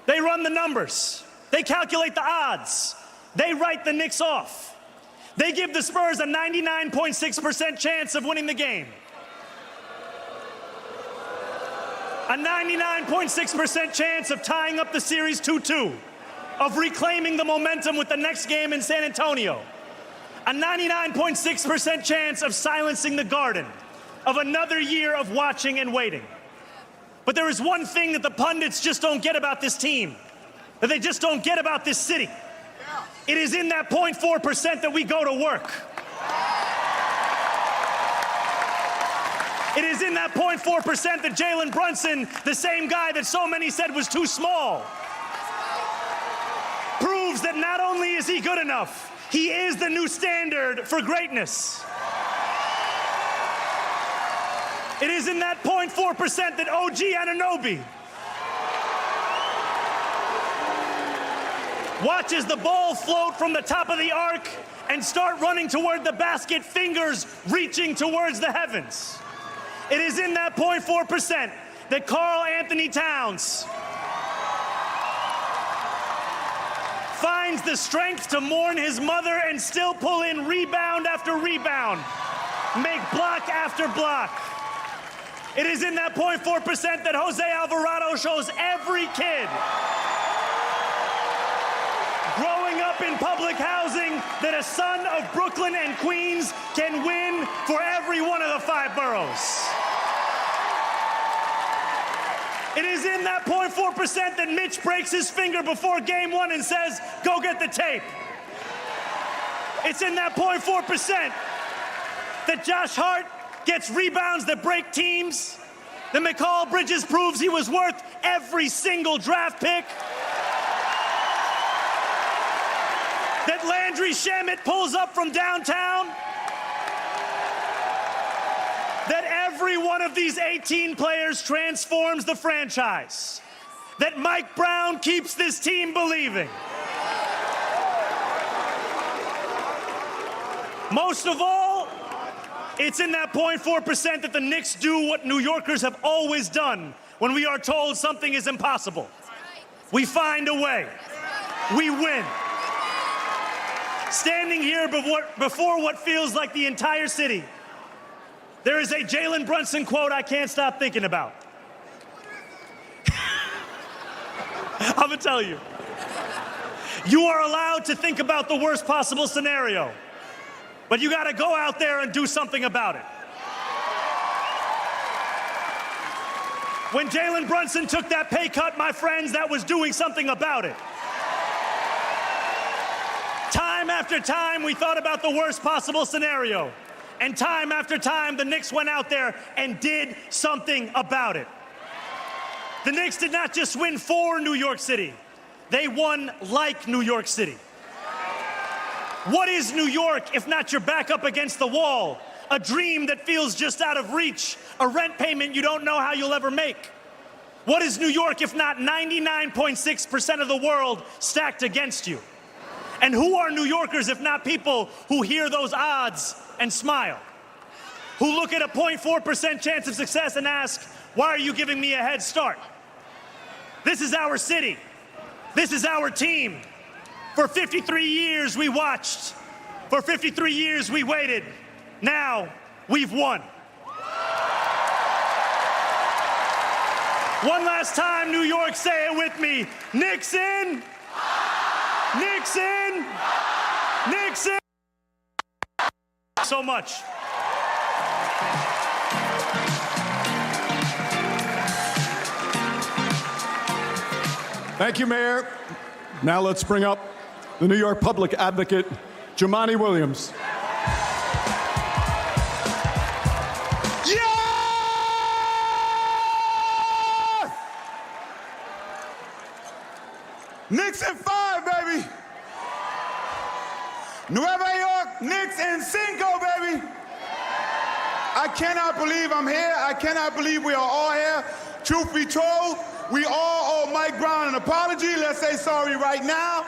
They run the numbers. They calculate the odds. They write the Knicks off. They give the Spurs a 99.6% chance of winning the game. A 99.6% chance of tying up the series 2-2, of reclaiming the momentum with the next game in San Antonio. A 99.6% chance of silencing the Garden, of another year of watching and waiting. But there is one thing that the pundits just don't get about this team, that they just don't get about this city. It is in that 0.4% that we go to work. It is in that 0.4% that Jalen Brunson, the same guy that so many said was too small, proves that not only is he good enough, he is the new standard for greatness. It is in that 0.4% that OG Anunoby watches the ball float from the top of the arc and start running toward the basket, fingers reaching towards the heavens. It is in that 0.4% that Karl Anthony Towns finds the strength to mourn his mother and still pull in rebound after rebound, make block after block. It is in that 0.4% that Jose Alvarado shows every kid growing up in public housing that a son of Brooklyn and Queens can win for every one of the 5 boroughs. It is in that 0.4% that Mitch breaks his finger before game 1 and says, go get the tape. It's in that 0.4% that Josh Hart gets rebounds that break teams, that McCall Bridges proves he was worth every single draft pick, that Landry Shamet pulls up from downtown, that every one of these 18 players transforms the franchise, that Mike Brown keeps this team believing. Most of all, it's in that 0.4% that the Knicks do what New Yorkers have always done when we are told something is impossible. We find a way. We win. Standing here before what feels like the entire city, there is a Jalen Brunson quote I can't stop thinking about. I'm gonna tell you. You are allowed to think about the worst possible scenario, but you gotta go out there and do something about it. When Jalen Brunson took that pay cut, my friends, that was doing something about it. Time after time, we thought about the worst possible scenario. And time after time, the Knicks went out there and did something about it. The Knicks did not just win for New York City. They won like New York City. What is New York if not your back up against the wall? A dream that feels just out of reach, a rent payment you don't know how you'll ever make. What is New York if not 99.6% of the world stacked against you? And who are New Yorkers if not people who hear those odds and smile? Who look at a 0.4% chance of success and ask, why are you giving me a head start? This is our city. This is our team. For 53 years we watched. For 53 years we waited. Now we've won. One last time, New York, say it with me. Knicks in. Knicks in. Knicks in. So much. Thank you, Mayor. Now let's bring up the New York Public Advocate, Jumaane Williams. Knicks in 5, baby. Nueva York, Knicks in 5, baby. I cannot believe I'm here. I cannot believe we are all here. Truth be told, we all owe Mike Brown an apology. Let's say sorry right now.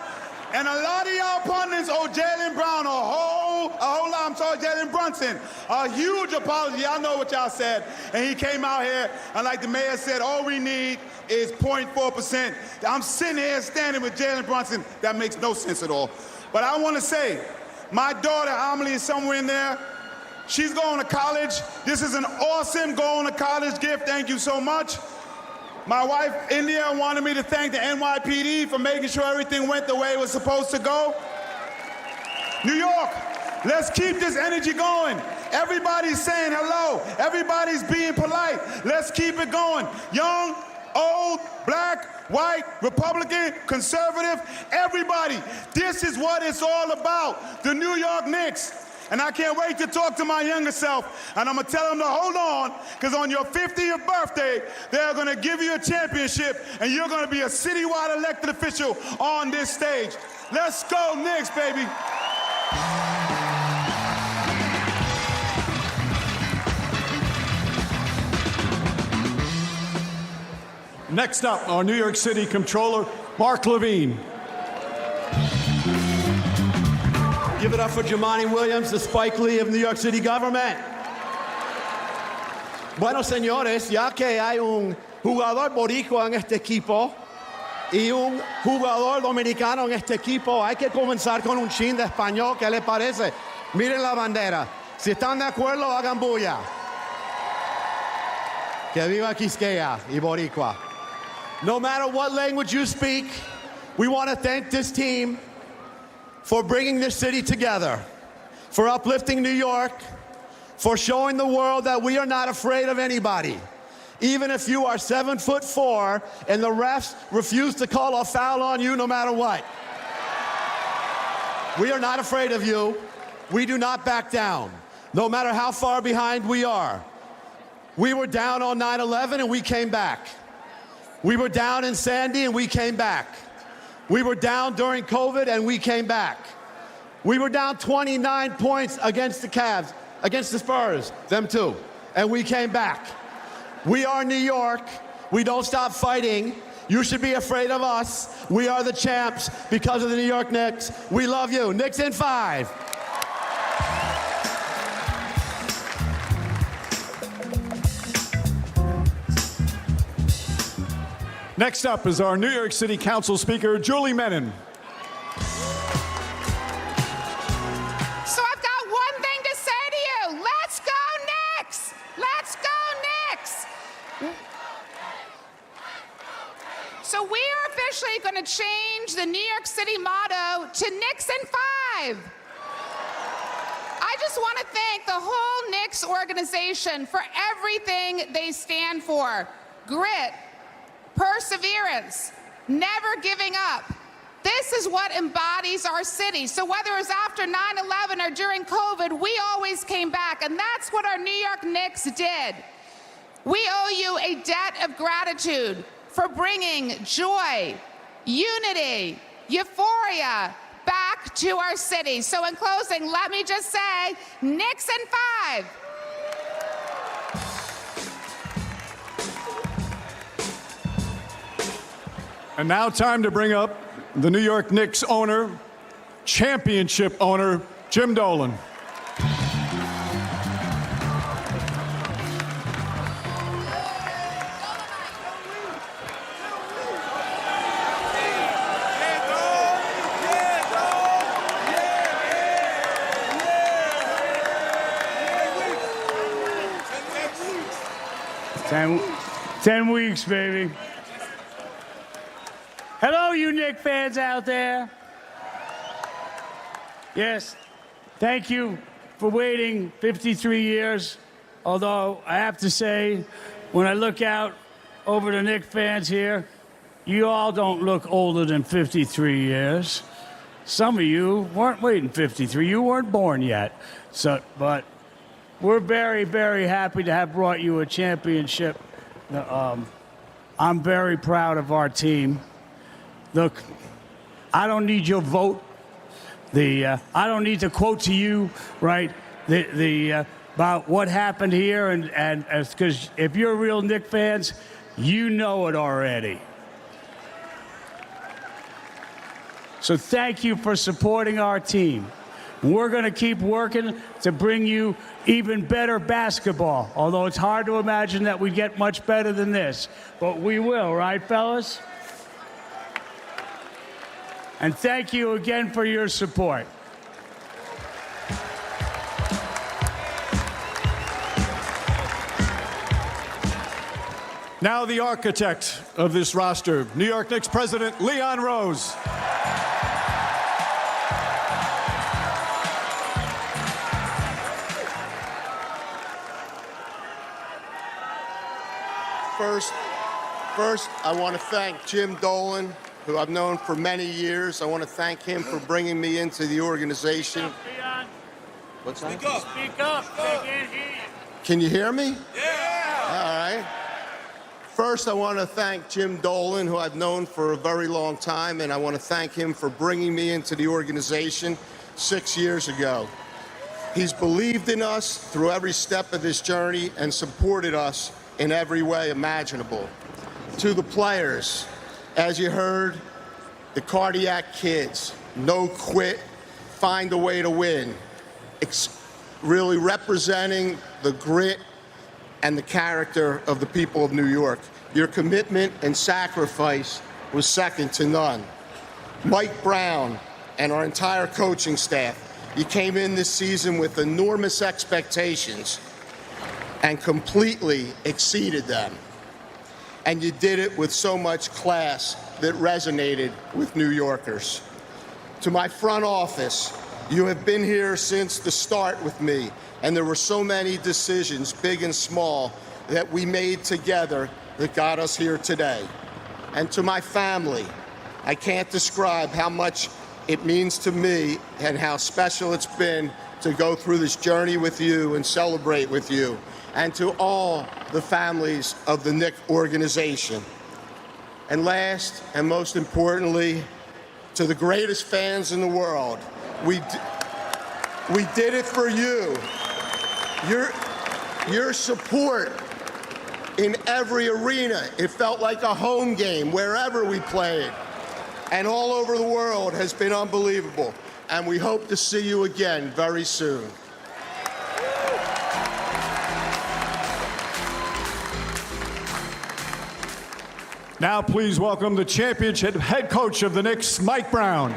And a lot of y'all pundits owe Jalen Brown a whole lot. I'm sorry, Jalen Brunson, a huge apology. I know what y'all said. And he came out here, and like the mayor said, all we need is 0.4%. I'm sitting here standing with Jalen Brunson. That makes no sense at all. But I want to say, my daughter, Amelie, is somewhere in there. She's going to college. This is an awesome going to college gift. Thank you so much. My wife, India, wanted me to thank the NYPD for making sure everything went the way it was supposed to go. New York, let's keep this energy going. Everybody's saying hello. Everybody's being polite. Let's keep it going. Young, old, black, white, Republican, conservative, everybody. This is what it's all about, the New York Knicks. And I can't wait to talk to my younger self, and I'm going to tell them to hold on, because on your 50th birthday, they're going to give you a championship, and you're going to be a citywide elected official on this stage. Let's go, Knicks, baby. Next up, our New York City Comptroller, Mark Levine. Give it up for Jumaane Williams, the Spike Lee of New York City government. Bueno, señores, ya que hay un jugador boricua en este equipo y un jugador dominicano en este equipo, hay que comenzar con un chin de español. ¿Qué les parece? Miren la bandera. Si están de acuerdo, hagan bulla. Que viva Quisqueya y Boricua. No matter what language you speak, we want to thank this team for bringing this city together, for uplifting New York, for showing the world that we are not afraid of anybody. Even if you are 7'4" and the refs refuse to call a foul on you no matter what. We are not afraid of you. We do not back down, no matter how far behind we are. We were down on 9/11 and we came back. We were down in Sandy and we came back. We were down during COVID and we came back. We were down 29 points against the Cavs, against the Spurs, them too, and we came back. We are New York. We don't stop fighting. You should be afraid of us. We are the champs because of the New York Knicks. We love you. Knicks in 5. Next up is our New York City Council Speaker, Julie Menin. So I've got one thing to say to you. Let's go Knicks! Let's go Knicks! So we are officially going to change the New York City motto to Knicks in 5. I just want to thank the whole Knicks organization for everything they stand for. Grit, perseverance, never giving up. This is what embodies our city. So whether it was after 9/11 or during COVID, we always came back, and that's what our New York Knicks did. We owe you a debt of gratitude for bringing joy, unity, euphoria back to our city. So in closing, let me just say, Knicks in 5. And now time to bring up the New York Knicks owner, championship owner, Jim Dolan. 10 weeks, baby. Hello, you Knicks fans out there. Yes, thank you for waiting 53 years. Although I have to say, when I look out over the Knicks fans here, you all don't look older than 53 years. Some of you weren't waiting 53. You weren't born yet. But we're very, very happy to have brought you a championship. I'm very proud of our team. Look, I don't need your vote. I don't need to quote to you, right, about what happened here, and because if you're real Knicks fans, you know it already. So thank you for supporting our team. We're going to keep working to bring you even better basketball, although it's hard to imagine that we get much better than this. But we will, right, fellas? And thank you again for your support. Now the architect of this roster, New York Knicks president Leon Rose. First, I want to thank Jim Dolan, who I've known for many years. I want to thank him for bringing me into the organization. What's that? Speak up. They can't hear you. Can you hear me? Yeah. All right. First, I want to thank Jim Dolan, who I've known for a very long time, and I want to thank him for bringing me into the organization 6 years ago. He's believed in us through every step of this journey and supported us in every way imaginable. To the players, as you heard, the cardiac kids, no quit, find a way to win. Really representing the grit and the character of the people of New York. Your commitment and sacrifice was second to none. Mike Brown and our entire coaching staff, you came in this season with enormous expectations and completely exceeded them. And you did it with so much class that resonated with New Yorkers. To my front office, you have been here since the start with me, and there were so many decisions, big and small, that we made together that got us here today. And to my family, I can't describe how much it means to me and how special it's been to go through this journey with you and celebrate with you. And to all the families of the Knicks organization. And last and most importantly, to the greatest fans in the world, we did it for you. Your support in every arena, it felt like a home game wherever we played. And all over the world has been unbelievable. And we hope to see you again very soon. Now please welcome the championship head coach of the Knicks, Mike Brown.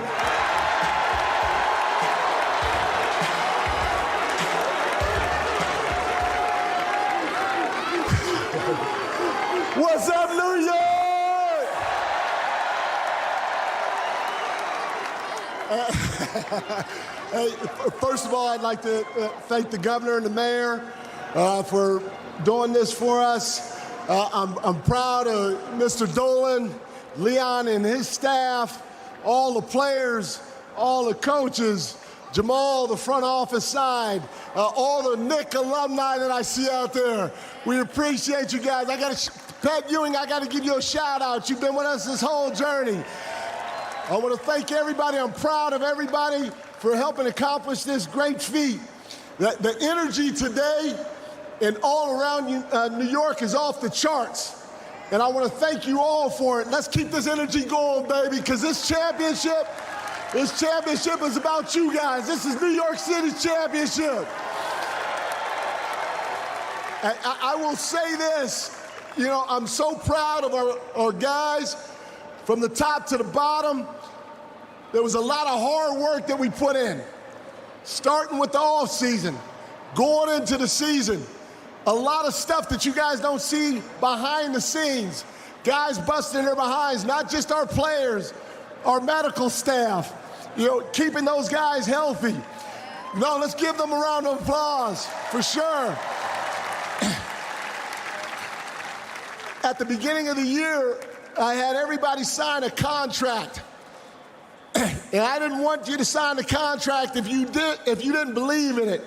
What's up, New York? Hey, first of all, I'd like to thank the governor and the mayor for doing this for us. I'm proud of Mr. Dolan, Leon and his staff, all the players, all the coaches, Jamal, the front office side, all the Knicks alumni that I see out there. We appreciate you guys. I got to Pat Ewing, I got to give you a shout out. You've been with us this whole journey. I want to thank everybody. I'm proud of everybody for helping accomplish this great feat. The energy today and all around New York is off the charts. And I want to thank you all for it. Let's keep this energy going, baby, because this championship is about you guys. This is New York City's championship. I will say this, you know, I'm so proud of our guys from the top to the bottom. There was a lot of hard work that we put in, starting with the off season, going into the season. A lot of stuff that you guys don't see behind the scenes. Guys busting their behinds, not just our players, our medical staff, you know, keeping those guys healthy. No, let's give them a round of applause, for sure. At the beginning of the year, I had everybody sign a contract. And I didn't want you to sign the contract if you didn't believe in it.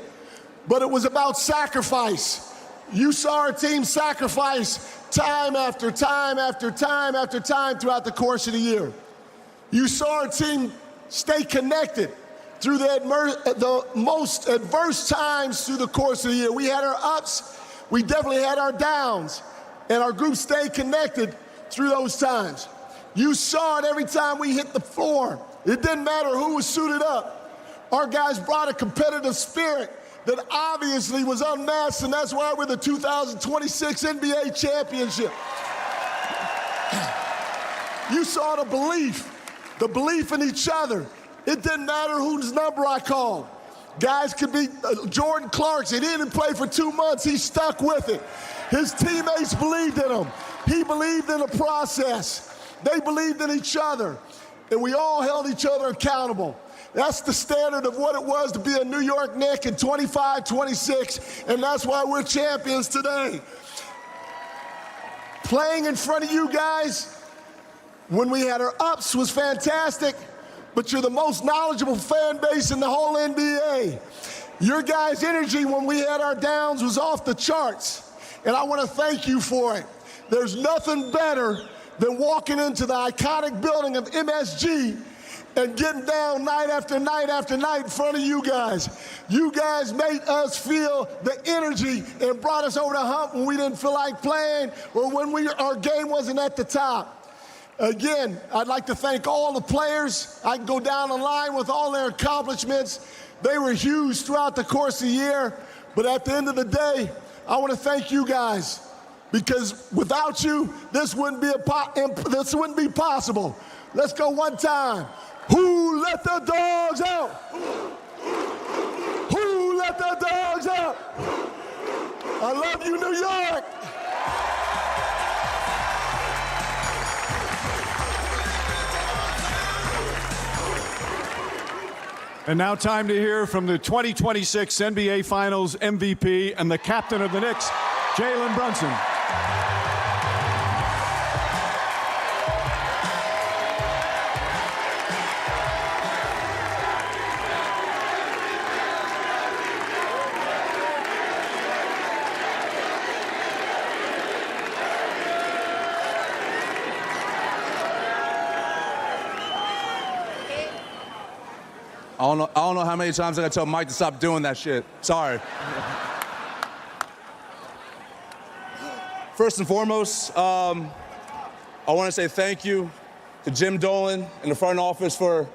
But it was about sacrifice. You saw our team sacrifice time after time after time after time throughout the course of the year. You saw our team stay connected through the most adverse times through the course of the year. We had our ups, we definitely had our downs. And our group stayed connected through those times. You saw it every time we hit the floor. It didn't matter who was suited up. Our guys brought a competitive spirit that obviously was unmatched, and that's why we're the 2026 NBA championship. You saw the belief in each other. It didn't matter whose number I called. Guys could be Jordan Clarkson. He didn't play for 2 months. He stuck with it. His teammates believed in him. He believed in the process. They believed in each other. And we all held each other accountable. That's the standard of what it was to be a New York Knick in 25-26, and that's why we're champions today. Playing in front of you guys when we had our ups was fantastic, but you're the most knowledgeable fan base in the whole NBA. Your guys' energy when we had our downs was off the charts. And I want to thank you for it. There's nothing better than walking into the iconic building of MSG and getting down night after night after night in front of you guys. You guys made us feel the energy and brought us over the hump when we didn't feel like playing or when our game wasn't at the top. Again, I'd like to thank all the players. I can go down the line with all their accomplishments. They were huge throughout the course of the year, but at the end of the day, I want to thank you guys, because without you, this wouldn't be possible. Let's go one time. Who let the dogs out? Who let the dogs out? I love you, New York. And now time to hear from the 2026 NBA Finals MVP and the captain of the Knicks, Jalen Brunson. I don't know how many times I gotta tell Mike to stop doing that shit. Sorry. First and foremost, I want to say thank you to Jim Dolan and the front office for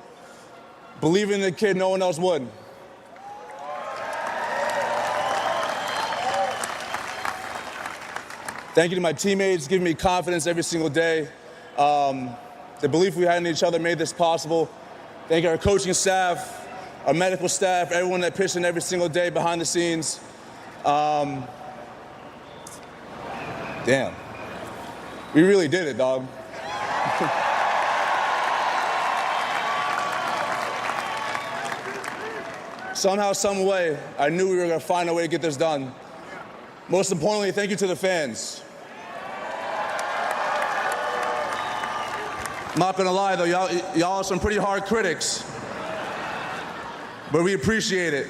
believing in the kid no one else would. Thank you to my teammates, giving me confidence every single day. The belief we had in each other made this possible. Thank our coaching staff, our medical staff, everyone that pitched in every single day behind the scenes. Damn. We really did it, dog. Somehow, some way, I knew we were going to find a way to get this done. Most importantly, thank you to the fans. I'm not gonna lie though, y'all are some pretty hard critics, but we appreciate it.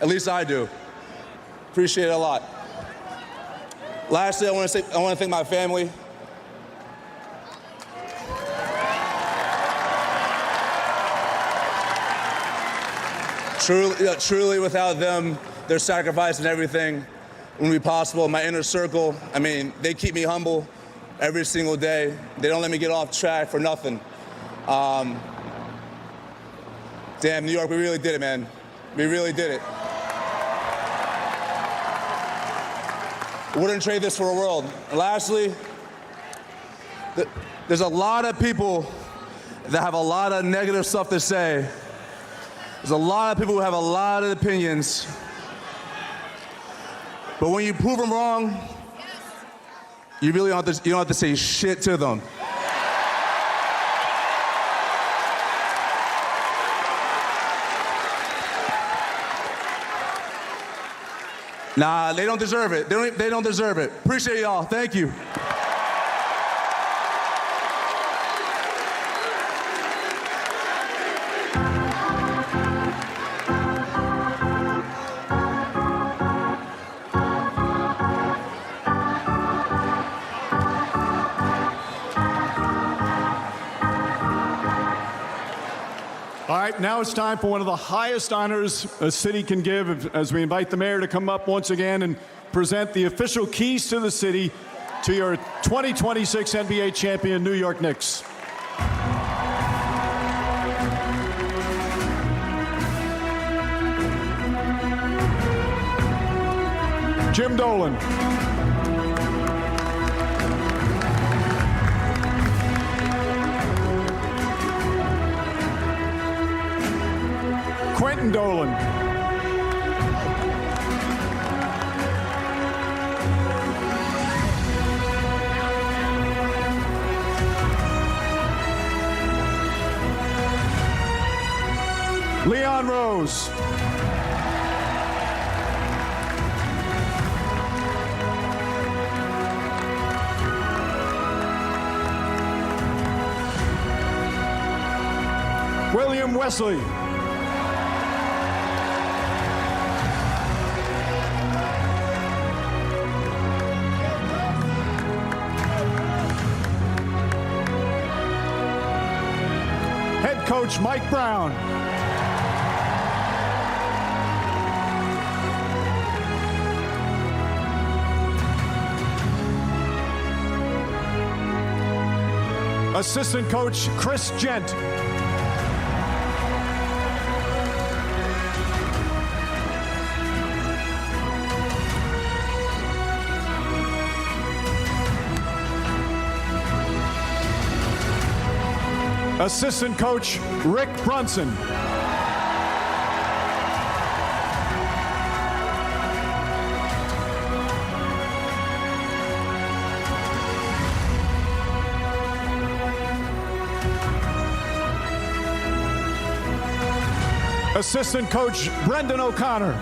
At least I do. Appreciate it a lot. Lastly, I want to thank my family. Truly without them, their sacrifice and everything wouldn't be possible. My inner circle, I mean, they keep me humble every single day. They don't let me get off track for nothing. Damn, New York, we really did it, man. We really did it. Wouldn't trade this for a world. And lastly, there's a lot of people that have a lot of negative stuff to say. There's a lot of people who have a lot of opinions. But when you prove them wrong, you really don't have to say shit to them. Nah, they don't deserve it. They don't deserve it. Appreciate y'all. Thank you. All right, now it's time for one of the highest honors a city can give as we invite the mayor to come up once again and present the official keys to the city to your 2026 NBA champion, New York Knicks. Jim Dolan. Quentin Dolan. Leon Rose. William Wesley. Head coach Mike Brown. Assistant coach Chris Gent. Assistant coach Rick Brunson. Assistant coach Brendan O'Connor.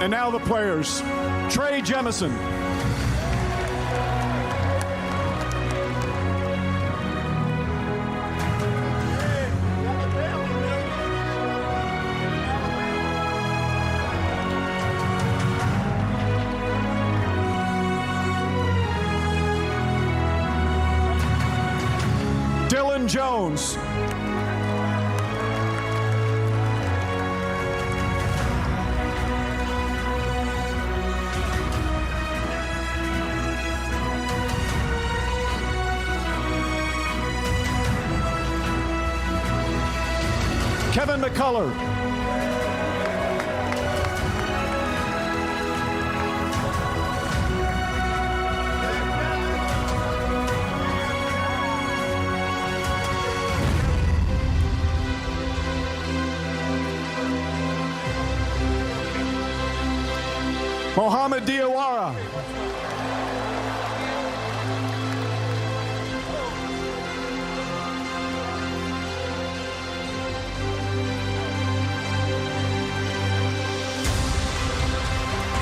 And now the players. Trey Jemison. Dylan Jones. Kevin McCullough. Mohamed Diawara.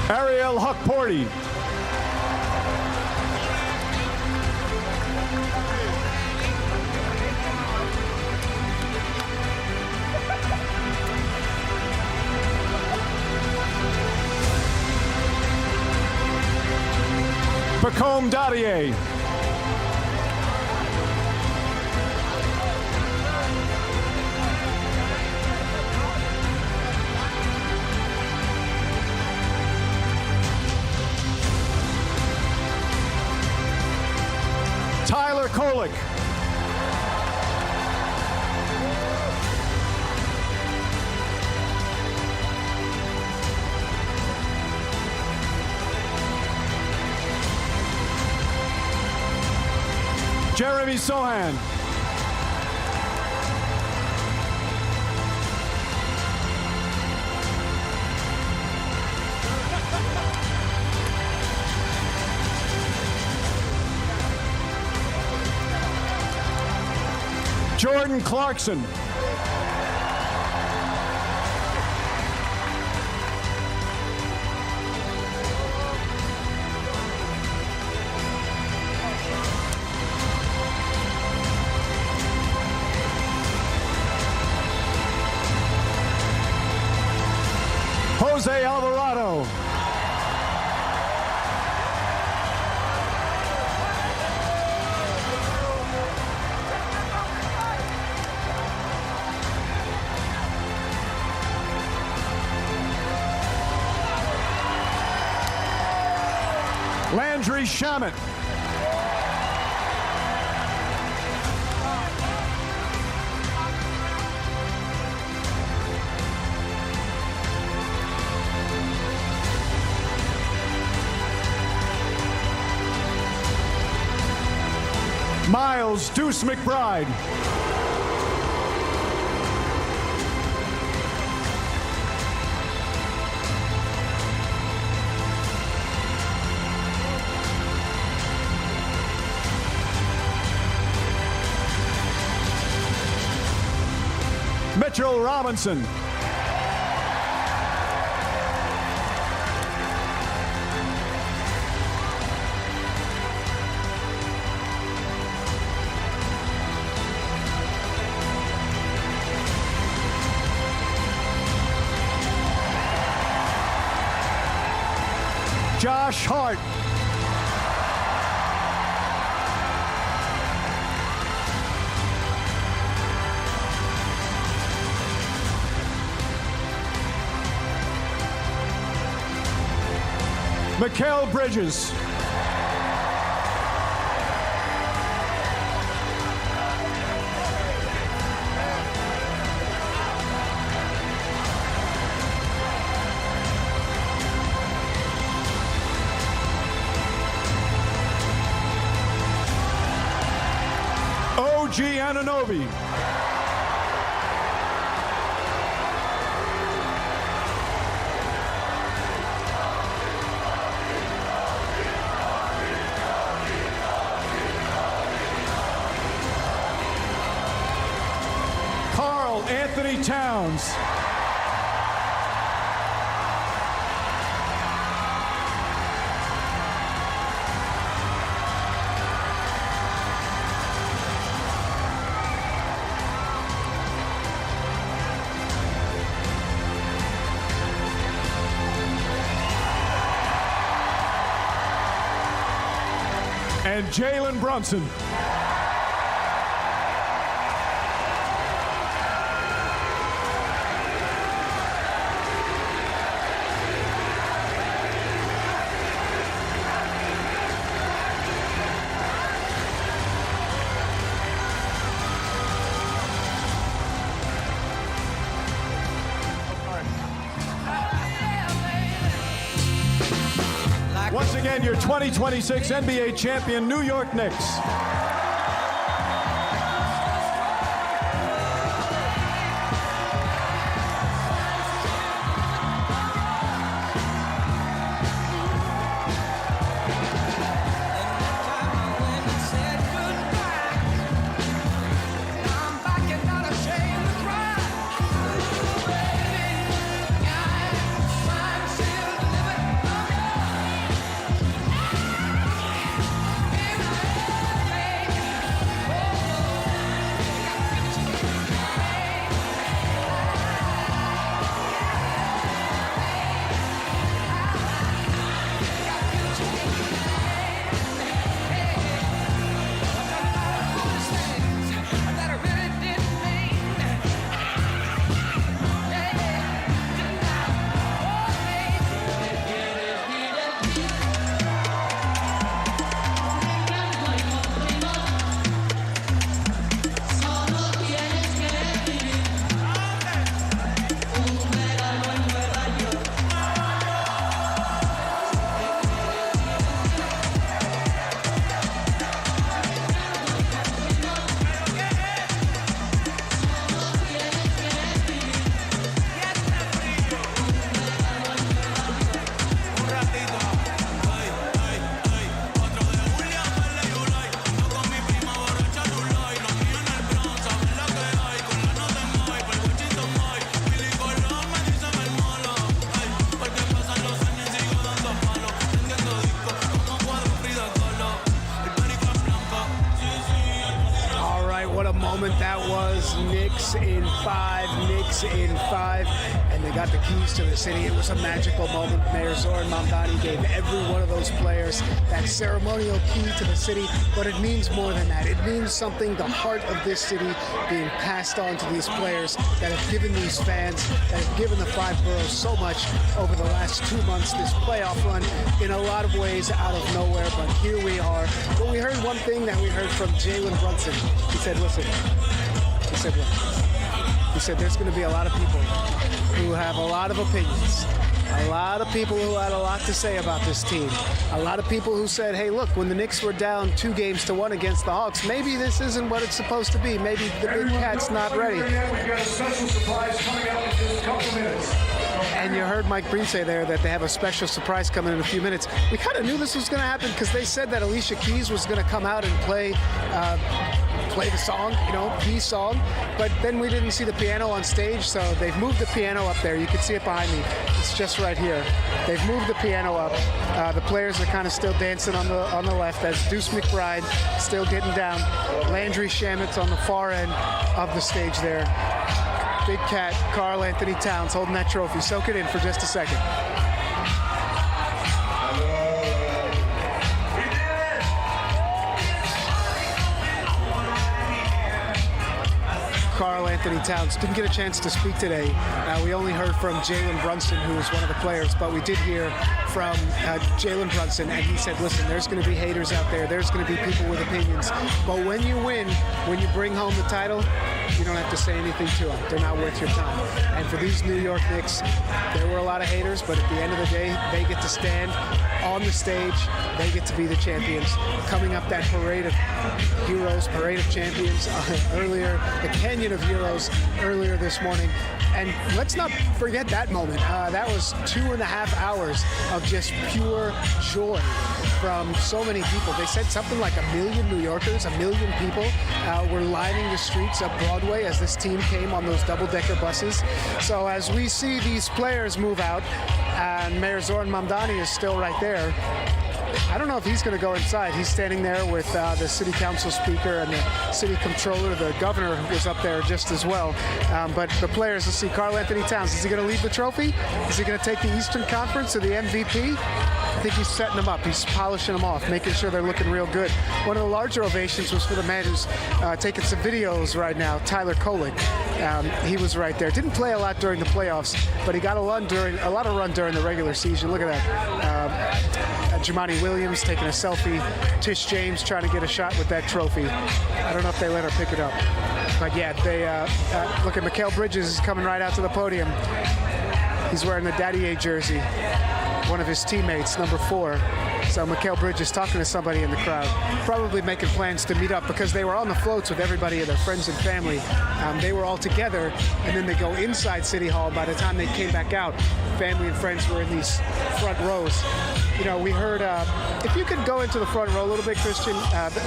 Ariel Huckporty. Pacome Dadier. Tyler Kolek. Jeremy Sohan. Jordan Clarkson. Jose Alvarado. Landry Shamet. Miles Deuce McBride. Mitchell Robinson. Josh Hart. Mikal Bridges. OG Anunoby. Karl Anthony Towns. And Jalen Brunson. Once again, your 2026 NBA champion, New York Knicks. 5, Knicks in 5, and they got the keys to the city. It was a magical moment. Mayor Zoran Mamdani gave every one of those players that ceremonial key to the city, but it means more than that. It means something, the heart of this city being passed on to these players that have given these fans, that have given the 5 boroughs so much over the last 2 months, this playoff run in a lot of ways out of nowhere, but here we are. But we heard one thing that we heard from Jalen Brunson. He said, listen, he said what? He said there's going to be a lot of people who have a lot of opinions. A lot of people who had a lot to say about this team. A lot of people who said, hey, look, when the Knicks were down 2-1 against the Hawks, maybe this isn't what it's supposed to be. Maybe the big cat's not ready. We've got a special surprise coming up in just a couple minutes. And you heard Mike Breen say there that they have a special surprise coming in a few minutes. We kind of knew this was going to happen because they said that Alicia Keys was going to come out and play the song, the song. But then we didn't see the piano on stage, so they've moved the piano up there. You can see it behind me. It's just right here. They've moved the piano up. The players are kind of still dancing on the left as Deuce McBride still getting down. Landry Shamit's on the far end of the stage there. Big Cat, Karl Anthony Towns holding that trophy. Soak it in for just a second. Karl Anthony Towns didn't get a chance to speak today. We only heard from Jalen Brunson, who was one of the players, but we did hear from Jalen Brunson, and he said, listen, there's going to be haters out there. There's going to be people with opinions. But when you win, when you bring home the title, you don't have to say anything to them. They're not worth your time. And for these New York Knicks, there were a lot of haters, but at the end of the day, they get to stand on the stage. They get to be the champions. Coming up that parade of heroes, parade of champions earlier, the Canyon of Heroes earlier this morning. And let's not forget that moment. That was 2.5 hours of just pure joy from so many people. They said something like 1 million New Yorkers, 1 million people were lining the streets of Broadway as this team came on those double-decker buses. So as we see these players move out, and Mayor Zoran Mamdani is still right there, I don't know if he's going to go inside. He's standing there with the city council speaker and the city controller. The governor was up there just as well. But the players, let's see, Karl Anthony Towns, is he going to leave the trophy? Is he going to take the Eastern Conference or the MVP? I think he's setting them up. He's polishing them off, making sure they're looking real good. One of the larger ovations was for the man who's taking some videos right now, Tyler Kolek. He was right there. Didn't play a lot during the playoffs, but he got a lot of run during the regular season. Look at that. Jamani Williams taking a selfie. Tish James trying to get a shot with that trophy. I don't know if they let her pick it up. But yeah, they look at Mikal Bridges is coming right out to the podium. He's wearing the Daddy A jersey. One of his teammates, number 4. So Mikal Bridges talking to somebody in the crowd, probably making plans to meet up because they were on the floats with everybody and their friends and family. They were all together, and then they go inside City Hall. By the time they came back out, family and friends were in these front rows. We heard, if you could go into the front row a little bit, Christian,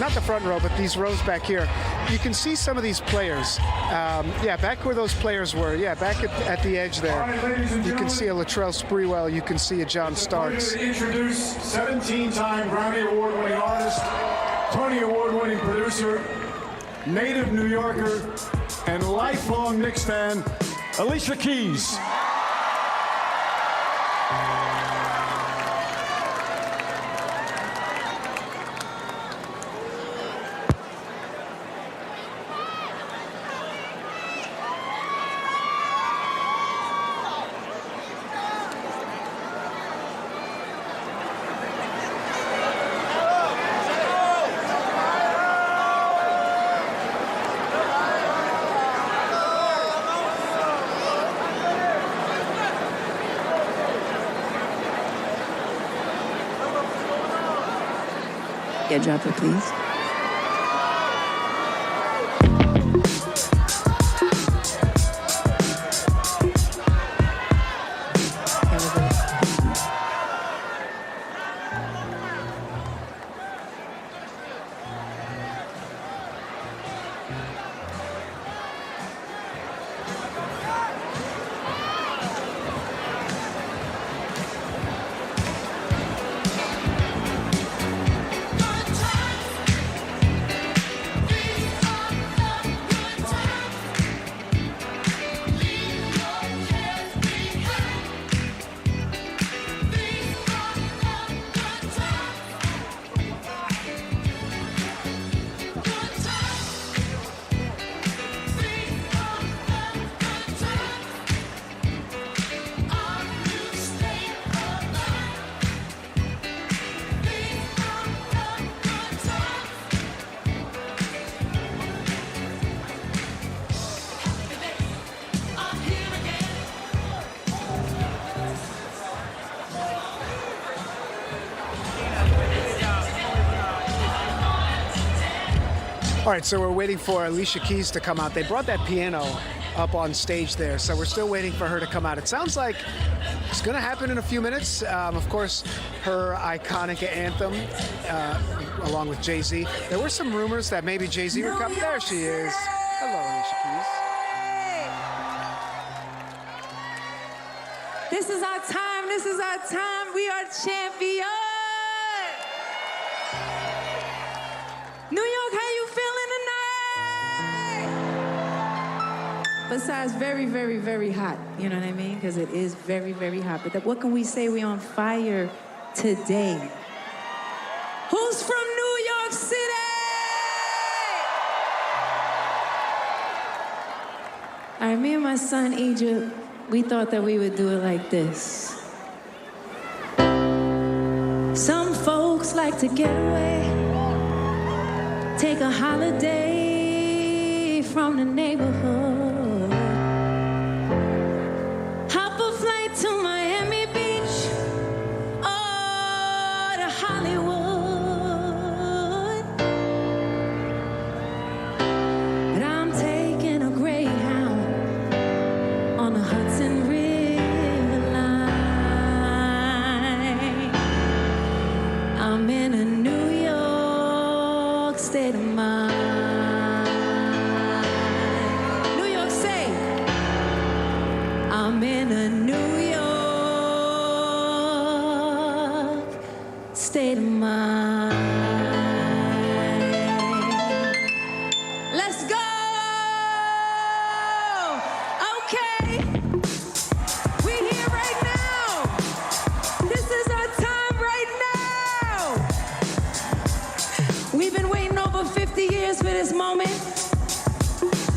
not the front row, but these rows back here, you can see some of these players. Back where those players were. Yeah, back at the edge there. You can see a Latrell Sprewell. You can see a John Starks. Introduce 17-time Grammy Award-winning artist, Tony Award-winning producer, native New Yorker, and lifelong Knicks fan, Alicia Keys. Yeah, drop it, please. All right, so we're waiting for Alicia Keys to come out. They brought that piano up on stage there, so we're still waiting for her to come out. It sounds like it's going to happen in a few minutes. Of course, her iconic anthem, along with Jay-Z. There were some rumors that maybe Jay-Z would come. There she is. Hello, Alicia Keys. This is our time. This is our time. We are champions. New York, how you feeling tonight? Besides very, very, very hot. You know what I mean? Because it is very, very hot. But what can we say? We're on fire today. Who's from New York City? All right, me and my son, Egypt, we thought that we would do it like this. Some folks like to get away, take a holiday from the neighborhood, hop a flight to Miami Beach or to Hollywood. But I'm taking a Greyhound on the Hudson River line. I'm in a New York state of mind. New York, say, I'm in a New York state of mind. Let's go! Okay. We're here right now. This is our time right now. We've been waiting over 50 years for this moment,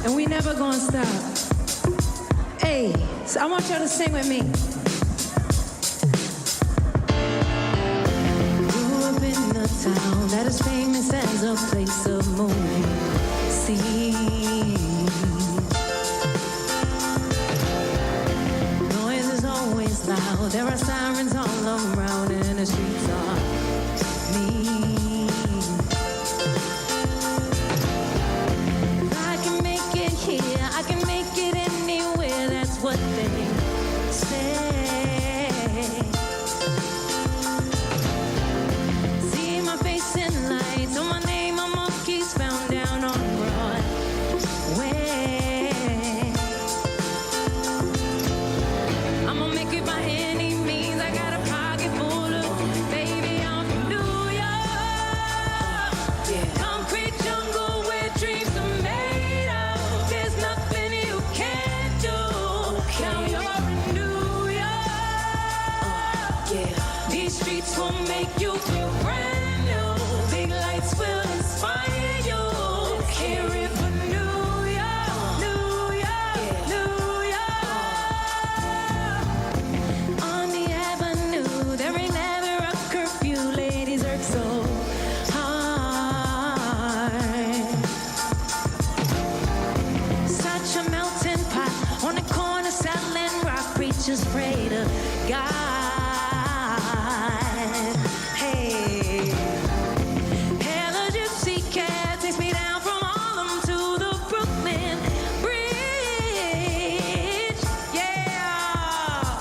and we never gonna stop. Hey, so I want y'all to sing with me. Grew up in a town that is famous as a place of movie scenes. Noise is always loud. There are sirens all around, and the streets are mean. If I can make it here, I can make it anywhere. That's what they say. See my face in lights, on my name, a monkey's found down on Broadway. I'ma make it by any means. I got a pocket full of, baby, I'm from New York. Concrete jungle where dreams are made of. There's nothing you can't do. Now you're in New York. These streets will make you feel brand new. Big lights will inspire you. Hear it for New York, New York, New York. On the avenue, there ain't never a curfew. Ladies work so hard. Such a melting pot on the corner selling rock. Preachers pray to God. Hey, hail a gypsy cat takes me down from Harlem to the Brooklyn Bridge. Yeah.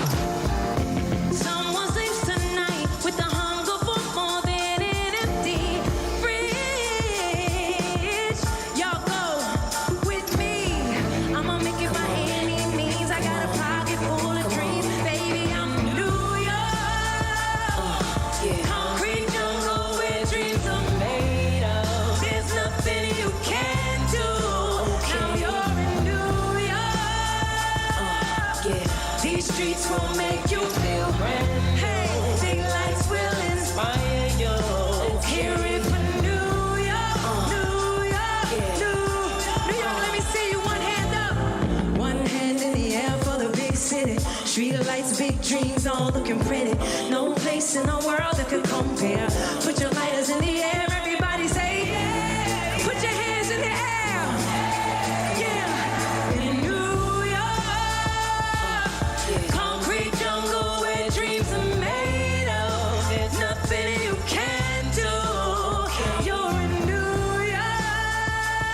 Someone sleeps tonight with the hunger for more than an empty fridge. Y'all go with me. I'ma make it by any means. I got a pocket full of dreams. Baby, I'm New York. Concrete jungle where dreams are made of. There's nothing you can't do. Now you're in New York. These streets will make you feel brand new. Hey, big lights will inspire you. Hear it for New York, New York, New York. Let me see you, one hand up. One hand in the air for the big city. Street lights, big dreams, all looking pretty. No place in the world that could compare. Put your lighters in the air, everybody say yeah. Put your hands in the air. Yeah. In New York. Concrete jungle where dreams are made of. There's nothing you can't do. You're in New York.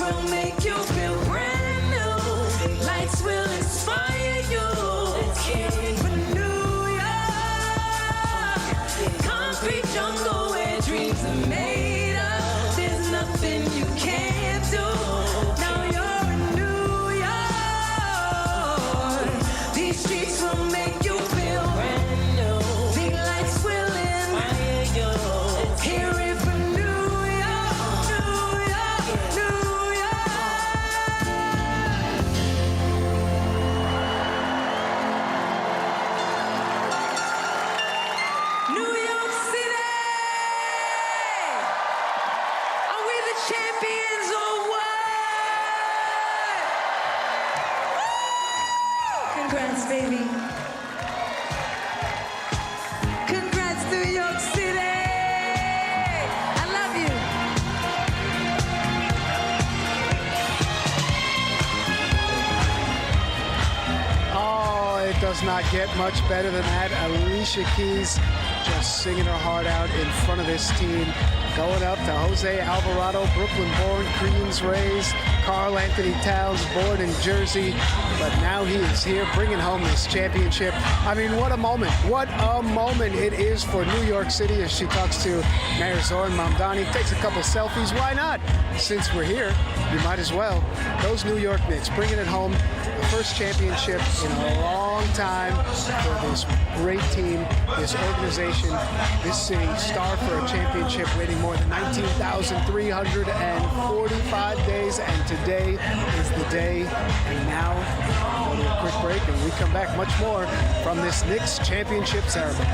will make you feel brand new. Lights will inspire you. Here for New York, concrete jungle where dreams are made of. There's nothing you can't do. Now you're in New York. These streets will make you feel brand new. The lights will inspire you. Here for New York, New York, New York. New York City! Are we the champions or what? Congrats, baby. Congrats, New York City! I love you. Oh, it does not get much better than that. Alicia Keys just singing her heart out in front of this team. Going up to Jose Alvarado, Brooklyn-born, Queens-raised, Karl Anthony Towns, born in Jersey, but now he is here bringing home this championship. I mean, what a moment. What a moment it is for New York City as she talks to Mayor Zoran Mamdani, takes a couple selfies. Why not? Since we're here, you might as well. Those New York Knicks bringing it home. The first championship in a long time for this great team, this organization, this city. Star for a championship, waiting more than 19,345 days, and today is the day. And now, we'll go to a quick break, and we come back much more from this Knicks championship ceremony.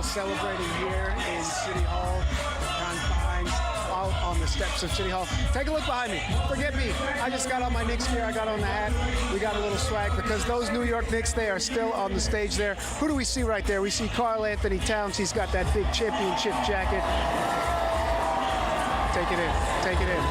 Celebrating here in City Hall, confines, out on the steps of City Hall. Take a look behind me. Forget me. I just got on my Knicks gear. I got on the hat. We got a little swag because those New York Knicks, they are still on the stage there. Who do we see right there? We see Karl Anthony Towns. He's got that big championship jacket. Take it in. Take it in.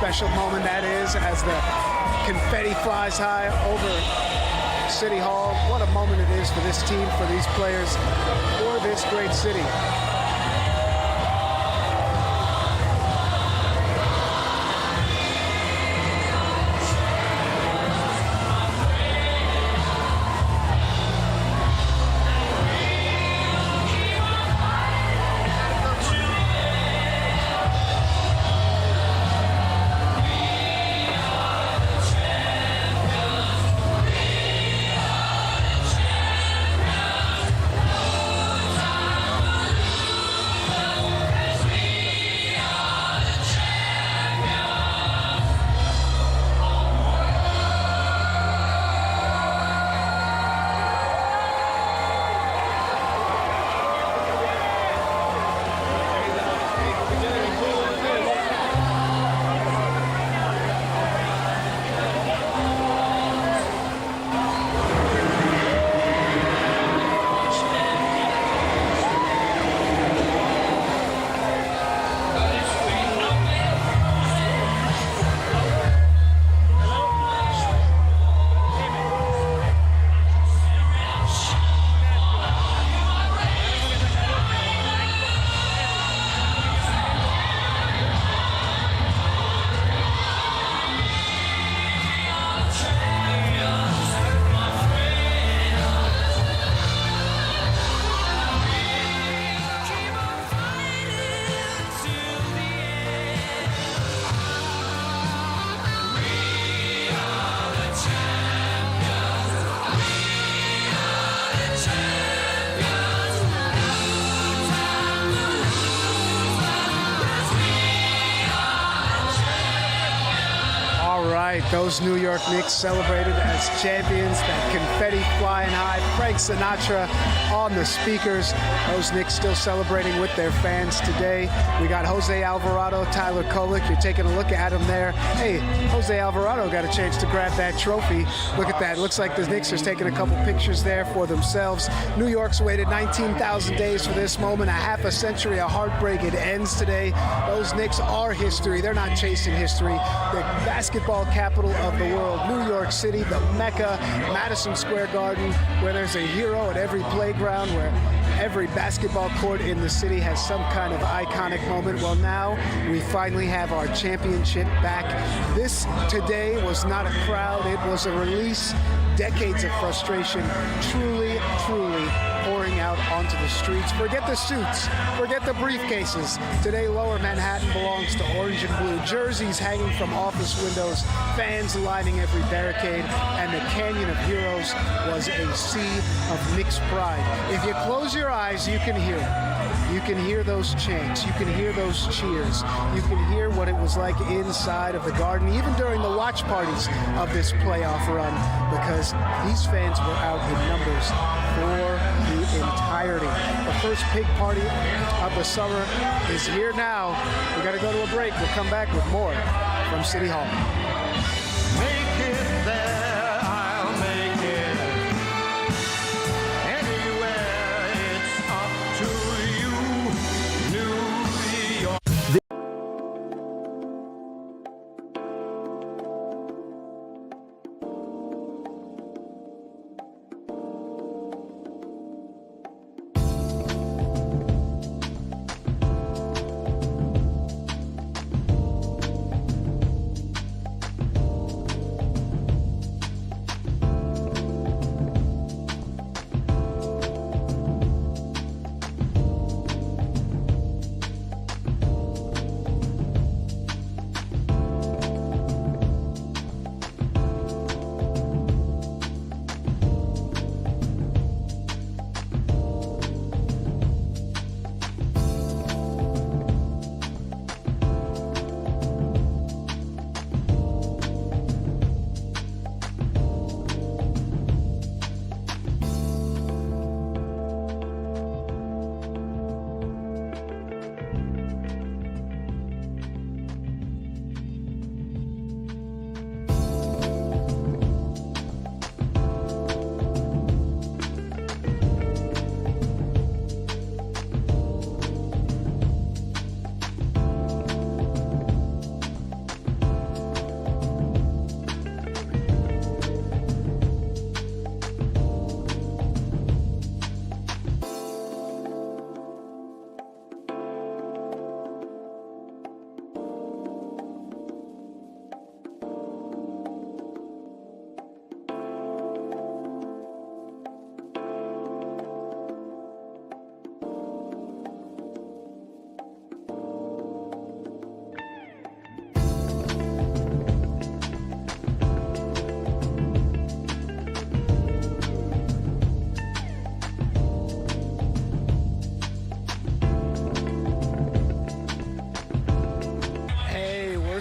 Special moment that is as the confetti flies high over City Hall. What a moment it is for this team, for these players, for this great city. Those New York Knicks celebrated as champions, that confetti flying high, Frank Sinatra on the speakers. Those Knicks still celebrating with their fans today. We got Jose Alvarado, Tyler Kolek. You're taking a look at him there. Hey, Jose Alvarado got a chance to grab that trophy. Look at that. Looks like the Knicks are taking a couple pictures there for themselves. New York's waited 19,000 days for this moment, a half a century, a heartbreak. It ends today. Those Knicks are history. They're not chasing history. The basketball capital of the world, New York City, the Mecca, Madison Square Garden, where there's a hero at every playground, where every basketball court in the city has some kind of iconic moment. Well, now we finally have our championship back. This today was not a crowd, it was a release. Decades of frustration, truly pouring out onto the streets. Forget the suits, forget the briefcases. Today, Lower Manhattan belongs to orange and blue. Jerseys hanging from office windows, fans lining every barricade, and the Canyon of Heroes was a sea of Knicks pride. If you close your eyes, you can hear it. You can hear those chants. You can hear those cheers. You can hear what it was like inside of the Garden, even during the watch parties of this playoff run, because these fans were out in numbers for the entirety. The first pig party of the summer is here now. We got to go to a break. We'll come back with more from City Hall. Make it there, I'll make it. Anywhere, it's up to you, New York.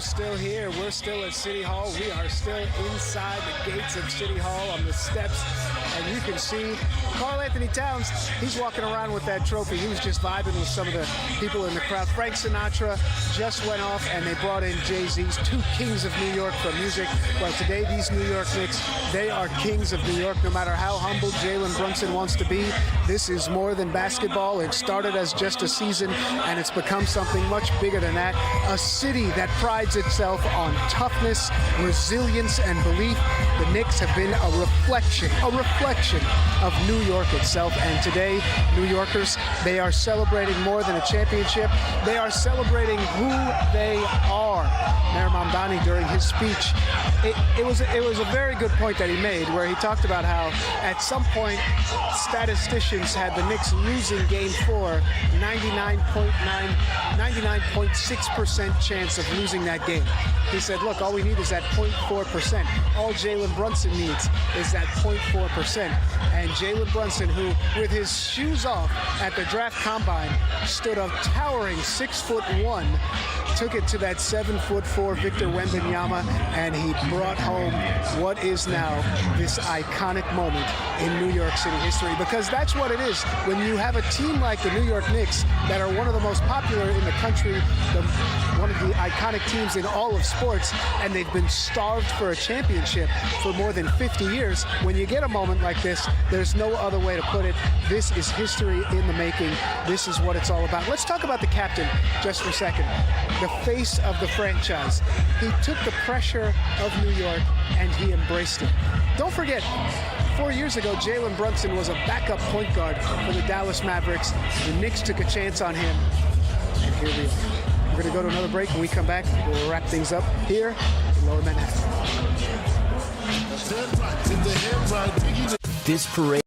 We're still here. We're still at City Hall. We are still inside the gates of City Hall on the steps. And you can see Karl Anthony Towns, he's walking around with that trophy. He was just vibing with some of the people in the crowd. Frank Sinatra just went off and they brought in Jay-Z's, two kings of New York for music. Well, today these New York Knicks, they are kings of New York. No matter how humble Jalen Brunson wants to be, this is more than basketball. It started as just a season and it's become something much bigger than that. A city that prides itself on toughness, resilience, and belief. The Knicks have been a reflection of New York itself. And today, New Yorkers, they are celebrating more than a championship. They are celebrating who they are. Mayor Mamdani, during his speech, it was a very good point that he made, where he talked about how at some point statisticians had the Knicks losing Game 4, 99.6% chance of losing that game. He said, look, all we need is that 0.4%. All Jalen Brunson needs is that 0.4%. event. And Jalen Brunson, who, with his shoes off at the draft combine, stood a towering 6'1", took it to that 7'4" Victor Wembanyama, and he brought home what is now this iconic moment in New York City history. Because that's what it is. When you have a team like the New York Knicks that are one of the most popular in the country, one of the iconic teams in all of sports, and they've been starved for a championship for more than 50 years, when you get a moment like this, there's no other way to put it. This is history in the making. This is what it's all about. Let's talk about the captain just for a second. The face of the franchise. He took the pressure of New York and he embraced it. Don't forget, 4 years ago, Jalen Brunson was a backup point guard for the Dallas Mavericks. The Knicks took a chance on him, and here we are. We're going to go to another break. When we come back, we'll wrap things up here in Lower Manhattan. This parade.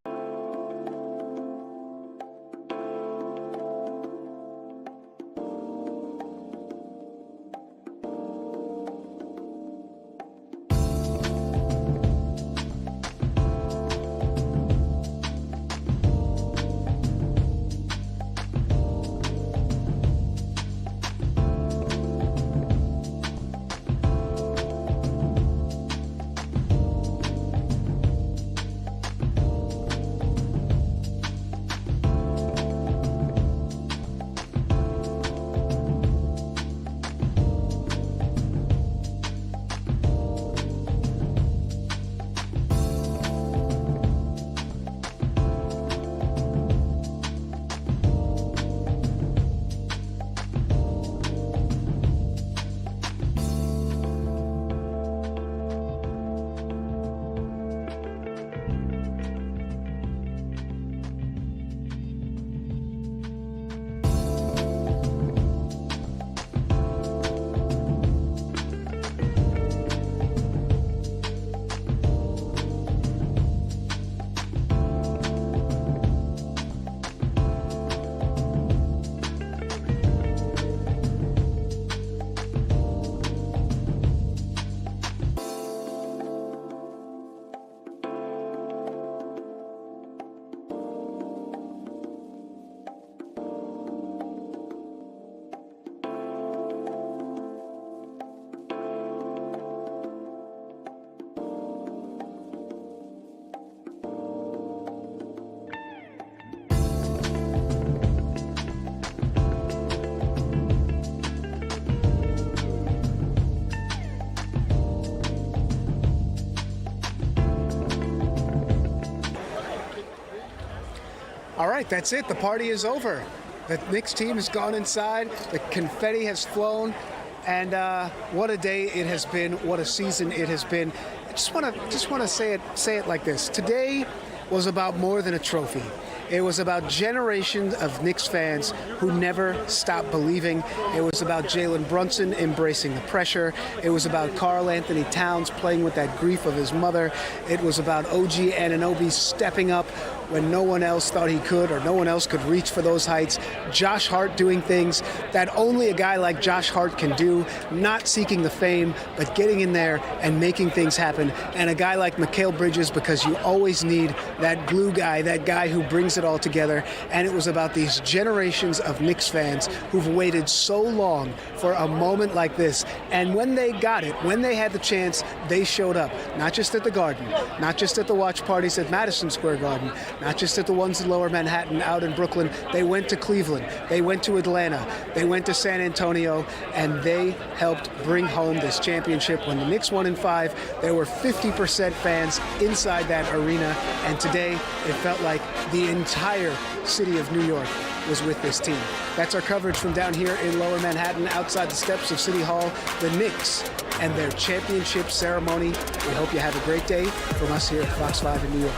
All right, that's it. The party is over. The Knicks team has gone inside. The confetti has flown. And what a day it has been. What a season it has been. I just want to say it like this. Today was about more than a trophy. It was about generations of Knicks fans who never stopped believing. It was about Jalen Brunson embracing the pressure. It was about Karl Anthony Towns playing with that grief of his mother. It was about OG Anunoby stepping up when no one else thought he could, or no one else could reach for those heights. Josh Hart doing things that only a guy like Josh Hart can do, not seeking the fame, but getting in there and making things happen. And a guy like Mikal Bridges, because you always need that glue guy, that guy who brings it all together. And it was about these generations of Knicks fans who've waited so long for a moment like this. And when they got it, when they had the chance, they showed up. Not just at the Garden, not just at the watch parties at Madison Square Garden, not just at the ones in Lower Manhattan, out in Brooklyn. They went to Cleveland, they went to Atlanta, they went to San Antonio, and they helped bring home this championship. When the Knicks won in 5, there were 50% fans inside that arena, and today it felt like the entire city of New York was with this team. That's our coverage from down here in Lower Manhattan, outside the steps of City Hall, the Knicks and their championship ceremony. We hope you have a great day from us here at Fox 5 in New York.